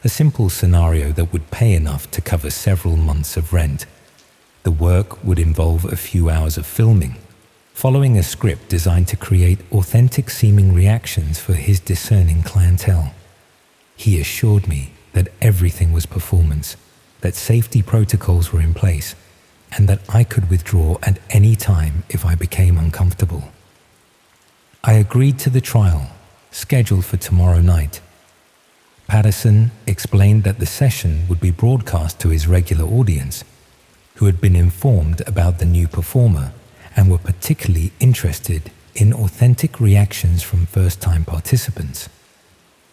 [SPEAKER 1] a simple scenario that would pay enough to cover several months of rent. The work would involve a few hours of filming, following a script designed to create authentic-seeming reactions for his discerning clientele. He assured me that everything was performance, that safety protocols were in place, and that I could withdraw at any time if I became uncomfortable. I agreed to the trial, scheduled for tomorrow night. Patterson explained that the session would be broadcast to his regular audience, who had been informed about the new performer and were particularly interested in authentic reactions from first-time participants.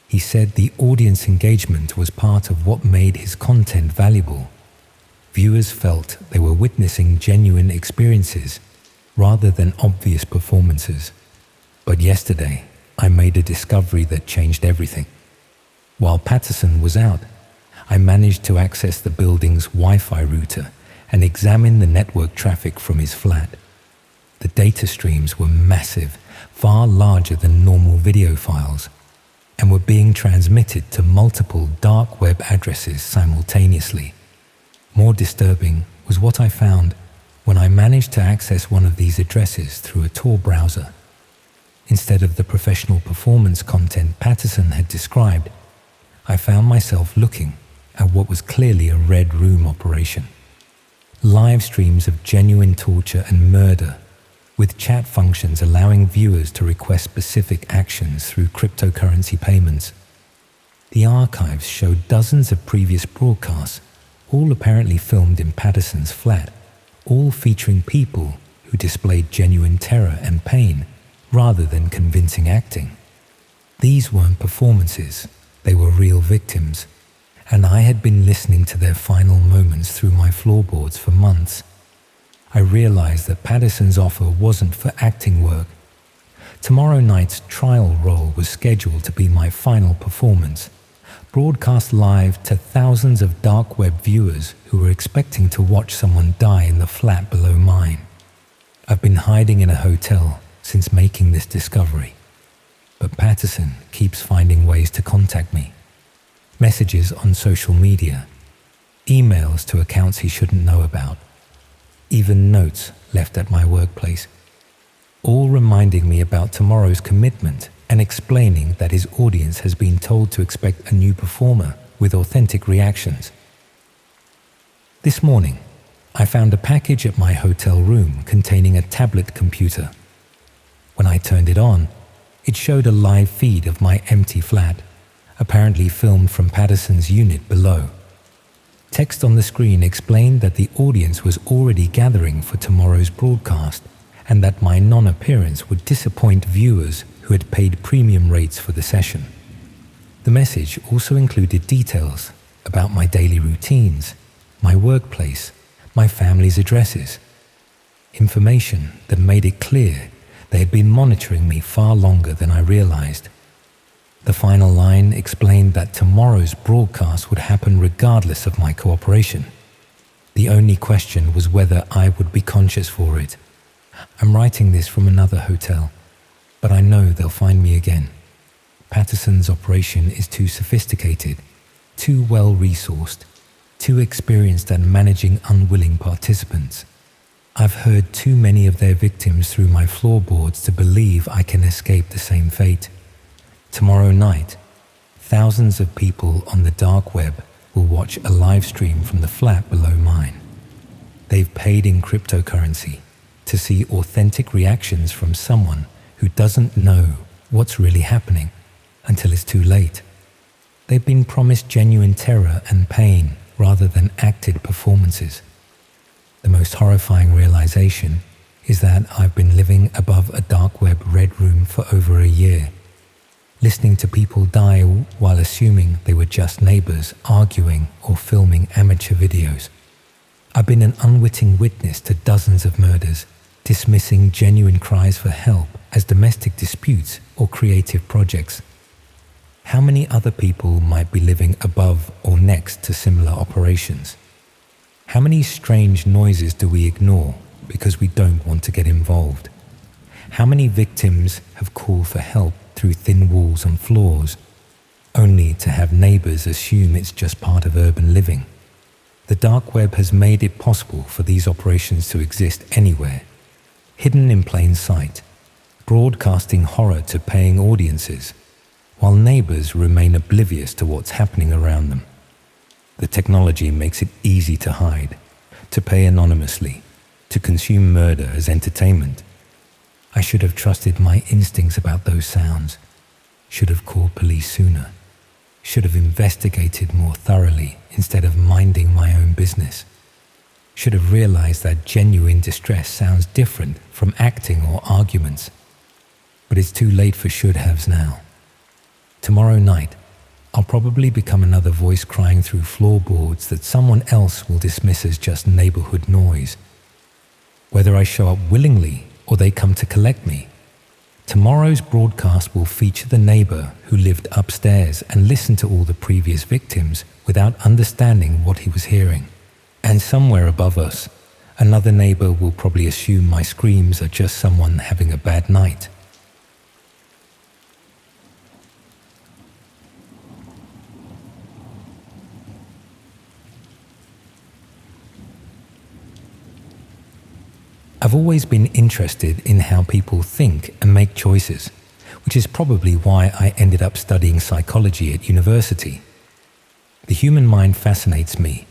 [SPEAKER 1] He said the audience engagement was part of what made his content valuable. Viewers felt they were witnessing genuine experiences rather than obvious performances. But yesterday, I made a discovery that changed everything. While Patterson was out, I managed to access the building's Wi-Fi router and examine the network traffic from his flat. The data streams were massive, far larger than normal video files. and were being transmitted to multiple dark web addresses simultaneously. More disturbing was what I found when I managed to access one of these addresses through a Tor browser. Instead of the professional performance content Patterson had described, I found myself looking at what was clearly a Red Room operation. Live streams of genuine torture and murder, with chat functions allowing viewers to request specific actions through cryptocurrency payments. The archives showed dozens of previous broadcasts, all apparently filmed in Patterson's flat, all featuring people who displayed genuine terror and pain rather than convincing acting. These weren't performances, they were real victims, and I had been listening to their final moments through my floorboards for months. I realized that Patterson's offer wasn't for acting work. Tomorrow night's trial role was scheduled to be my final performance, broadcast live to thousands of dark web viewers who were expecting to watch someone die in the flat below mine. I've been hiding in a hotel since making this discovery, but Patterson keeps finding ways to contact me. Messages on social media, emails to accounts he shouldn't know about, even notes left at my workplace, all reminding me about tomorrow's commitment and explaining that his audience has been told to expect a new performer with authentic reactions. This morning, I found a package at my hotel room containing a tablet computer. When I turned it on, it showed a live feed of my empty flat, apparently filmed from Patterson's unit below. Text on the screen explained that the audience was already gathering for tomorrow's broadcast and that my non-appearance would disappoint viewers who had paid premium rates for the session. The message also included details about my daily routines, my workplace, my family's addresses. Information that made it clear they had been monitoring me far longer than I realized. The final line explained that tomorrow's broadcast would happen regardless of my cooperation. The only question was whether I would be conscious for it. I'm writing this from another hotel, but I know they'll find me again. Patterson's operation is too sophisticated, too well-resourced, too experienced at managing unwilling participants. I've heard too many of their victims through my floorboards to believe I can escape the same fate. Tomorrow night, thousands of people on the dark web will watch a live stream from the flat below mine. They've paid in cryptocurrency to see authentic reactions from someone who doesn't know what's really happening until it's too late. They've been promised genuine terror and pain rather than acted performances. The most horrifying realization is that I've been living above a dark web red room for over a year, listening to people die while assuming they were just neighbors arguing or filming amateur videos. I've been an unwitting witness to dozens of murders, dismissing genuine cries for help as domestic disputes or creative projects. How many other people might be living above or next to similar operations? How many strange noises do we ignore because we don't want to get involved? How many victims have called for help through thin walls and floors, only to have neighbors assume it's just part of urban living? The dark web has made it possible for these operations to exist anywhere, hidden in plain sight, broadcasting horror to paying audiences, while neighbors remain oblivious to what's happening around them. The technology makes it easy to hide, to pay anonymously, to consume murder as entertainment. I should have trusted my instincts about those sounds, should have called police sooner, should have investigated more thoroughly instead of minding my own business, should have realized that genuine distress sounds different from acting or arguments. But it's too late for should-haves now. Tomorrow night, I'll probably become another voice crying through floorboards that someone else will dismiss as just neighborhood noise. Whether I show up willingly or they come to collect me, tomorrow's broadcast will feature the neighbor who lived upstairs and listened to all the previous victims without understanding what he was hearing. And somewhere above us, another neighbor will probably assume my screams are just someone having a bad night. I've always been interested in how people think and make choices, which is probably why I ended up studying psychology at university. The human mind fascinates me.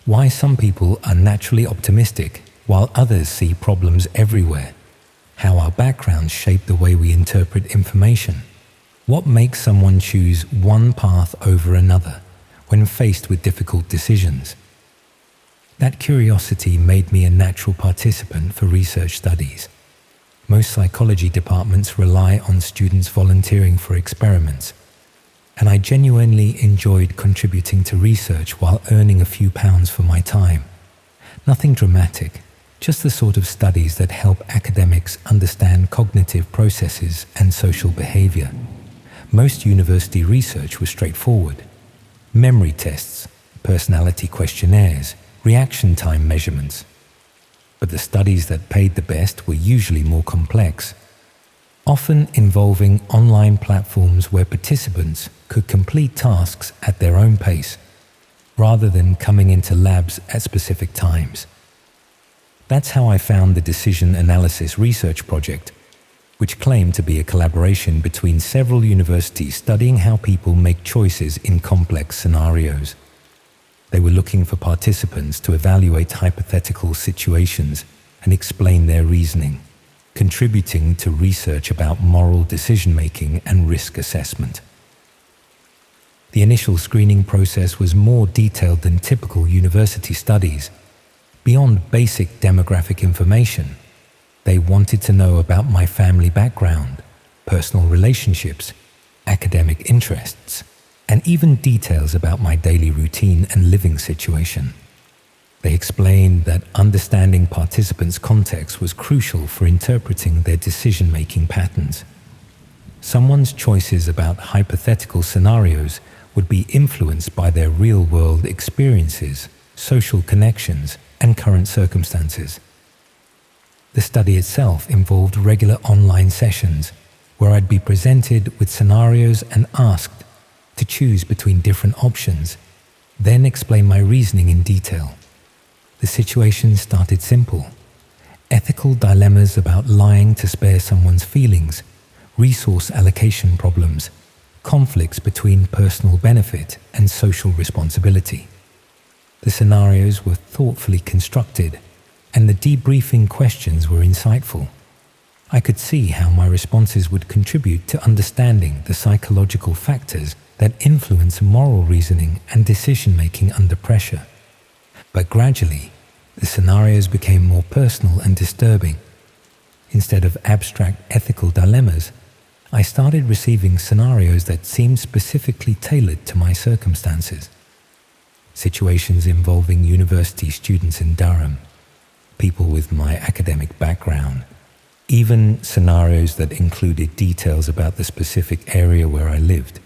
[SPEAKER 1] Why some people are naturally optimistic while others see problems everywhere. How our backgrounds shape the way we interpret information. What makes someone choose one path over another when faced with difficult decisions. That curiosity made me a natural participant for research studies. Most psychology departments rely on students volunteering for experiments, and I genuinely enjoyed contributing to research while earning a few pounds for my time. Nothing dramatic, just the sort of studies that help academics understand cognitive processes and social behavior. Most university research was straightforward. Memory tests, personality questionnaires, reaction time measurements. But the studies that paid the best were usually more complex, often involving online platforms where participants could complete tasks at their own pace, rather than coming into labs at specific times. That's how I found the Decision Analysis Research Project, which claimed to be a collaboration between several universities studying how people make choices in complex scenarios. They were looking for participants to evaluate hypothetical situations and explain their reasoning, contributing to research about moral decision-making and risk assessment. The initial screening process was more detailed than typical university studies. Beyond basic demographic information, they wanted to know about my family background, personal relationships, academic interests, and even details about my daily routine and living situation. They explained that understanding participants' context was crucial for interpreting their decision-making patterns. Someone's choices about hypothetical scenarios would be influenced by their real-world experiences, social connections, and current circumstances. The study itself involved regular online sessions where I'd be presented with scenarios and asked to choose between different options, then explain my reasoning in detail. The situation started simple. Ethical dilemmas about lying to spare someone's feelings, resource allocation problems, conflicts between personal benefit and social responsibility. The scenarios were thoughtfully constructed, and the debriefing questions were insightful. I could see how my responses would contribute to understanding the psychological factors that influence moral reasoning and decision-making under pressure. But gradually, the scenarios became more personal and disturbing. Instead of abstract ethical dilemmas, I started receiving scenarios that seemed specifically tailored to my circumstances. Situations involving university students in Durham, people with my academic background, even scenarios that included details about the specific area where I lived.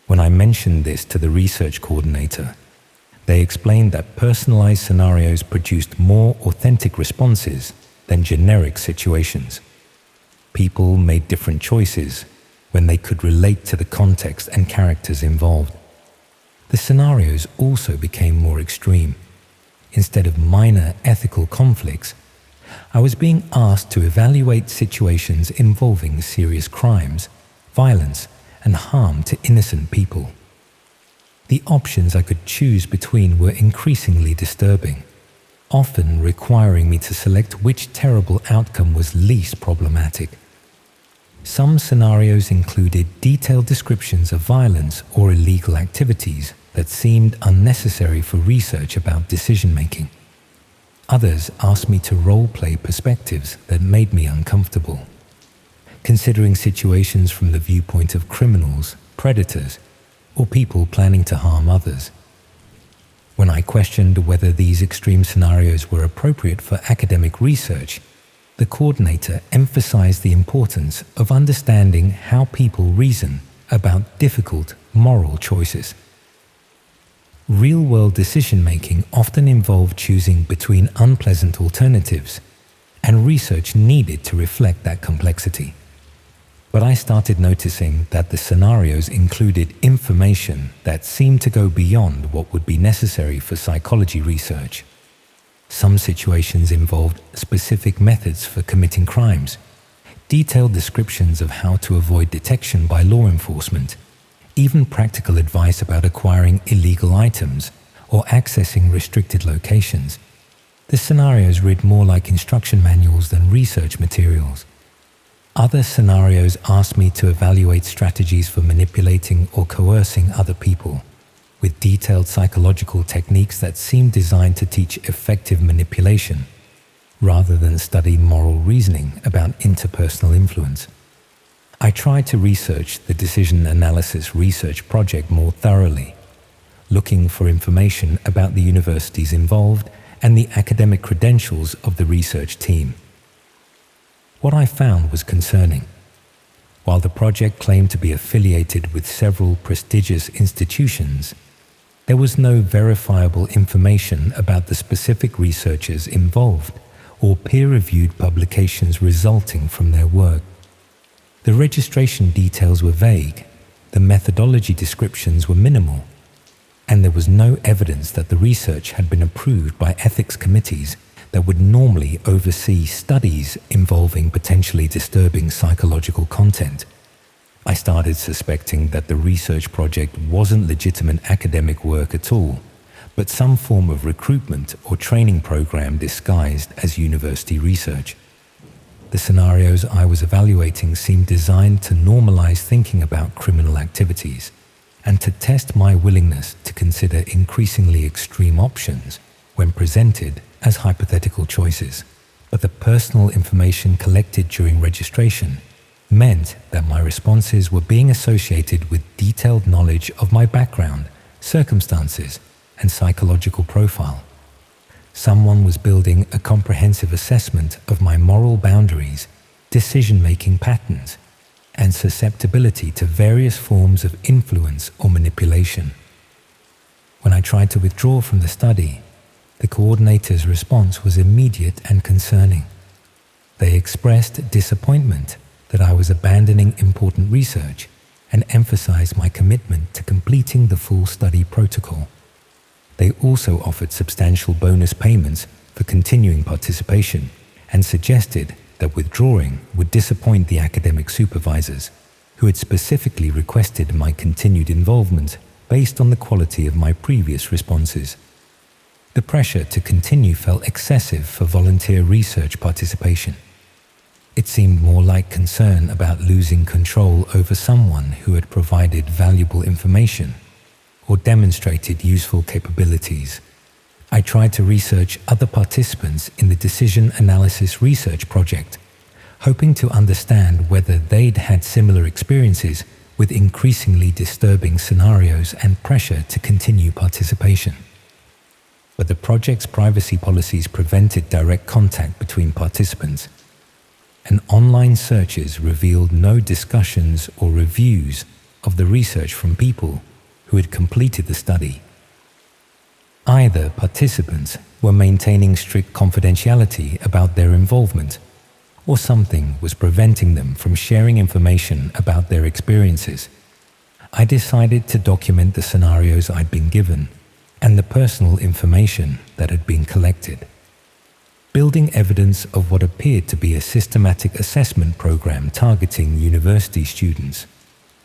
[SPEAKER 1] When I mentioned this to the research coordinator, they explained that personalized scenarios produced more authentic responses than generic situations. People made different choices when they could relate to the context and characters involved. The scenarios also became more extreme. Instead of minor ethical conflicts, I was being asked to evaluate situations involving serious crimes, violence, and harm to innocent people. The options I could choose between were increasingly disturbing, often requiring me to select which terrible outcome was least problematic. Some scenarios included detailed descriptions of violence or illegal activities that seemed unnecessary for research about decision-making. Others asked me to role-play perspectives that made me uncomfortable, considering situations from the viewpoint of criminals, predators, or people planning to harm others. When I questioned whether these extreme scenarios were appropriate for academic research, the coordinator emphasized the importance of understanding how people reason about difficult moral choices. Real-world decision-making often involved choosing between unpleasant alternatives, and research needed to reflect that complexity. But I started noticing that the scenarios included information that seemed to go beyond what would be necessary for psychology research. Some situations involved specific methods for committing crimes, detailed descriptions of how to avoid detection by law enforcement, even practical advice about acquiring illegal items or accessing restricted locations. The scenarios read more like instruction manuals than research materials. Other scenarios asked me to evaluate strategies for manipulating or coercing other people, with detailed psychological techniques that seemed designed to teach effective manipulation, rather than study moral reasoning about interpersonal influence. I tried to research the decision analysis research project more thoroughly, looking for information about the universities involved and the academic credentials of the research team. What I found was concerning. While the project claimed to be affiliated with several prestigious institutions, there was no verifiable information about the specific researchers involved or peer-reviewed publications resulting from their work. The registration details were vague, the methodology descriptions were minimal, and there was no evidence that the research had been approved by ethics committees that would normally oversee studies involving potentially disturbing psychological content. I started suspecting that the research project wasn't legitimate academic work at all, but some form of recruitment or training program disguised as university research. The scenarios I was evaluating seemed designed to normalize thinking about criminal activities and to test my willingness to consider increasingly extreme options when presented as hypothetical choices. But the personal information collected during registration meant that my responses were being associated with detailed knowledge of my background, circumstances, and psychological profile. Someone was building a comprehensive assessment of my moral boundaries, decision-making patterns, and susceptibility to various forms of influence or manipulation. When I tried to withdraw from the study, the coordinator's response was immediate and concerning. They expressed disappointment that I was abandoning important research and emphasized my commitment to completing the full study protocol. They also offered substantial bonus payments for continuing participation and suggested that withdrawing would disappoint the academic supervisors, who had specifically requested my continued involvement based on the quality of my previous responses. The pressure to continue felt excessive for volunteer research participation. It seemed more like concern about losing control over someone who had provided valuable information or demonstrated useful capabilities. I tried to research other participants in the decision analysis research project, hoping to understand whether they'd had similar experiences with increasingly disturbing scenarios and pressure to continue participation. But the project's privacy policies prevented direct contact between participants, and online searches revealed no discussions or reviews of the research from people who had completed the study. Either participants were maintaining strict confidentiality about their involvement, or something was preventing them from sharing information about their experiences. I decided to document the scenarios I'd been given and the personal information that had been collected, building evidence of what appeared to be a systematic assessment program targeting university students.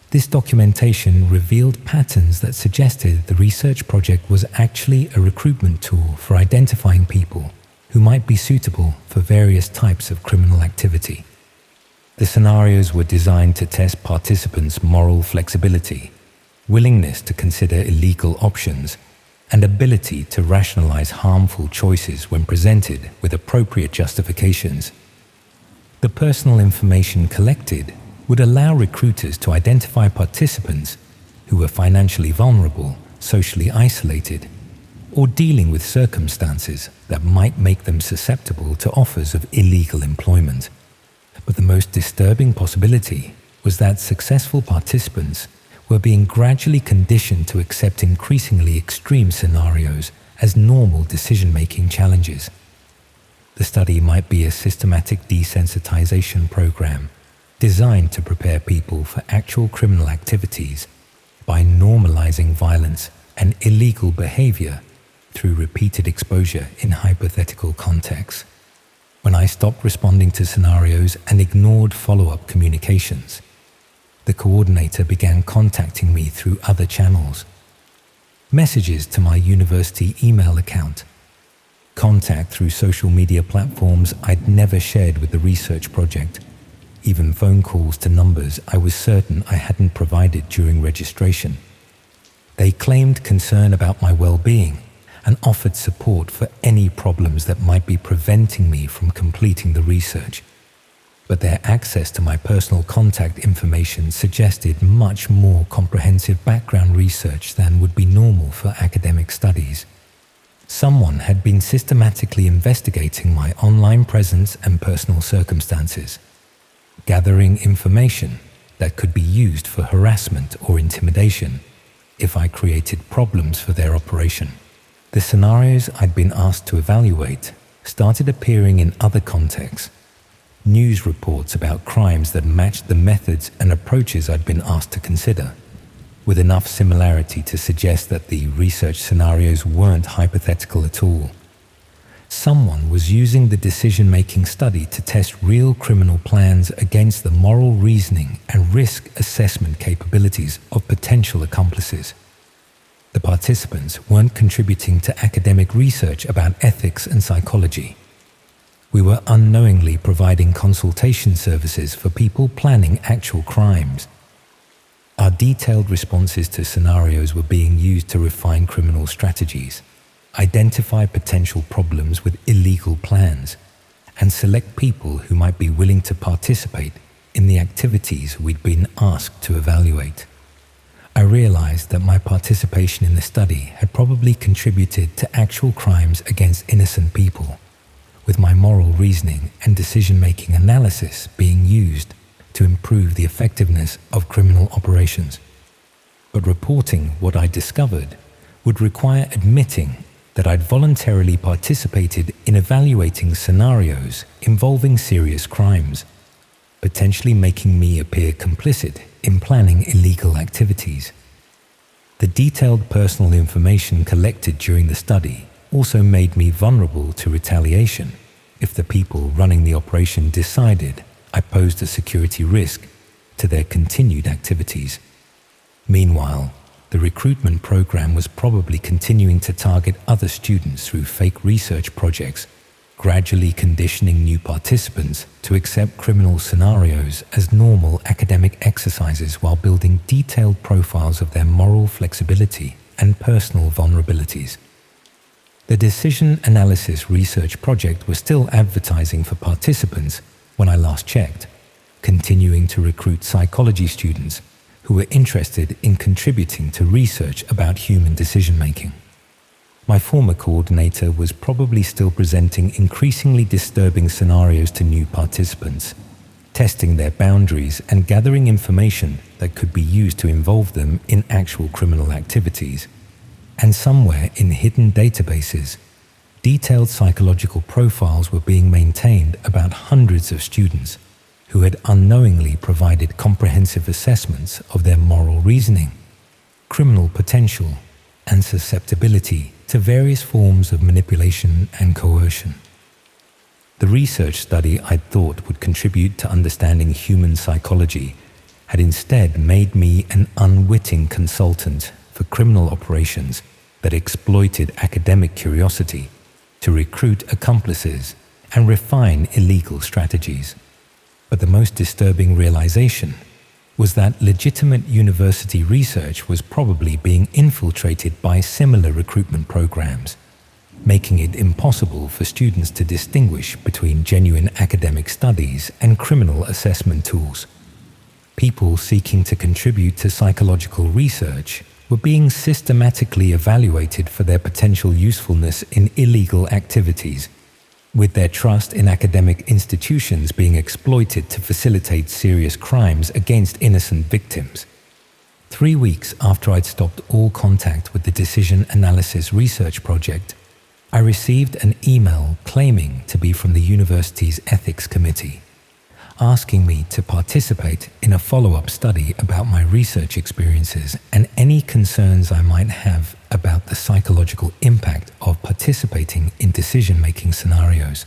[SPEAKER 1] This documentation revealed patterns that suggested the research project was actually a recruitment tool for identifying people who might be suitable for various types of criminal activity. The scenarios were designed to test participants' moral flexibility, willingness to consider illegal options, and ability to rationalize harmful choices when presented with appropriate justifications. The personal information collected would allow recruiters to identify participants who were financially vulnerable, socially isolated, or dealing with circumstances that might make them susceptible to offers of illegal employment. But the most disturbing possibility was that successful participants were being gradually conditioned to accept increasingly extreme scenarios as normal decision-making challenges. The study might be a systematic desensitization program designed to prepare people for actual criminal activities by normalizing violence and illegal behavior through repeated exposure in hypothetical contexts. When I stopped responding to scenarios and ignored follow-up communications, the coordinator began contacting me through other channels. Messages to my university email account, contact through social media platforms I'd never shared with the research project, even phone calls to numbers I was certain I hadn't provided during registration. They claimed concern about my well-being and offered support for any problems that might be preventing me from completing the research. But their access to my personal contact information suggested much more comprehensive background research than would be normal for academic studies. Someone had been systematically investigating my online presence and personal circumstances, gathering information that could be used for harassment or intimidation if I created problems for their operation. The scenarios I'd been asked to evaluate started appearing in other contexts. News reports about crimes that matched the methods and approaches I'd been asked to consider, with enough similarity to suggest that the research scenarios weren't hypothetical at all. Someone was using the decision-making study to test real criminal plans against the moral reasoning and risk assessment capabilities of potential accomplices. The participants weren't contributing to academic research about ethics and psychology. We were unknowingly providing consultation services for people planning actual crimes. Our detailed responses to scenarios were being used to refine criminal strategies, identify potential problems with illegal plans, and select people who might be willing to participate in the activities we'd been asked to evaluate. I realized that my participation in the study had probably contributed to actual crimes against innocent people, with my moral reasoning and decision-making analysis being used to improve the effectiveness of criminal operations. But reporting what I discovered would require admitting that I'd voluntarily participated in evaluating scenarios involving serious crimes, potentially making me appear complicit in planning illegal activities. The detailed personal information collected during the study also made me vulnerable to retaliation if the people running the operation decided I posed a security risk to their continued activities. Meanwhile, the recruitment program was probably continuing to target other students through fake research projects, gradually conditioning new participants to accept criminal scenarios as normal academic exercises while building detailed profiles of their moral flexibility and personal vulnerabilities. The decision analysis research project was still advertising for participants when I last checked, continuing to recruit psychology students who were interested in contributing to research about human decision-making. My former coordinator was probably still presenting increasingly disturbing scenarios to new participants, testing their boundaries and gathering information that could be used to involve them in actual criminal activities. And somewhere in hidden databases, detailed psychological profiles were being maintained about hundreds of students who had unknowingly provided comprehensive assessments of their moral reasoning, criminal potential, and susceptibility to various forms of manipulation and coercion. The research study I'd thought would contribute to understanding human psychology had instead made me an unwitting consultant for criminal operations that exploited academic curiosity to recruit accomplices and refine illegal strategies. But the most disturbing realization was that legitimate university research was probably being infiltrated by similar recruitment programs, making it impossible for students to distinguish between genuine academic studies and criminal assessment tools. People seeking to contribute to psychological research were being systematically evaluated for their potential usefulness in illegal activities, with their trust in academic institutions being exploited to facilitate serious crimes against innocent victims. 3 weeks after I'd stopped all contact with the Decision Analysis Research Project, I received an email claiming to be from the university's ethics committee, asking me to participate in a follow-up study about my research experiences and any concerns I might have about the psychological impact of participating in decision-making scenarios.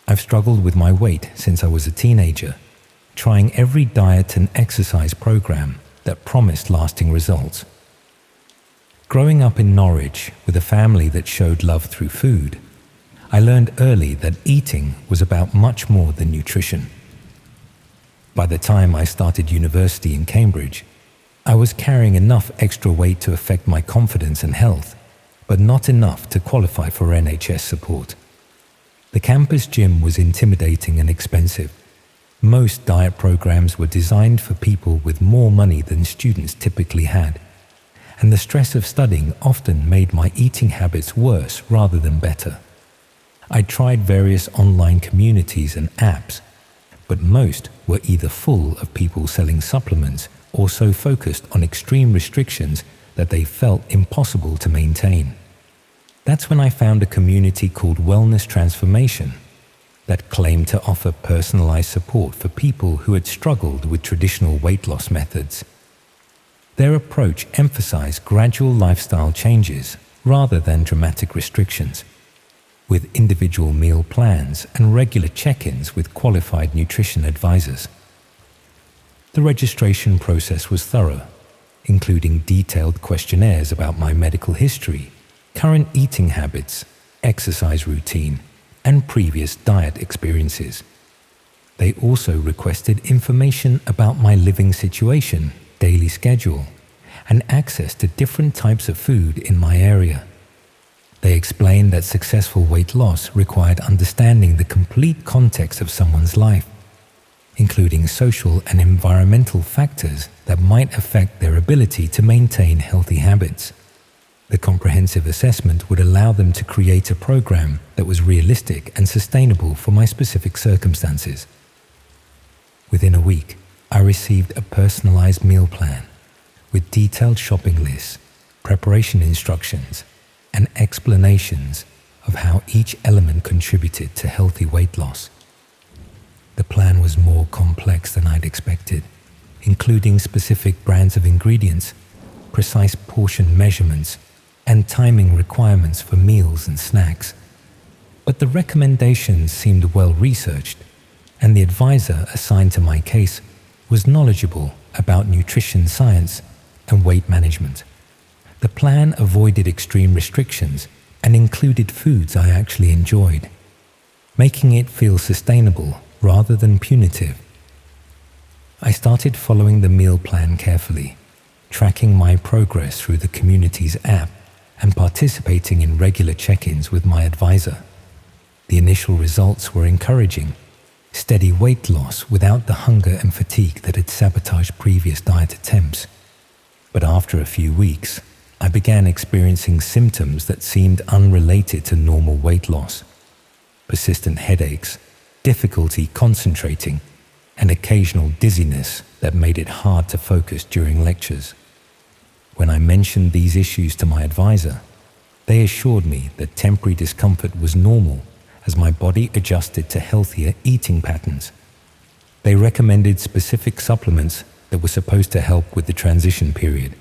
[SPEAKER 1] I've struggled with my weight since I was a teenager, trying every diet and exercise program that promised lasting results. Growing up in Norwich with a family that showed love through food, I learned early that eating was about much more than nutrition. By the time I started university in Cambridge, I was carrying enough extra weight to affect my confidence and health, but not enough to qualify for NHS support. The campus gym was intimidating and expensive. Most diet programs were designed for people with more money than students typically had, and the stress of studying often made my eating habits worse rather than better. I tried various online communities and apps, but most were either full of people selling supplements or so focused on extreme restrictions that they felt impossible to maintain. That's when I found a community called Wellness Transformation that claimed to offer personalized support for people who had struggled with traditional weight loss methods. Their approach emphasized gradual lifestyle changes rather than dramatic restrictions, with individual meal plans and regular check-ins with qualified nutrition advisors. The registration process was thorough, including detailed questionnaires about my medical history, current eating habits, exercise routine, and previous diet experiences. They also requested information about my living situation, daily schedule, and access to different types of food in my area. They explained that successful weight loss required understanding the complete context of someone's life, including social and environmental factors that might affect their ability to maintain healthy habits. The comprehensive assessment would allow them to create a program that was realistic and sustainable for my specific circumstances. Within a week, I received a personalized meal plan with detailed shopping lists, preparation instructions, and explanations of how each element contributed to healthy weight loss. The plan was more complex than I'd expected, including specific brands of ingredients, precise portion measurements, and timing requirements for meals and snacks. But the recommendations seemed well researched, and the advisor assigned to my case was knowledgeable about nutrition science and weight management. The plan avoided extreme restrictions and included foods I actually enjoyed, making it feel sustainable rather than punitive. I started following the meal plan carefully, tracking my progress through the community's app and participating in regular check-ins with my advisor. The initial results were encouraging: steady weight loss without the hunger and fatigue that had sabotaged previous diet attempts. But after a few weeks, I began experiencing symptoms that seemed unrelated to normal weight loss: persistent headaches, difficulty concentrating, and occasional dizziness that made it hard to focus during lectures. When I mentioned these issues to my advisor, they assured me that temporary discomfort was normal as my body adjusted to healthier eating patterns. They recommended specific supplements that were supposed to help with the transition period,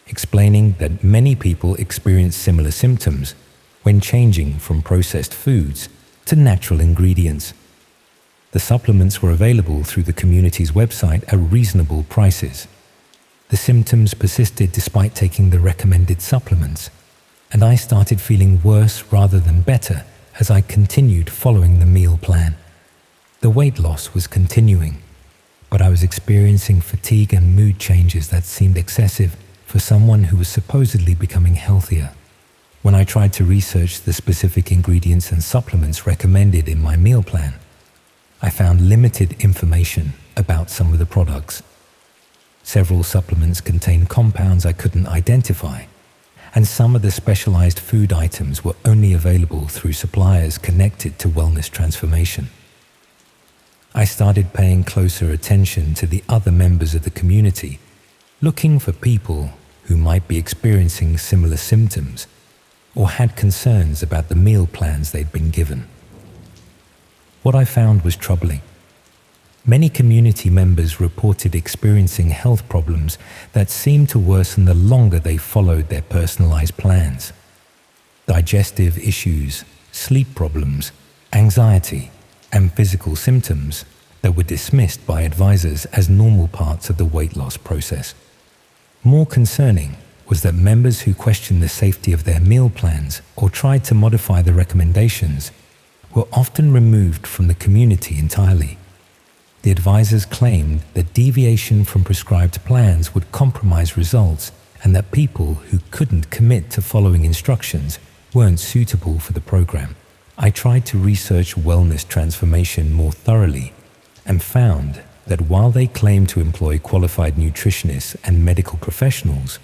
[SPEAKER 1] explaining that many people experience similar symptoms when changing from processed foods to natural ingredients. The supplements were available through the community's website at reasonable prices. The symptoms persisted despite taking the recommended supplements, and I started feeling worse rather than better as I continued following the meal plan. The weight loss was continuing, but I was experiencing fatigue and mood changes that seemed excessive for someone who was supposedly becoming healthier. When I tried to research the specific ingredients and supplements recommended in my meal plan, I found limited information about some of the products. Several supplements contained compounds I couldn't identify, and some of the specialized food items were only available through suppliers connected to Wellness Transformation. I started paying closer attention to the other members of the community looking for people who might be experiencing similar symptoms or had concerns about the meal plans they'd been given. What I found was troubling. Many community members reported experiencing health problems that seemed to worsen the longer they followed their personalized plans. Digestive issues, sleep problems, anxiety, and physical symptoms that were dismissed by advisors as normal parts of the weight loss process. More concerning was that members who questioned the safety of their meal plans or tried to modify the recommendations were often removed from the community entirely. The advisors claimed that deviation from prescribed plans would compromise results and that people who couldn't commit to following instructions weren't suitable for the program. I tried to research wellness transformation more thoroughly and found that while they claimed to employ qualified nutritionists and medical professionals,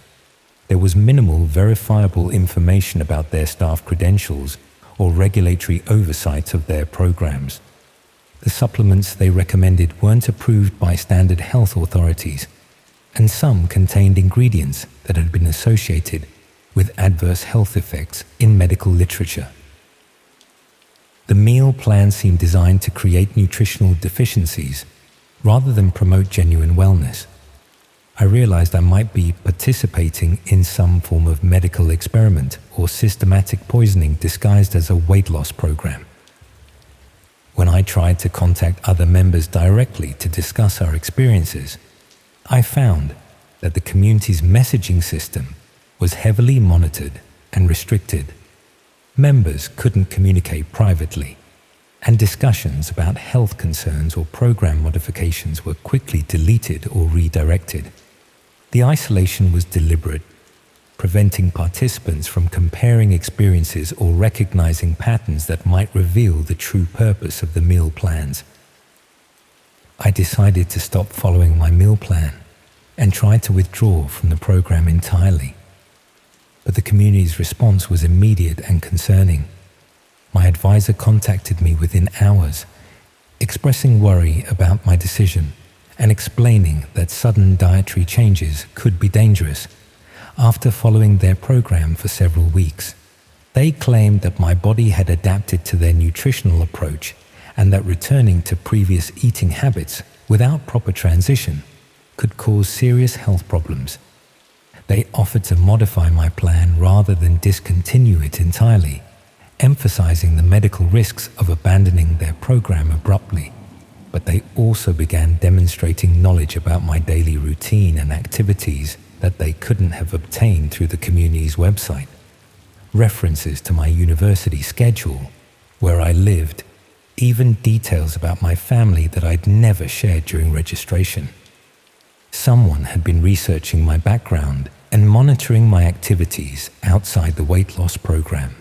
[SPEAKER 1] there was minimal verifiable information about their staff credentials or regulatory oversight of their programs. The supplements they recommended weren't approved by standard health authorities, and some contained ingredients that had been associated with adverse health effects in medical literature. The meal plan seemed designed to create nutritional deficiencies rather than promote genuine wellness. I realized I might be participating in some form of medical experiment or systematic poisoning disguised as a weight loss program. When I tried to contact other members directly to discuss our experiences, I found that the community's messaging system was heavily monitored and restricted. Members couldn't communicate privately, and discussions about health concerns or program modifications were quickly deleted or redirected. The isolation was deliberate, preventing participants from comparing experiences or recognizing patterns that might reveal the true purpose of the meal plans. I decided to stop following my meal plan and tried to withdraw from the program entirely. But the community's response was immediate and concerning. My advisor contacted me within hours, expressing worry about my decision and explaining that sudden dietary changes could be dangerous. After following their program for several weeks, they claimed that my body had adapted to their nutritional approach and that returning to previous eating habits without proper transition could cause serious health problems. They offered to modify my plan rather than discontinue it entirely, emphasizing the medical risks of abandoning their program abruptly. But they also began demonstrating knowledge about my daily routine and activities that they couldn't have obtained through the community's website. References to my university schedule, where I lived, even details about my family that I'd never shared during registration. Someone had been researching my background and monitoring my activities outside the weight loss program.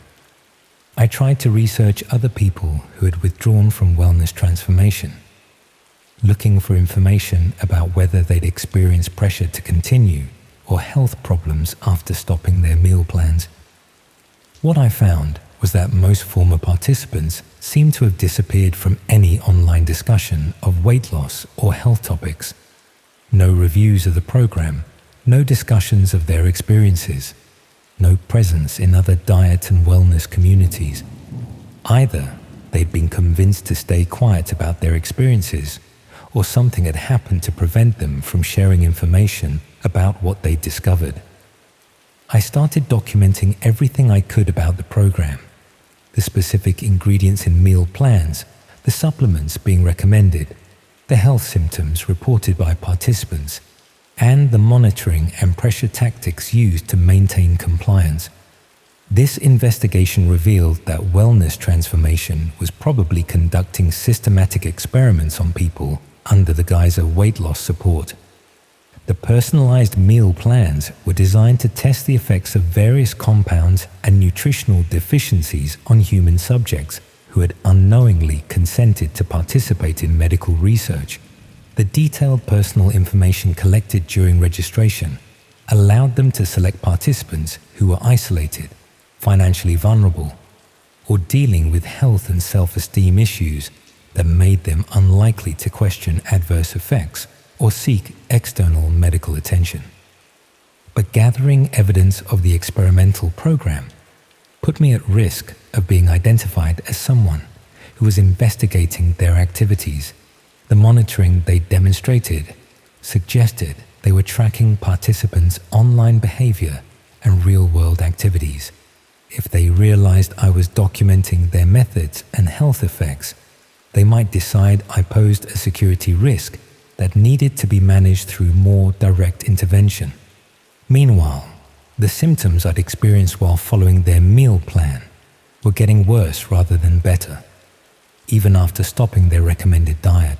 [SPEAKER 1] I tried to research other people who had withdrawn from wellness transformation, looking for information about whether they'd experienced pressure to continue or health problems after stopping their meal plans. What I found was that most former participants seemed to have disappeared from any online discussion of weight loss or health topics. No reviews of the program, no discussions of their experiences, no presence in other diet and wellness communities. Either they'd been convinced to stay quiet about their experiences, or something had happened to prevent them from sharing information about what they'd discovered. I started documenting everything I could about the program, the specific ingredients in meal plans, the supplements being recommended, the health symptoms reported by participants, and the monitoring and pressure tactics used to maintain compliance. This investigation revealed that wellness transformation was probably conducting systematic experiments on people under the guise of weight loss support. The personalized meal plans were designed to test the effects of various compounds and nutritional deficiencies on human subjects who had unknowingly consented to participate in medical research. The detailed personal information collected during registration allowed them to select participants who were isolated, financially vulnerable, or dealing with health and self-esteem issues that made them unlikely to question adverse effects or seek external medical attention. but gathering evidence of the experimental program put me at risk of being identified as someone who was investigating their activities. The monitoring they demonstrated suggested they were tracking participants' online behavior and real-world activities. If they realized I was documenting their methods and health effects, they might decide I posed a security risk that needed to be managed through more direct intervention. Meanwhile, the symptoms I'd experienced while following their meal plan were getting worse rather than better, even after stopping their recommended diet.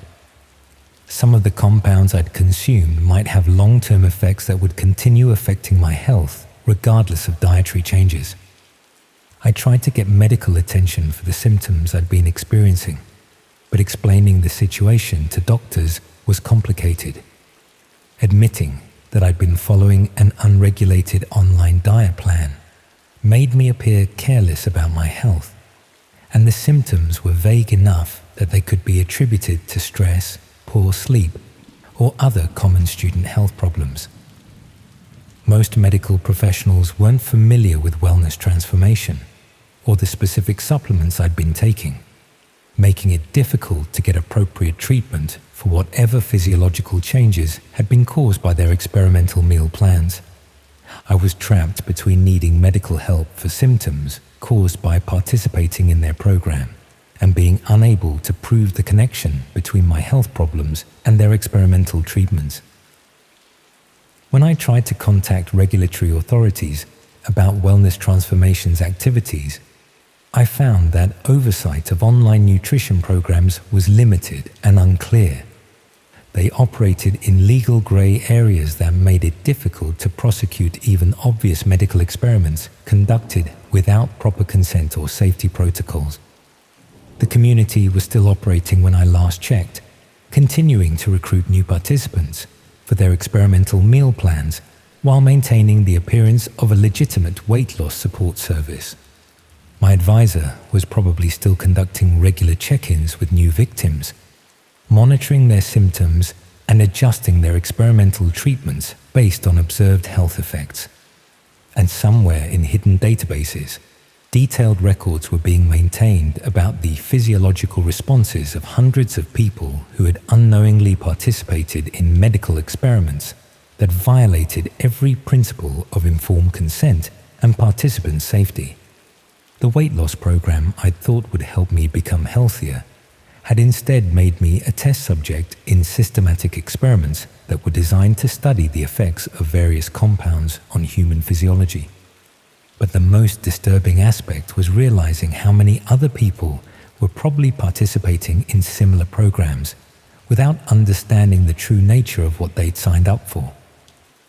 [SPEAKER 1] Some of the compounds I'd consumed might have long-term effects that would continue affecting my health regardless of dietary changes. I tried to get medical attention for the symptoms I'd been experiencing, but explaining the situation to doctors was complicated. Admitting that I'd been following an unregulated online diet plan made me appear careless about my health, and the symptoms were vague enough that they could be attributed to stress, poor sleep, or other common student health problems. Most medical professionals weren't familiar with wellness transformation or the specific supplements I'd been taking, making it difficult to get appropriate treatment for whatever physiological changes had been caused by their experimental meal plans. I was trapped between needing medical help for symptoms caused by participating in their program and being unable to prove the connection between my health problems and their experimental treatments. When I tried to contact regulatory authorities about Wellness Transformation's activities, I found that oversight of online nutrition programs was limited and unclear. They operated in legal grey areas that made it difficult to prosecute even obvious medical experiments conducted without proper consent or safety protocols. The community was still operating when I last checked, continuing to recruit new participants for their experimental meal plans while maintaining the appearance of a legitimate weight loss support service. My advisor was probably still conducting regular check-ins with new victims, monitoring their symptoms and adjusting their experimental treatments based on observed health effects. And somewhere in hidden databases, detailed records were being maintained about the physiological responses of hundreds of people who had unknowingly participated in medical experiments that violated every principle of informed consent and participant safety. The weight loss program I thought would help me become healthier had instead made me a test subject in systematic experiments that were designed to study the effects of various compounds on human physiology. But the most disturbing aspect was realizing how many other people were probably participating in similar programs without understanding the true nature of what they'd signed up for.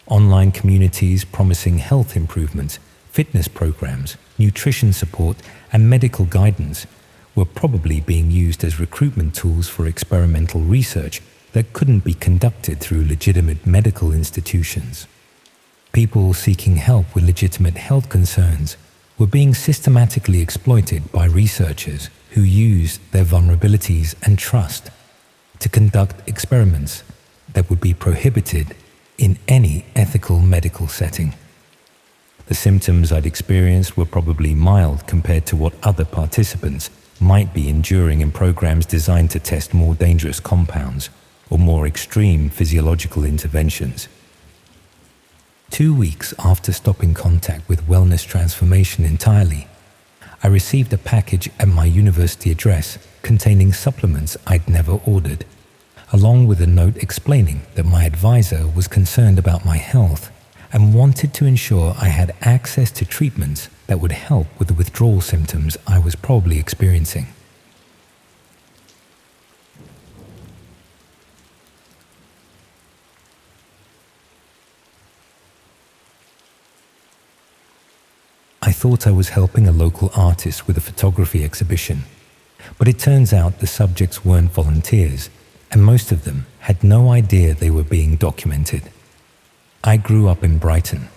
[SPEAKER 1] Online communities promising health improvements, fitness programs, nutrition support, and medical guidance were probably being used as recruitment tools for experimental research that couldn't be conducted through legitimate medical institutions. People seeking help with legitimate health concerns were being systematically exploited by researchers who used their vulnerabilities and trust to conduct experiments that would be prohibited in any ethical medical setting. The symptoms I'd experienced were probably mild compared to what other participants might be enduring in programs designed to test more dangerous compounds or more extreme physiological interventions. 2 weeks after stopping contact with Wellness Transformation entirely, I received a package at my university address containing supplements I'd never ordered, along with a note explaining that my advisor was concerned about my health and wanted to ensure I had access to treatments that would help with the withdrawal symptoms I was probably experiencing. I thought I was helping a local artist with a photography exhibition, but it turns out the subjects weren't volunteers, and most of them had no idea they were being documented. I grew up in Brighton,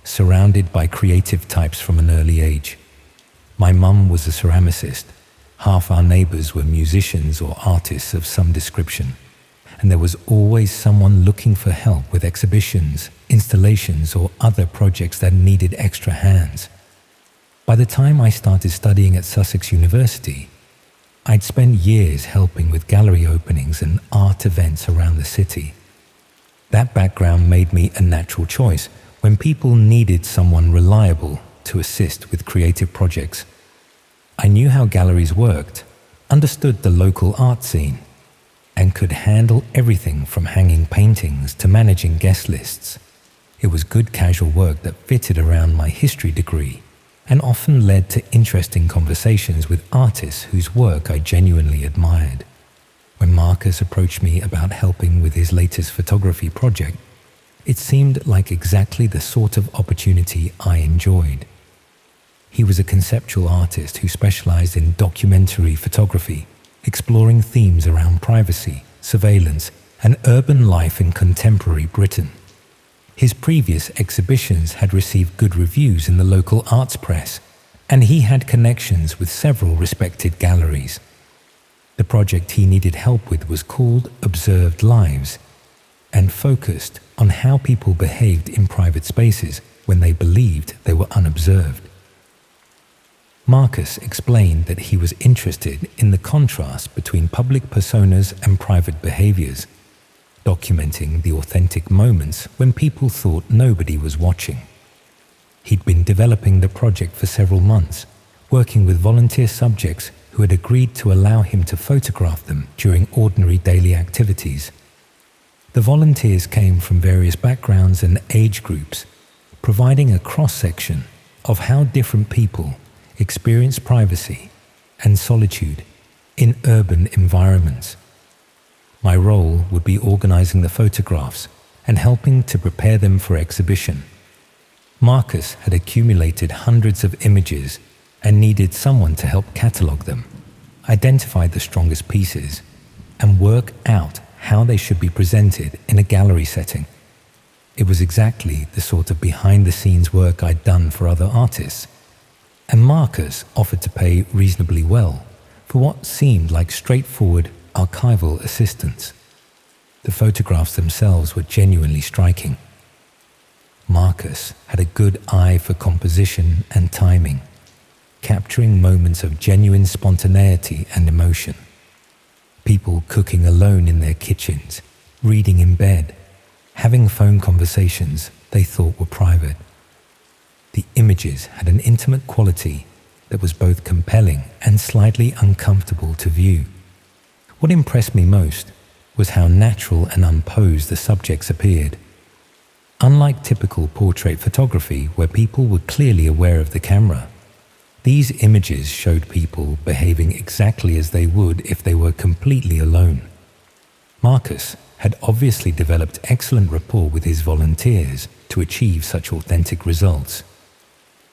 [SPEAKER 1] surrounded by creative types from an early age. My mum was a ceramicist. Half our neighbours were musicians or artists of some description, and there was always someone looking for help with exhibitions, installations, or other projects that needed extra hands. By the time I started studying at Sussex University, I'd spent years helping with gallery openings and art events around the city. That background made me a natural choice when people needed someone reliable to assist with creative projects. I knew how galleries worked, understood the local art scene, and could handle everything from hanging paintings to managing guest lists. It was good casual work that fitted around my history degree and often led to interesting conversations with artists whose work I genuinely admired. When Marcus approached me about helping with his latest photography project, it seemed like exactly the sort of opportunity I enjoyed. He was a conceptual artist who specialized in documentary photography, exploring themes around privacy, surveillance, and urban life in contemporary Britain. His previous exhibitions had received good reviews in the local arts press, and he had connections with several respected galleries. The project he needed help with was called Observed Lives and focused on how people behaved in private spaces when they believed they were unobserved. Marcus explained that he was interested in the contrast between public personas and private behaviors, documenting the authentic moments when people thought nobody was watching. He'd been developing the project for several months, working with volunteer subjects who had agreed to allow him to photograph them during ordinary daily activities. The volunteers came from various backgrounds and age groups, providing a cross-section of how different people experience privacy and solitude in urban environments. My role would be organizing the photographs and helping to prepare them for exhibition. Marcus had accumulated hundreds of images and needed someone to help catalog them, identify the strongest pieces, and work out how they should be presented in a gallery setting. It was exactly the sort of behind-the-scenes work I'd done for other artists, and Marcus offered to pay reasonably well for what seemed like straightforward archival assistance. The photographs themselves were genuinely striking. Marcus had a good eye for composition and timing, capturing moments of genuine spontaneity and emotion. People cooking alone in their kitchens, reading in bed, having phone conversations they thought were private. The images had an intimate quality that was both compelling and slightly uncomfortable to view. What impressed me most was how natural and unposed the subjects appeared. Unlike typical portrait photography where people were clearly aware of the camera, these images showed people behaving exactly as they would if they were completely alone. Marcus had obviously developed excellent rapport with his volunteers to achieve such authentic results.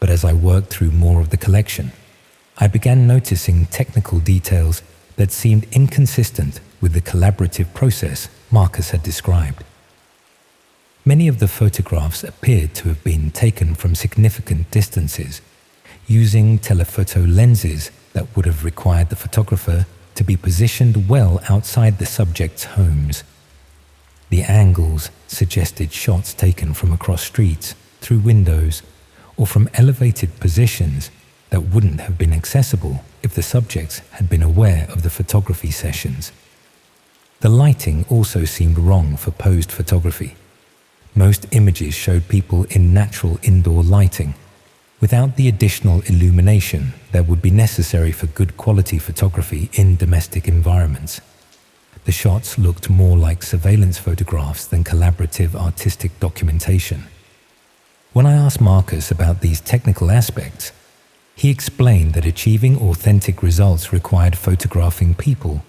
[SPEAKER 1] But as I worked through more of the collection, I began noticing technical details that seemed inconsistent with the collaborative process Marcus had described. Many of the photographs appeared to have been taken from significant distances, using telephoto lenses that would have required the photographer to be positioned well outside the subjects' homes. The angles suggested shots taken from across streets, through windows, or from elevated positions that wouldn't have been accessible if the subjects had been aware of the photography sessions. The lighting also seemed wrong for posed photography. Most images showed people in natural indoor lighting, without the additional illumination that would be necessary for good quality photography in domestic environments. The shots looked more like surveillance photographs than collaborative artistic documentation. When I asked Marcus about these technical aspects, he explained that achieving authentic results required photographing people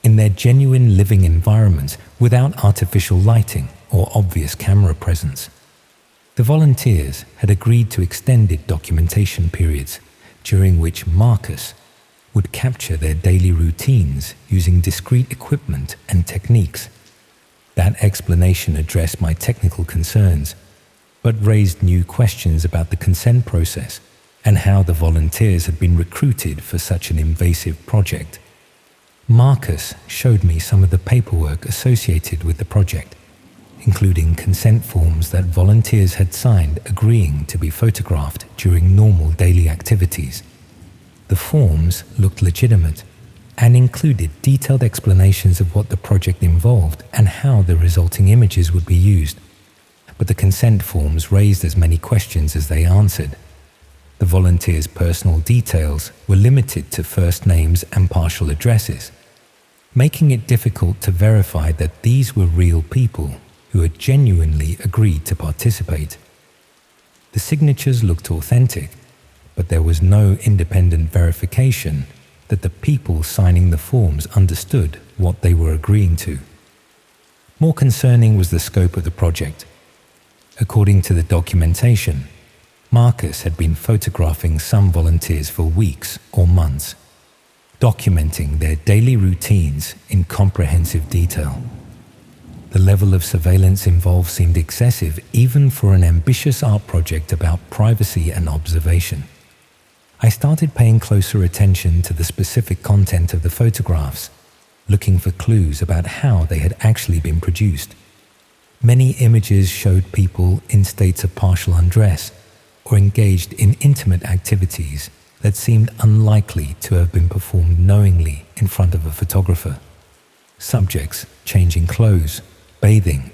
[SPEAKER 1] in their genuine living environments without artificial lighting or obvious camera presence. The volunteers had agreed to extended documentation periods during which Marcus would capture their daily routines using discrete equipment and techniques. That explanation addressed my technical concerns, but raised new questions about the consent process and how the volunteers had been recruited for such an invasive project. Marcus showed me some of the paperwork associated with the project, including consent forms that volunteers had signed agreeing to be photographed during normal daily activities. The forms looked legitimate and included detailed explanations of what the project involved and how the resulting images would be used. But the consent forms raised as many questions as they answered. The volunteers' personal details were limited to first names and partial addresses, making it difficult to verify that these were real people who had genuinely agreed to participate. The signatures looked authentic, but there was no independent verification that the people signing the forms understood what they were agreeing to. More concerning was the scope of the project. According to the documentation, Marcus had been photographing some volunteers for weeks or months, documenting their daily routines in comprehensive detail. The level of surveillance involved seemed excessive even for an ambitious art project about privacy and observation. I started paying closer attention to the specific content of the photographs, looking for clues about how they had actually been produced. Many images showed people in states of partial undress or engaged in intimate activities that seemed unlikely to have been performed knowingly in front of a photographer. Subjects changing clothes, bathing,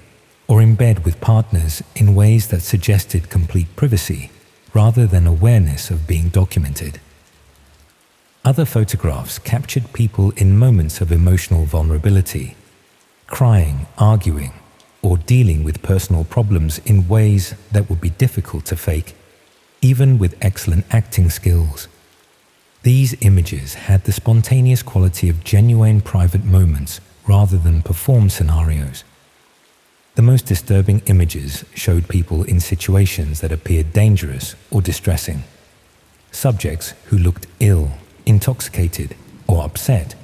[SPEAKER 1] or in bed with partners in ways that suggested complete privacy rather than awareness of being documented. Other photographs captured people in moments of emotional vulnerability, crying, arguing, or dealing with personal problems in ways that would be difficult to fake, even with excellent acting skills. These images had the spontaneous quality of genuine private moments rather than performed scenarios. The most disturbing images showed people in situations that appeared dangerous or distressing. Subjects who looked ill, intoxicated, or upset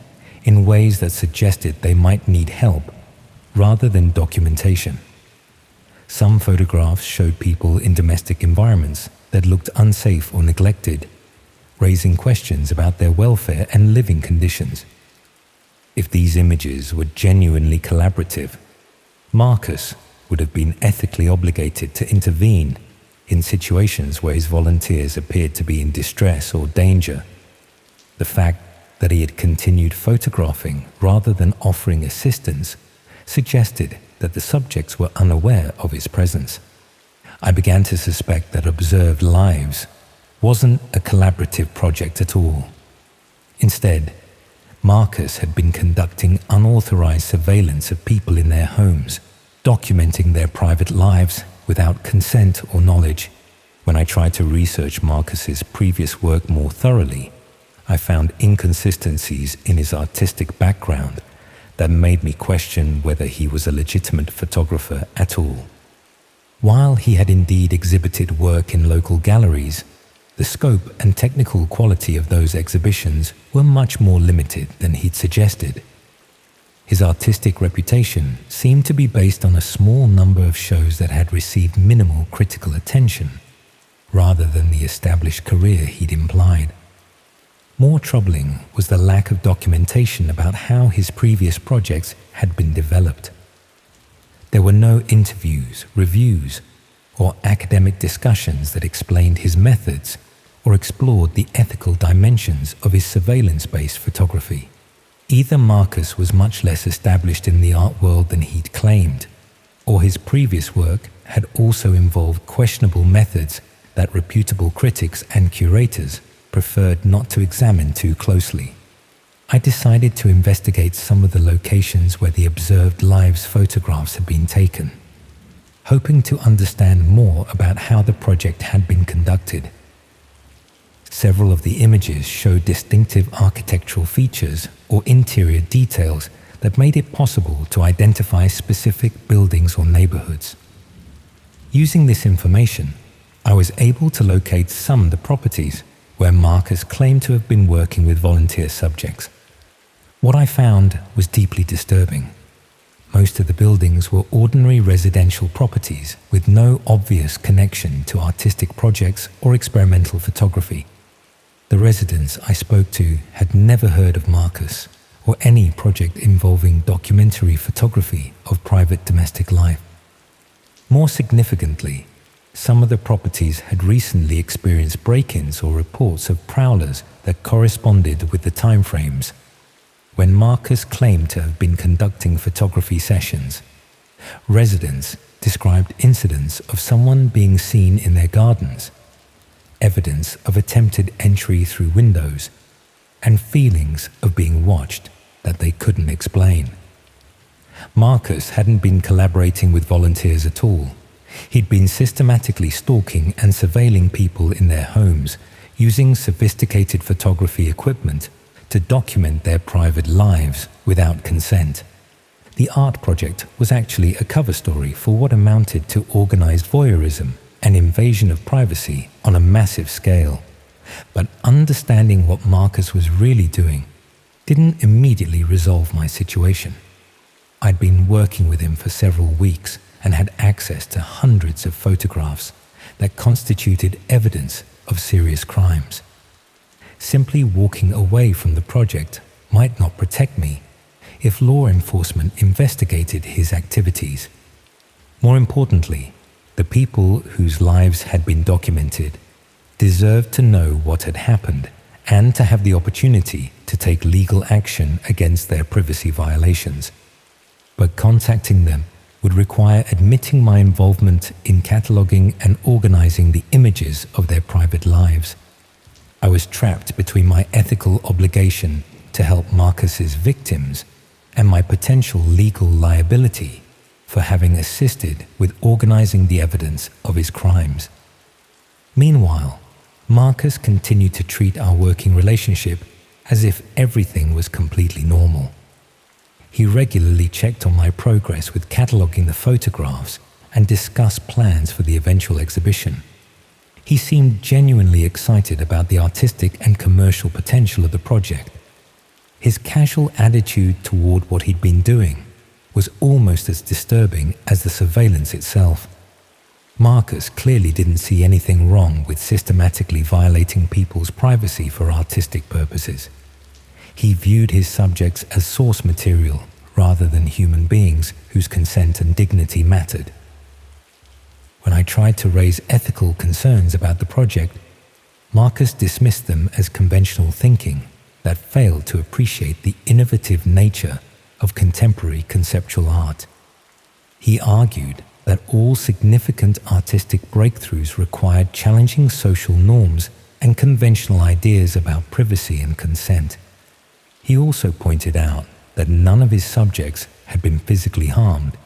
[SPEAKER 1] in ways that suggested they might need help rather than documentation. Some photographs showed people in domestic environments that looked unsafe or neglected, raising questions about their welfare and living conditions. If these images were genuinely collaborative, Marcus would have been ethically obligated to intervene in situations where his volunteers appeared to be in distress or danger. The fact that he had continued photographing rather than offering assistance suggested that the subjects were unaware of his presence. I began to suspect that Observed Lives wasn't a collaborative project at all. Instead, Marcus had been conducting unauthorized surveillance of people in their homes, documenting their private lives without consent or knowledge. When I tried to research Marcus's previous work more thoroughly, I found inconsistencies in his artistic background that made me question whether he was a legitimate photographer at all. While he had indeed exhibited work in local galleries, the scope and technical quality of those exhibitions were much more limited than he'd suggested. His artistic reputation seemed to be based on a small number of shows that had received minimal critical attention, rather than the established career he'd implied. More troubling was the lack of documentation about how his previous projects had been developed. There were no interviews, reviews, or academic discussions that explained his methods or explored the ethical dimensions of his surveillance-based photography. Either Marcus was much less established in the art world than he'd claimed, or his previous work had also involved questionable methods that reputable critics and curators preferred not to examine too closely. I decided to investigate some of the locations where the Observed Lives photographs had been taken, hoping to understand more about how the project had been conducted. Several of the images showed distinctive architectural features or interior details that made it possible to identify specific buildings or neighborhoods. Using this information, I was able to locate some of the properties where Marcus claimed to have been working with volunteer subjects. What I found was deeply disturbing. Most of the buildings were ordinary residential properties with no obvious connection to artistic projects or experimental photography. The residents I spoke to had never heard of Marcus or any project involving documentary photography of private domestic life. More significantly, some of the properties had recently experienced break-ins or reports of prowlers that corresponded with the timeframes when Marcus claimed to have been conducting photography sessions. Residents described incidents of someone being seen in their gardens, evidence of attempted entry through windows, and feelings of being watched that they couldn't explain. Marcus hadn't been collaborating with volunteers at all. He'd been systematically stalking and surveilling people in their homes, using sophisticated photography equipment to document their private lives without consent. The art project was actually a cover story for what amounted to organized voyeurism and invasion of privacy on a massive scale. But understanding what Marcus was really doing didn't immediately resolve my situation. I'd been working with him for several weeks and had access to hundreds of photographs that constituted evidence of serious crimes. Simply walking away from the project might not protect me if law enforcement investigated his activities. More importantly, the people whose lives had been documented deserved to know what had happened and to have the opportunity to take legal action against their privacy violations. But contacting them would require admitting my involvement in cataloging and organizing the images of their private lives. I was trapped between my ethical obligation to help Marcus's victims and my potential legal liability for having assisted with organizing the evidence of his crimes. Meanwhile, Marcus continued to treat our working relationship as if everything was completely normal. He regularly checked on my progress with cataloging the photographs and discussed plans for the eventual exhibition. He seemed genuinely excited about the artistic and commercial potential of the project. His casual attitude toward what he'd been doing was almost as disturbing as the surveillance itself. Marcus clearly didn't see anything wrong with systematically violating people's privacy for artistic purposes. He viewed his subjects as source material rather than human beings whose consent and dignity mattered. When I tried to raise ethical concerns about the project, Marcus dismissed them as conventional thinking that failed to appreciate the innovative nature of contemporary conceptual art. He argued that all significant artistic breakthroughs required challenging social norms and conventional ideas about privacy and consent. He also pointed out that none of his subjects had been physically harmed,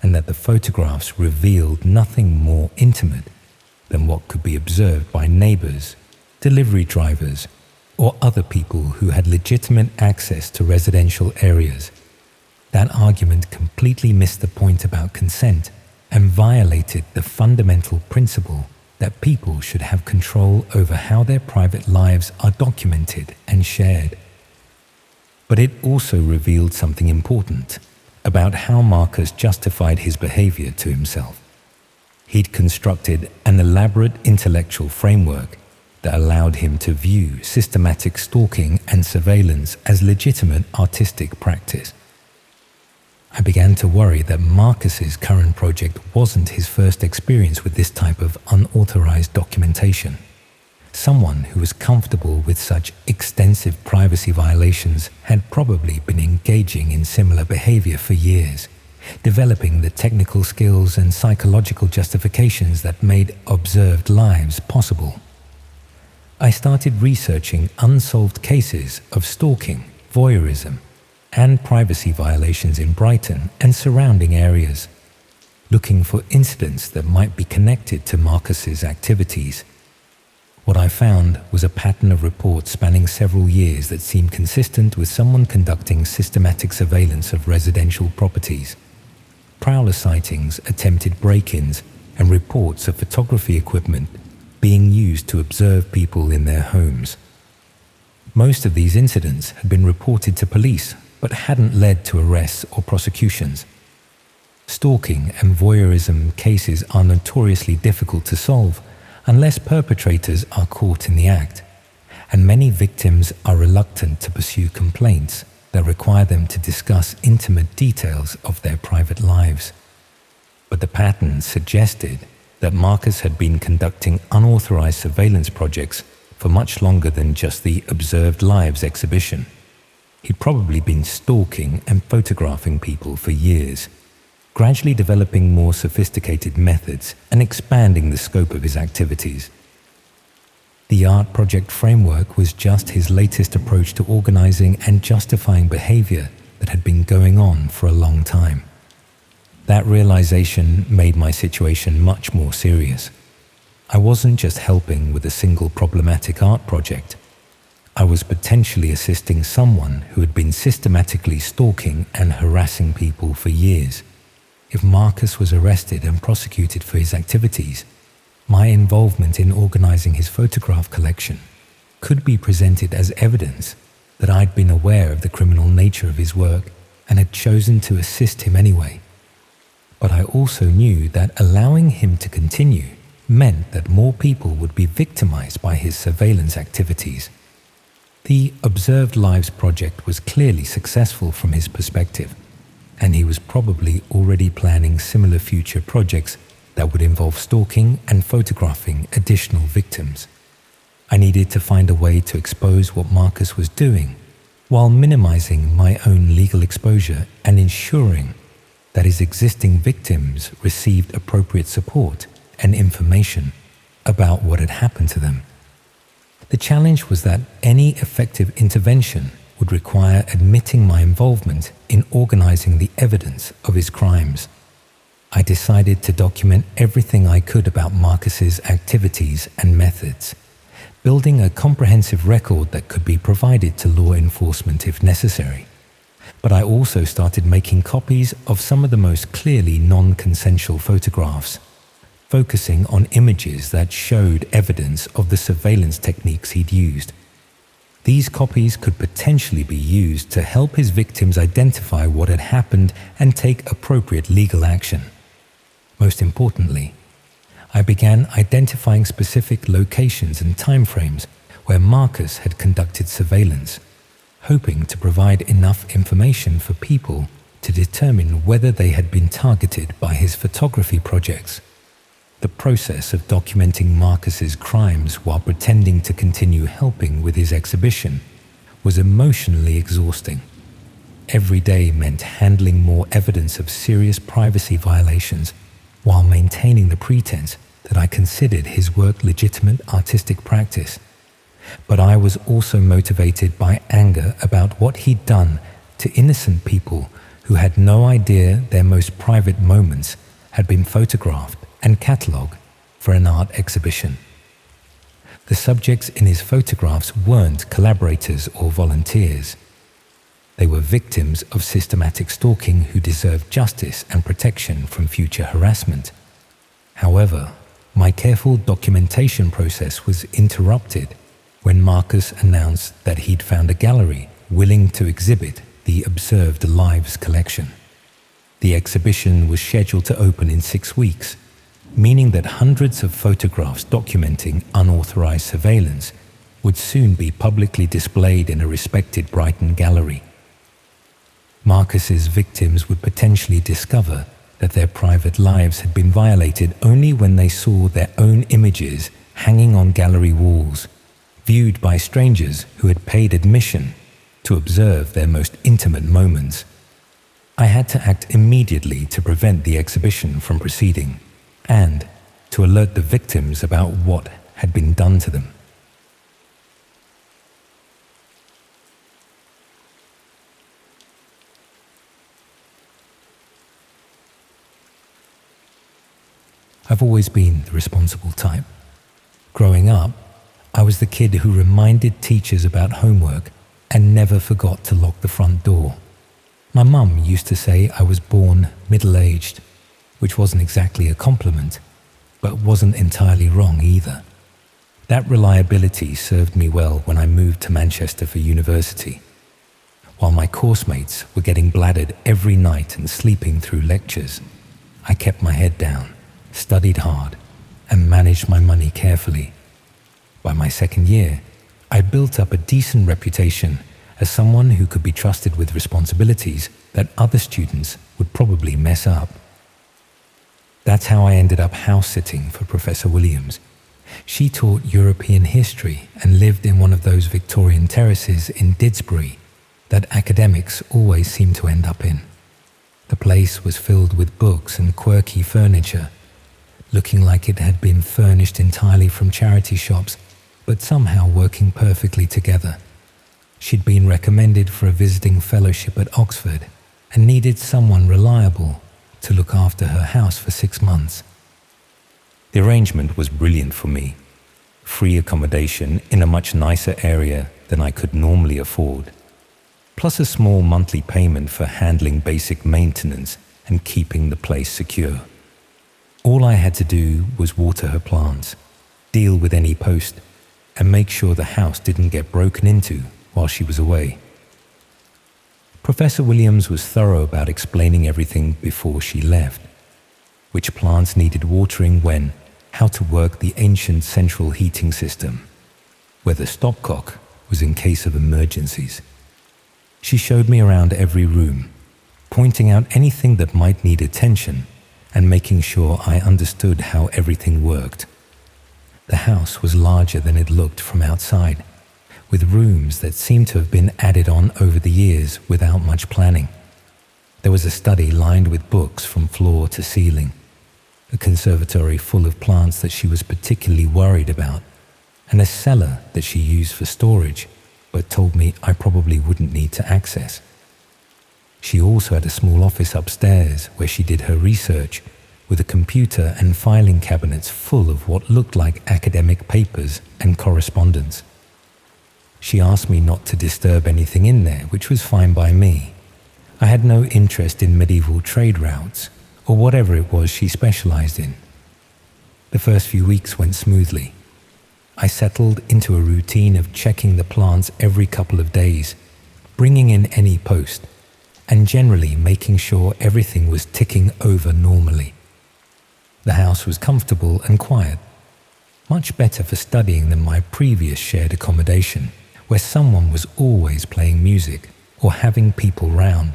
[SPEAKER 1] and that the photographs revealed nothing more intimate than what could be observed by neighbors, delivery drivers, or other people who had legitimate access to residential areas. That argument completely missed the point about consent and violated the fundamental principle that people should have control over how their private lives are documented and shared. But it also revealed something important about how Marcus justified his behavior to himself. He'd constructed an elaborate intellectual framework that allowed him to view systematic stalking and surveillance as legitimate artistic practice. I began to worry that Marcus's current project wasn't his first experience with this type of unauthorized documentation. Someone who was comfortable with such extensive privacy violations had probably been engaging in similar behavior for years, developing the technical skills and psychological justifications that made observed lives possible. I started researching unsolved cases of stalking, voyeurism, and privacy violations in Brighton and surrounding areas, looking for incidents that might be connected to Marcus's activities. What I found was a pattern of reports spanning several years that seemed consistent with someone conducting systematic surveillance of residential properties. Prowler sightings, attempted break-ins, and reports of photography equipment being used to observe people in their homes. Most of these incidents had been reported to police but hadn't led to arrests or prosecutions. Stalking and voyeurism cases are notoriously difficult to solve unless perpetrators are caught in the act, and many victims are reluctant to pursue complaints that require them to discuss intimate details of their private lives. But the pattern suggested that Marcus had been conducting unauthorized surveillance projects for much longer than just the Observed Lives exhibition. He'd probably been stalking and photographing people for years, gradually developing more sophisticated methods and expanding the scope of his activities. The art project framework was just his latest approach to organizing and justifying behavior that had been going on for a long time. That realization made my situation much more serious. I wasn't just helping with a single problematic art project. I was potentially assisting someone who had been systematically stalking and harassing people for years. If Marcus was arrested and prosecuted for his activities, my involvement in organizing his photograph collection could be presented as evidence that I'd been aware of the criminal nature of his work and had chosen to assist him anyway. But I also knew that allowing him to continue meant that more people would be victimized by his surveillance activities. The Observed Lives project was clearly successful from his perspective, and he was probably already planning similar future projects that would involve stalking and photographing additional victims. I needed to find a way to expose what Marcus was doing while minimizing my own legal exposure and ensuring that his existing victims received appropriate support and information about what had happened to them. The challenge was that any effective intervention would require admitting my involvement in organizing the evidence of his crimes. I decided to document everything I could about Marcus's activities and methods, building a comprehensive record that could be provided to law enforcement if necessary. But I also started making copies of some of the most clearly non-consensual photographs, focusing on images that showed evidence of the surveillance techniques he'd used. These copies could potentially be used to help his victims identify what had happened and take appropriate legal action. Most importantly, I began identifying specific locations and timeframes where Marcus had conducted surveillance, hoping to provide enough information for people to determine whether they had been targeted by his photography projects. The process of documenting Marcus's crimes while pretending to continue helping with his exhibition was emotionally exhausting. Every day meant handling more evidence of serious privacy violations while maintaining the pretense that I considered his work legitimate artistic practice. But I was also motivated by anger about what he'd done to innocent people who had no idea their most private moments had been photographed and catalogued for an art exhibition. The subjects in his photographs weren't collaborators or volunteers. They were victims of systematic stalking who deserved justice and protection from future harassment. However, my careful documentation process was interrupted when Marcus announced that he'd found a gallery willing to exhibit the Observed Lives collection. The exhibition was scheduled to open in 6 weeks, meaning that hundreds of photographs documenting unauthorized surveillance would soon be publicly displayed in a respected Brighton gallery. Marcus's victims would potentially discover that their private lives had been violated only when they saw their own images hanging on gallery walls, viewed by strangers who had paid admission to observe their most intimate moments. I had to act immediately to prevent the exhibition from proceeding and to alert the victims about what had been done to them. I've always been the responsible type. Growing up, I was the kid who reminded teachers about homework and never forgot to lock the front door. My mum used to say I was born middle-aged, which wasn't exactly a compliment, but wasn't entirely wrong either. That reliability served me well when I moved to Manchester for university. While my course mates were getting bladdered every night and sleeping through lectures, I kept my head down, studied hard, and managed my money carefully. By my second year, I built up a decent reputation as someone who could be trusted with responsibilities that other students would probably mess up. That's how I ended up house-sitting for Professor Williams. She taught European history and lived in one of those Victorian terraces in Didsbury that academics always seem to end up in. The place was filled with books and quirky furniture, looking like it had been furnished entirely from charity shops, but somehow working perfectly together. She'd been recommended for a visiting fellowship at Oxford and needed someone reliable to look after her house for 6 months. The arrangement was brilliant for me. Free accommodation in a much nicer area than I could normally afford, plus a small monthly payment for handling basic maintenance and keeping the place secure. All I had to do was water her plants, deal with any post, and make sure the house didn't get broken into while she was away. Professor Williams was thorough about explaining everything before she left: which plants needed watering when, how to work the ancient central heating system, where the stopcock was in case of emergencies. She showed me around every room, pointing out anything that might need attention and making sure I understood how everything worked. The house was larger than it looked from outside, with rooms that seemed to have been added on over the years without much planning. There was a study lined with books from floor to ceiling, a conservatory full of plants that she was particularly worried about, and a cellar that she used for storage, but told me I probably wouldn't need to access. She also had a small office upstairs where she did her research, with a computer and filing cabinets full of what looked like academic papers and correspondence. She asked me not to disturb anything in there, which was fine by me. I had no interest in medieval trade routes or whatever it was she specialized in. The first few weeks went smoothly. I settled into a routine of checking the plants every couple of days, bringing in any post, and generally making sure everything was ticking over normally. The house was comfortable and quiet, much better for studying than my previous shared accommodation, where someone was always playing music or having people round.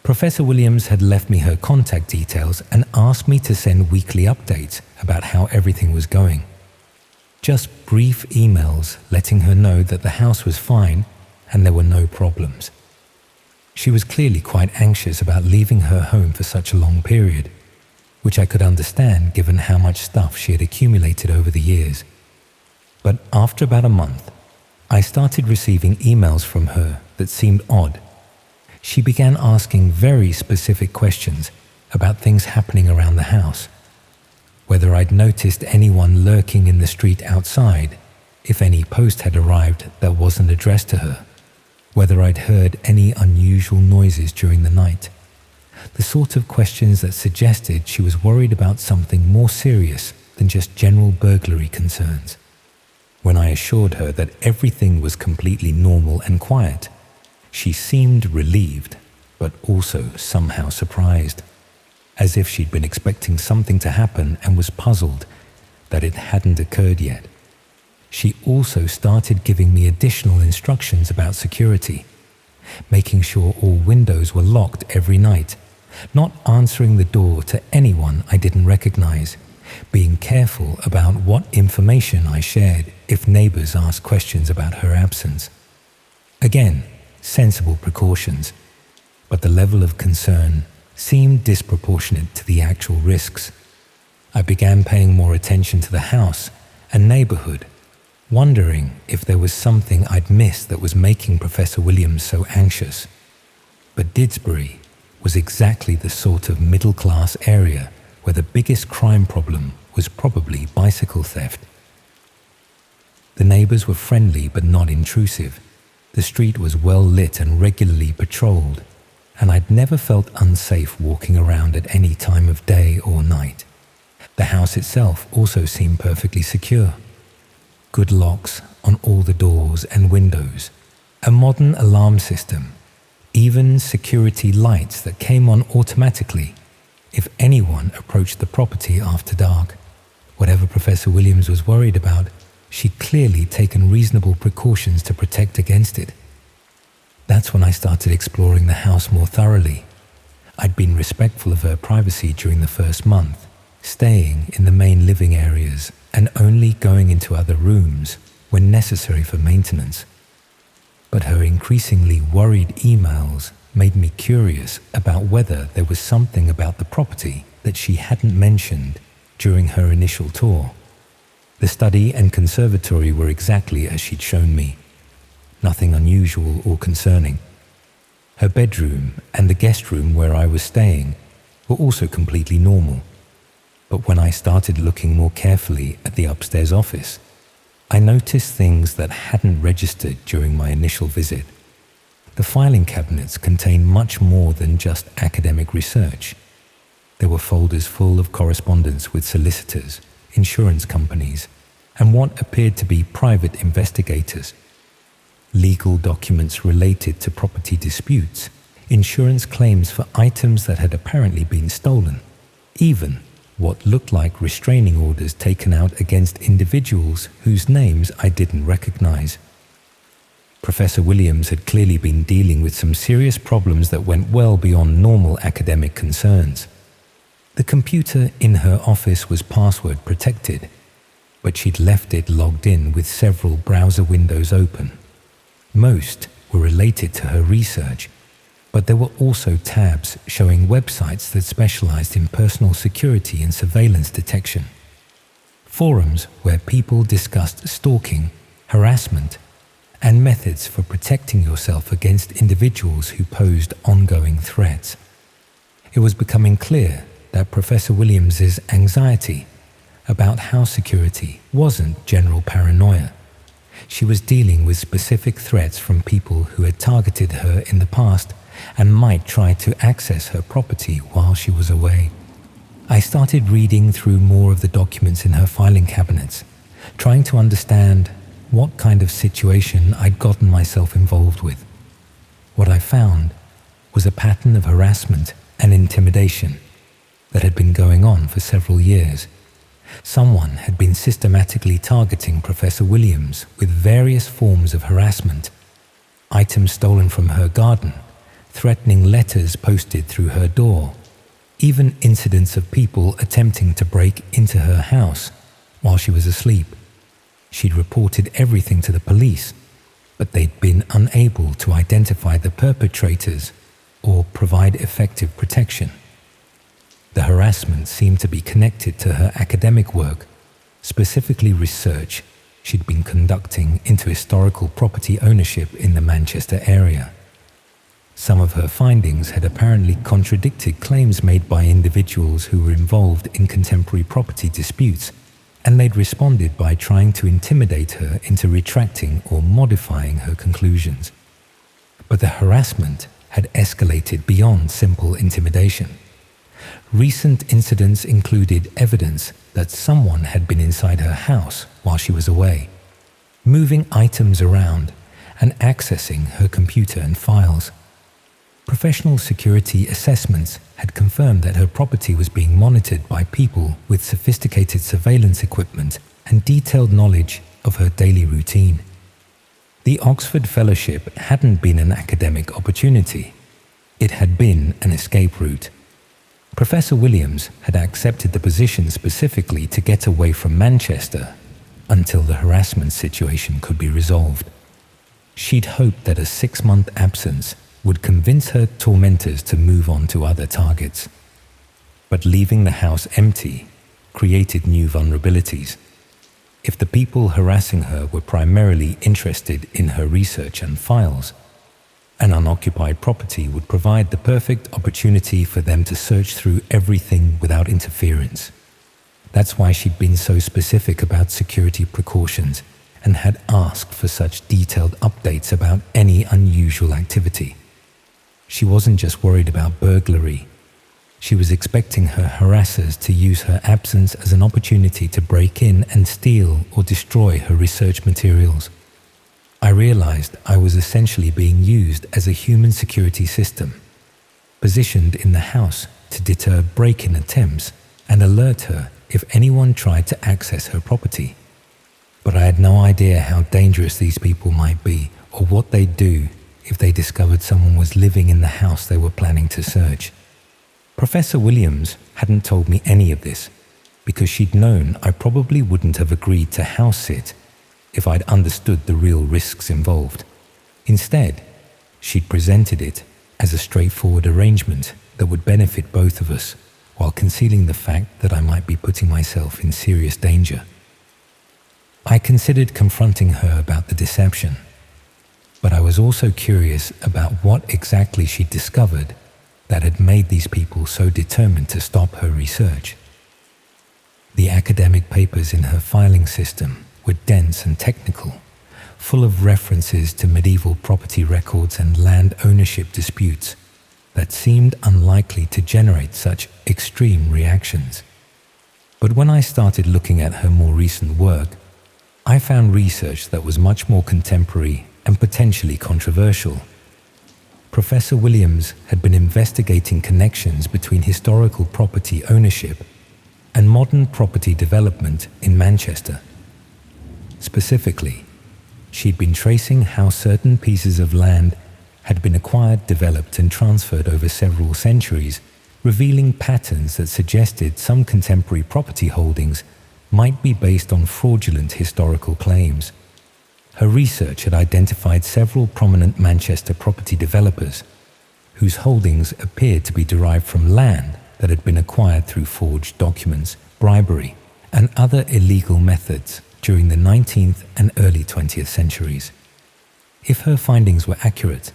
[SPEAKER 1] Professor Williams had left me her contact details and asked me to send weekly updates about how everything was going. Just brief emails letting her know that the house was fine and there were no problems. She was clearly quite anxious about leaving her home for such a long period, which I could understand given how much stuff she had accumulated over the years. But after about a month, I started receiving emails from her that seemed odd. She began asking very specific questions about things happening around the house, whether I'd noticed anyone lurking in the street outside, if any post had arrived that wasn't addressed to her, whether I'd heard any unusual noises during the night. The sort of questions that suggested she was worried about something more serious than just general burglary concerns. When I assured her that everything was completely normal and quiet, she seemed relieved, but also somehow surprised, as if she'd been expecting something to happen and was puzzled that it hadn't occurred yet. She also started giving me additional instructions about security, making sure all windows were locked every night, not answering the door to anyone I didn't recognize, being careful about what information I shared if neighbors asked questions about her absence. Again, sensible precautions, but the level of concern seemed disproportionate to the actual risks. I began paying more attention to the house and neighborhood, wondering if there was something I'd missed that was making Professor Williams so anxious. But Didsbury was exactly the sort of middle-class area where the biggest crime problem was probably bicycle theft. The neighbors were friendly but not intrusive. The street was well lit and regularly patrolled, and I'd never felt unsafe walking around at any time of day or night. The house itself also seemed perfectly secure. Good locks on all the doors and windows, a modern alarm system, even security lights that came on automatically if anyone approached the property after dark. Whatever Professor Williams was worried about, she'd clearly taken reasonable precautions to protect against it. That's when I started exploring the house more thoroughly. I'd been respectful of her privacy during the first month, staying in the main living areas and only going into other rooms when necessary for maintenance. But her increasingly worried emails made me curious about whether there was something about the property that she hadn't mentioned during her initial tour. The study and conservatory were exactly as she'd shown me. Nothing unusual or concerning. Her bedroom and the guest room where I was staying were also completely normal. But when I started looking more carefully at the upstairs office, I noticed things that hadn't registered during my initial visit. The filing cabinets contained much more than just academic research. There were folders full of correspondence with solicitors, insurance companies, and what appeared to be private investigators. Legal documents related to property disputes, insurance claims for items that had apparently been stolen, even what looked like restraining orders taken out against individuals whose names I didn't recognize. Professor Williams had clearly been dealing with some serious problems that went well beyond normal academic concerns. The computer in her office was password protected, but she'd left it logged in with several browser windows open. Most were related to her research, but there were also tabs showing websites that specialized in personal security and surveillance detection. Forums where people discussed stalking, harassment, and methods for protecting yourself against individuals who posed ongoing threats. It was becoming clear that Professor Williams's anxiety about house security wasn't general paranoia. She was dealing with specific threats from people who had targeted her in the past and might try to access her property while she was away. I started reading through more of the documents in her filing cabinets, trying to understand what kind of situation I'd gotten myself involved with. What I found was a pattern of harassment and intimidation that had been going on for several years. Someone had been systematically targeting Professor Williams with various forms of harassment, items stolen from her garden, threatening letters posted through her door, even incidents of people attempting to break into her house while she was asleep. She'd reported everything to the police, but they'd been unable to identify the perpetrators or provide effective protection. The harassment seemed to be connected to her academic work, specifically research she'd been conducting into historical property ownership in the Manchester area. Some of her findings had apparently contradicted claims made by individuals who were involved in contemporary property disputes, and they'd responded by trying to intimidate her into retracting or modifying her conclusions. But the harassment had escalated beyond simple intimidation. Recent incidents included evidence that someone had been inside her house while she was away, moving items around and accessing her computer and files. Professional security assessments had confirmed that her property was being monitored by people with sophisticated surveillance equipment and detailed knowledge of her daily routine. The Oxford Fellowship hadn't been an academic opportunity. It had been an escape route. Professor Williams had accepted the position specifically to get away from Manchester until the harassment situation could be resolved. She'd hoped that a 6-month absence would convince her tormentors to move on to other targets. But leaving the house empty created new vulnerabilities. If the people harassing her were primarily interested in her research and files, an unoccupied property would provide the perfect opportunity for them to search through everything without interference. That's why she'd been so specific about security precautions and had asked for such detailed updates about any unusual activity. She wasn't just worried about burglary. She was expecting her harassers to use her absence as an opportunity to break in and steal or destroy her research materials. I realized I was essentially being used as a human security system, positioned in the house to deter break-in attempts and alert her if anyone tried to access her property. But I had no idea how dangerous these people might be or what they'd do if they discovered someone was living in the house they were planning to search. Professor Williams hadn't told me any of this because she'd known I probably wouldn't have agreed to house sit if I'd understood the real risks involved. Instead, she'd presented it as a straightforward arrangement that would benefit both of us while concealing the fact that I might be putting myself in serious danger. I considered confronting her about the deception, but I was also curious about what exactly she'd discovered that had made these people so determined to stop her research. The academic papers in her filing system were dense and technical, full of references to medieval property records and land ownership disputes that seemed unlikely to generate such extreme reactions. But when I started looking at her more recent work, I found research that was much more contemporary and potentially controversial. Professor Williams had been investigating connections between historical property ownership and modern property development in Manchester. Specifically, she'd been tracing how certain pieces of land had been acquired, developed, and transferred over several centuries, revealing patterns that suggested some contemporary property holdings might be based on fraudulent historical claims. Her research had identified several prominent Manchester property developers whose holdings appeared to be derived from land that had been acquired through forged documents, bribery, and other illegal methods during the 19th and early 20th centuries. If her findings were accurate,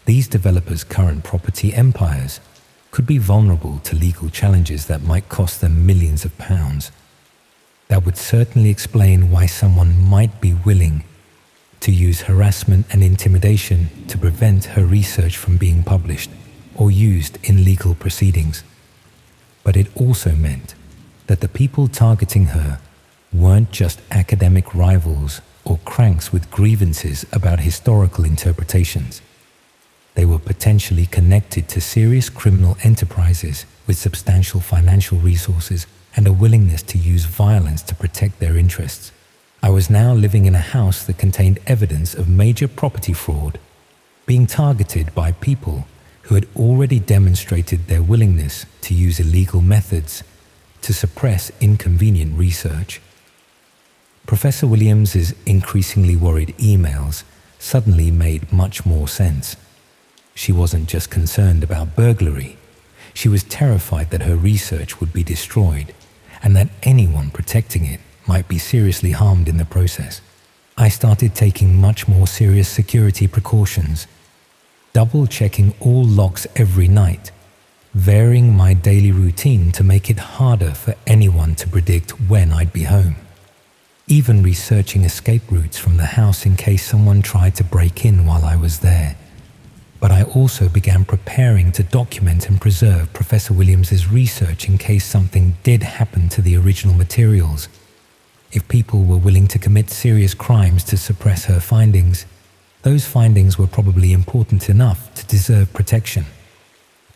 [SPEAKER 1] these developers' current property empires could be vulnerable to legal challenges that might cost them millions of pounds. That would certainly explain why someone might be willing to use harassment and intimidation to prevent her research from being published or used in legal proceedings. But it also meant that the people targeting her weren't just academic rivals or cranks with grievances about historical interpretations. They were potentially connected to serious criminal enterprises with substantial financial resources and a willingness to use violence to protect their interests. I was now living in a house that contained evidence of major property fraud, being targeted by people who had already demonstrated their willingness to use illegal methods to suppress inconvenient research. Professor Williams's increasingly worried emails suddenly made much more sense. She wasn't just concerned about burglary. She was terrified that her research would be destroyed and that anyone protecting it might be seriously harmed in the process. I started taking much more serious security precautions, double-checking all locks every night, varying my daily routine to make it harder for anyone to predict when I'd be home, even researching escape routes from the house in case someone tried to break in while I was there. But I also began preparing to document and preserve Professor Williams's research in case something did happen to the original materials. If people were willing to commit serious crimes to suppress her findings, those findings were probably important enough to deserve protection.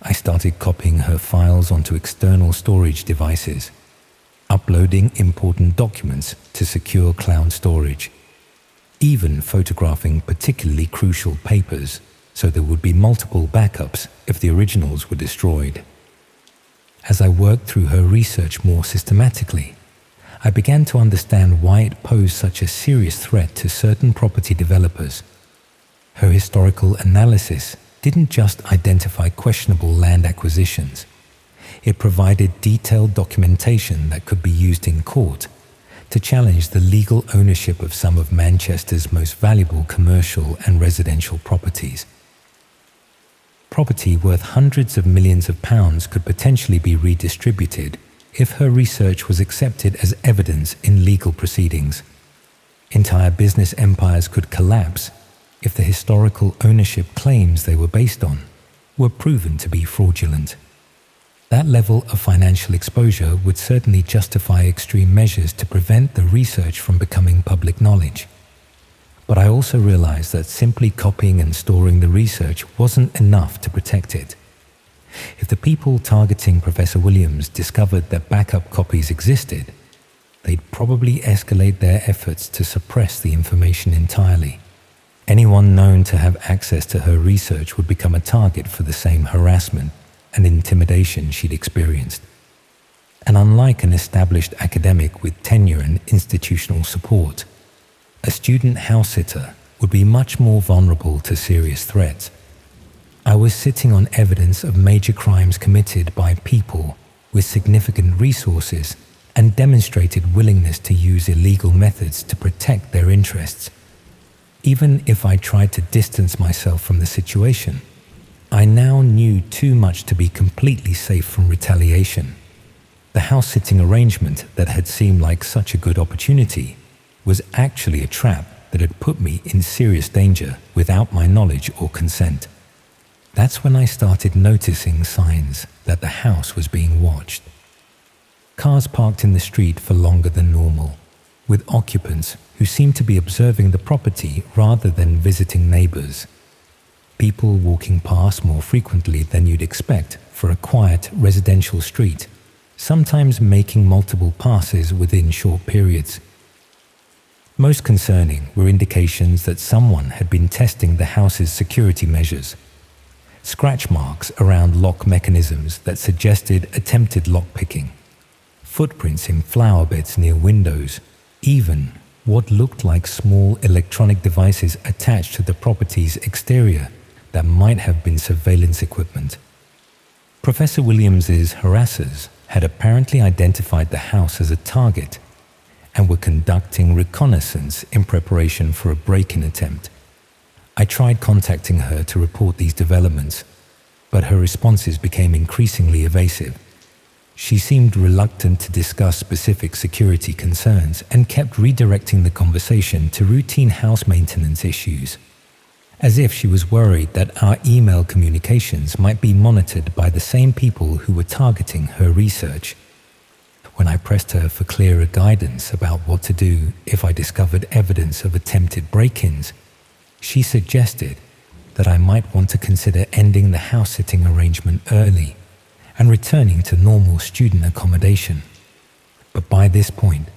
[SPEAKER 1] I started copying her files onto external storage devices, uploading important documents to secure cloud storage, even photographing particularly crucial papers so there would be multiple backups if the originals were destroyed. As I worked through her research more systematically, I began to understand why it posed such a serious threat to certain property developers. Her historical analysis didn't just identify questionable land acquisitions. It provided detailed documentation that could be used in court to challenge the legal ownership of some of Manchester's most valuable commercial and residential properties. Property worth hundreds of millions of pounds could potentially be redistributed if her research was accepted as evidence in legal proceedings. Entire business empires could collapse if the historical ownership claims they were based on were proven to be fraudulent. That level of financial exposure would certainly justify extreme measures to prevent the research from becoming public knowledge. But I also realized that simply copying and storing the research wasn't enough to protect it. If the people targeting Professor Williams discovered that backup copies existed, they'd probably escalate their efforts to suppress the information entirely. Anyone known to have access to her research would become a target for the same harassment and intimidation she'd experienced. And unlike an established academic with tenure and institutional support, a student house-sitter would be much more vulnerable to serious threats. I was sitting on evidence of major crimes committed by people with significant resources and demonstrated willingness to use illegal methods to protect their interests. Even if I tried to distance myself from the situation, I now knew too much to be completely safe from retaliation. The house-sitting arrangement that had seemed like such a good opportunity was actually a trap that had put me in serious danger without my knowledge or consent. That's when I started noticing signs that the house was being watched. Cars parked in the street for longer than normal, with occupants who seemed to be observing the property rather than visiting neighbors. People walking past more frequently than you'd expect for a quiet residential street, sometimes making multiple passes within short periods. Most concerning were indications that someone had been testing the house's security measures. Scratch marks around lock mechanisms that suggested attempted lockpicking, footprints in flower beds near windows, even what looked like small electronic devices attached to the property's exterior that might have been surveillance equipment. Professor Williams's harassers had apparently identified the house as a target and were conducting reconnaissance in preparation for a break-in attempt. I tried contacting her to report these developments, but her responses became increasingly evasive. She seemed reluctant to discuss specific security concerns and kept redirecting the conversation to routine house maintenance issues, as if she was worried that our email communications might be monitored by the same people who were targeting her research. When I pressed her for clearer guidance about what to do if I discovered evidence of attempted break-ins, she suggested that I might want to consider ending the house-sitting arrangement early and returning to normal student accommodation. But by this point,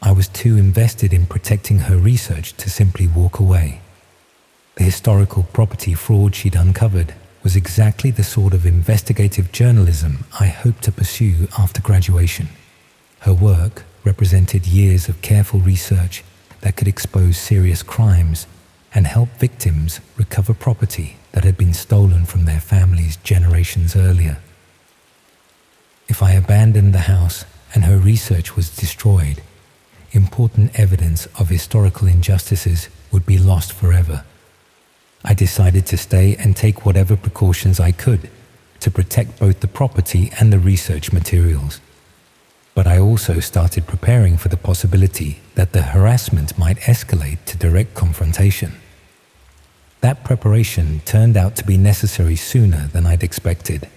[SPEAKER 1] I was too invested in protecting her research to simply walk away. The historical property fraud she'd uncovered was exactly the sort of investigative journalism I hoped to pursue after graduation. Her work represented years of careful research that could expose serious crimes and help victims recover property that had been stolen from their families generations earlier. If I abandoned the house and her research was destroyed, important evidence of historical injustices would be lost forever. I decided to stay and take whatever precautions I could to protect both the property and the research materials. But I also started preparing for the possibility that the harassment might escalate to direct confrontation. That preparation turned out to be necessary sooner than I'd expected.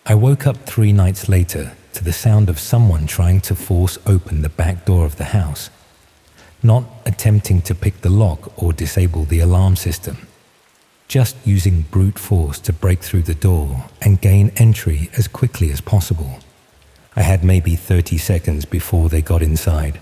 [SPEAKER 1] I woke up 3 nights later to the sound of someone trying to force open the back door of the house, not attempting to pick the lock or disable the alarm system, just using brute force to break through the door and gain entry as quickly as possible. I had maybe 30 seconds before they got inside.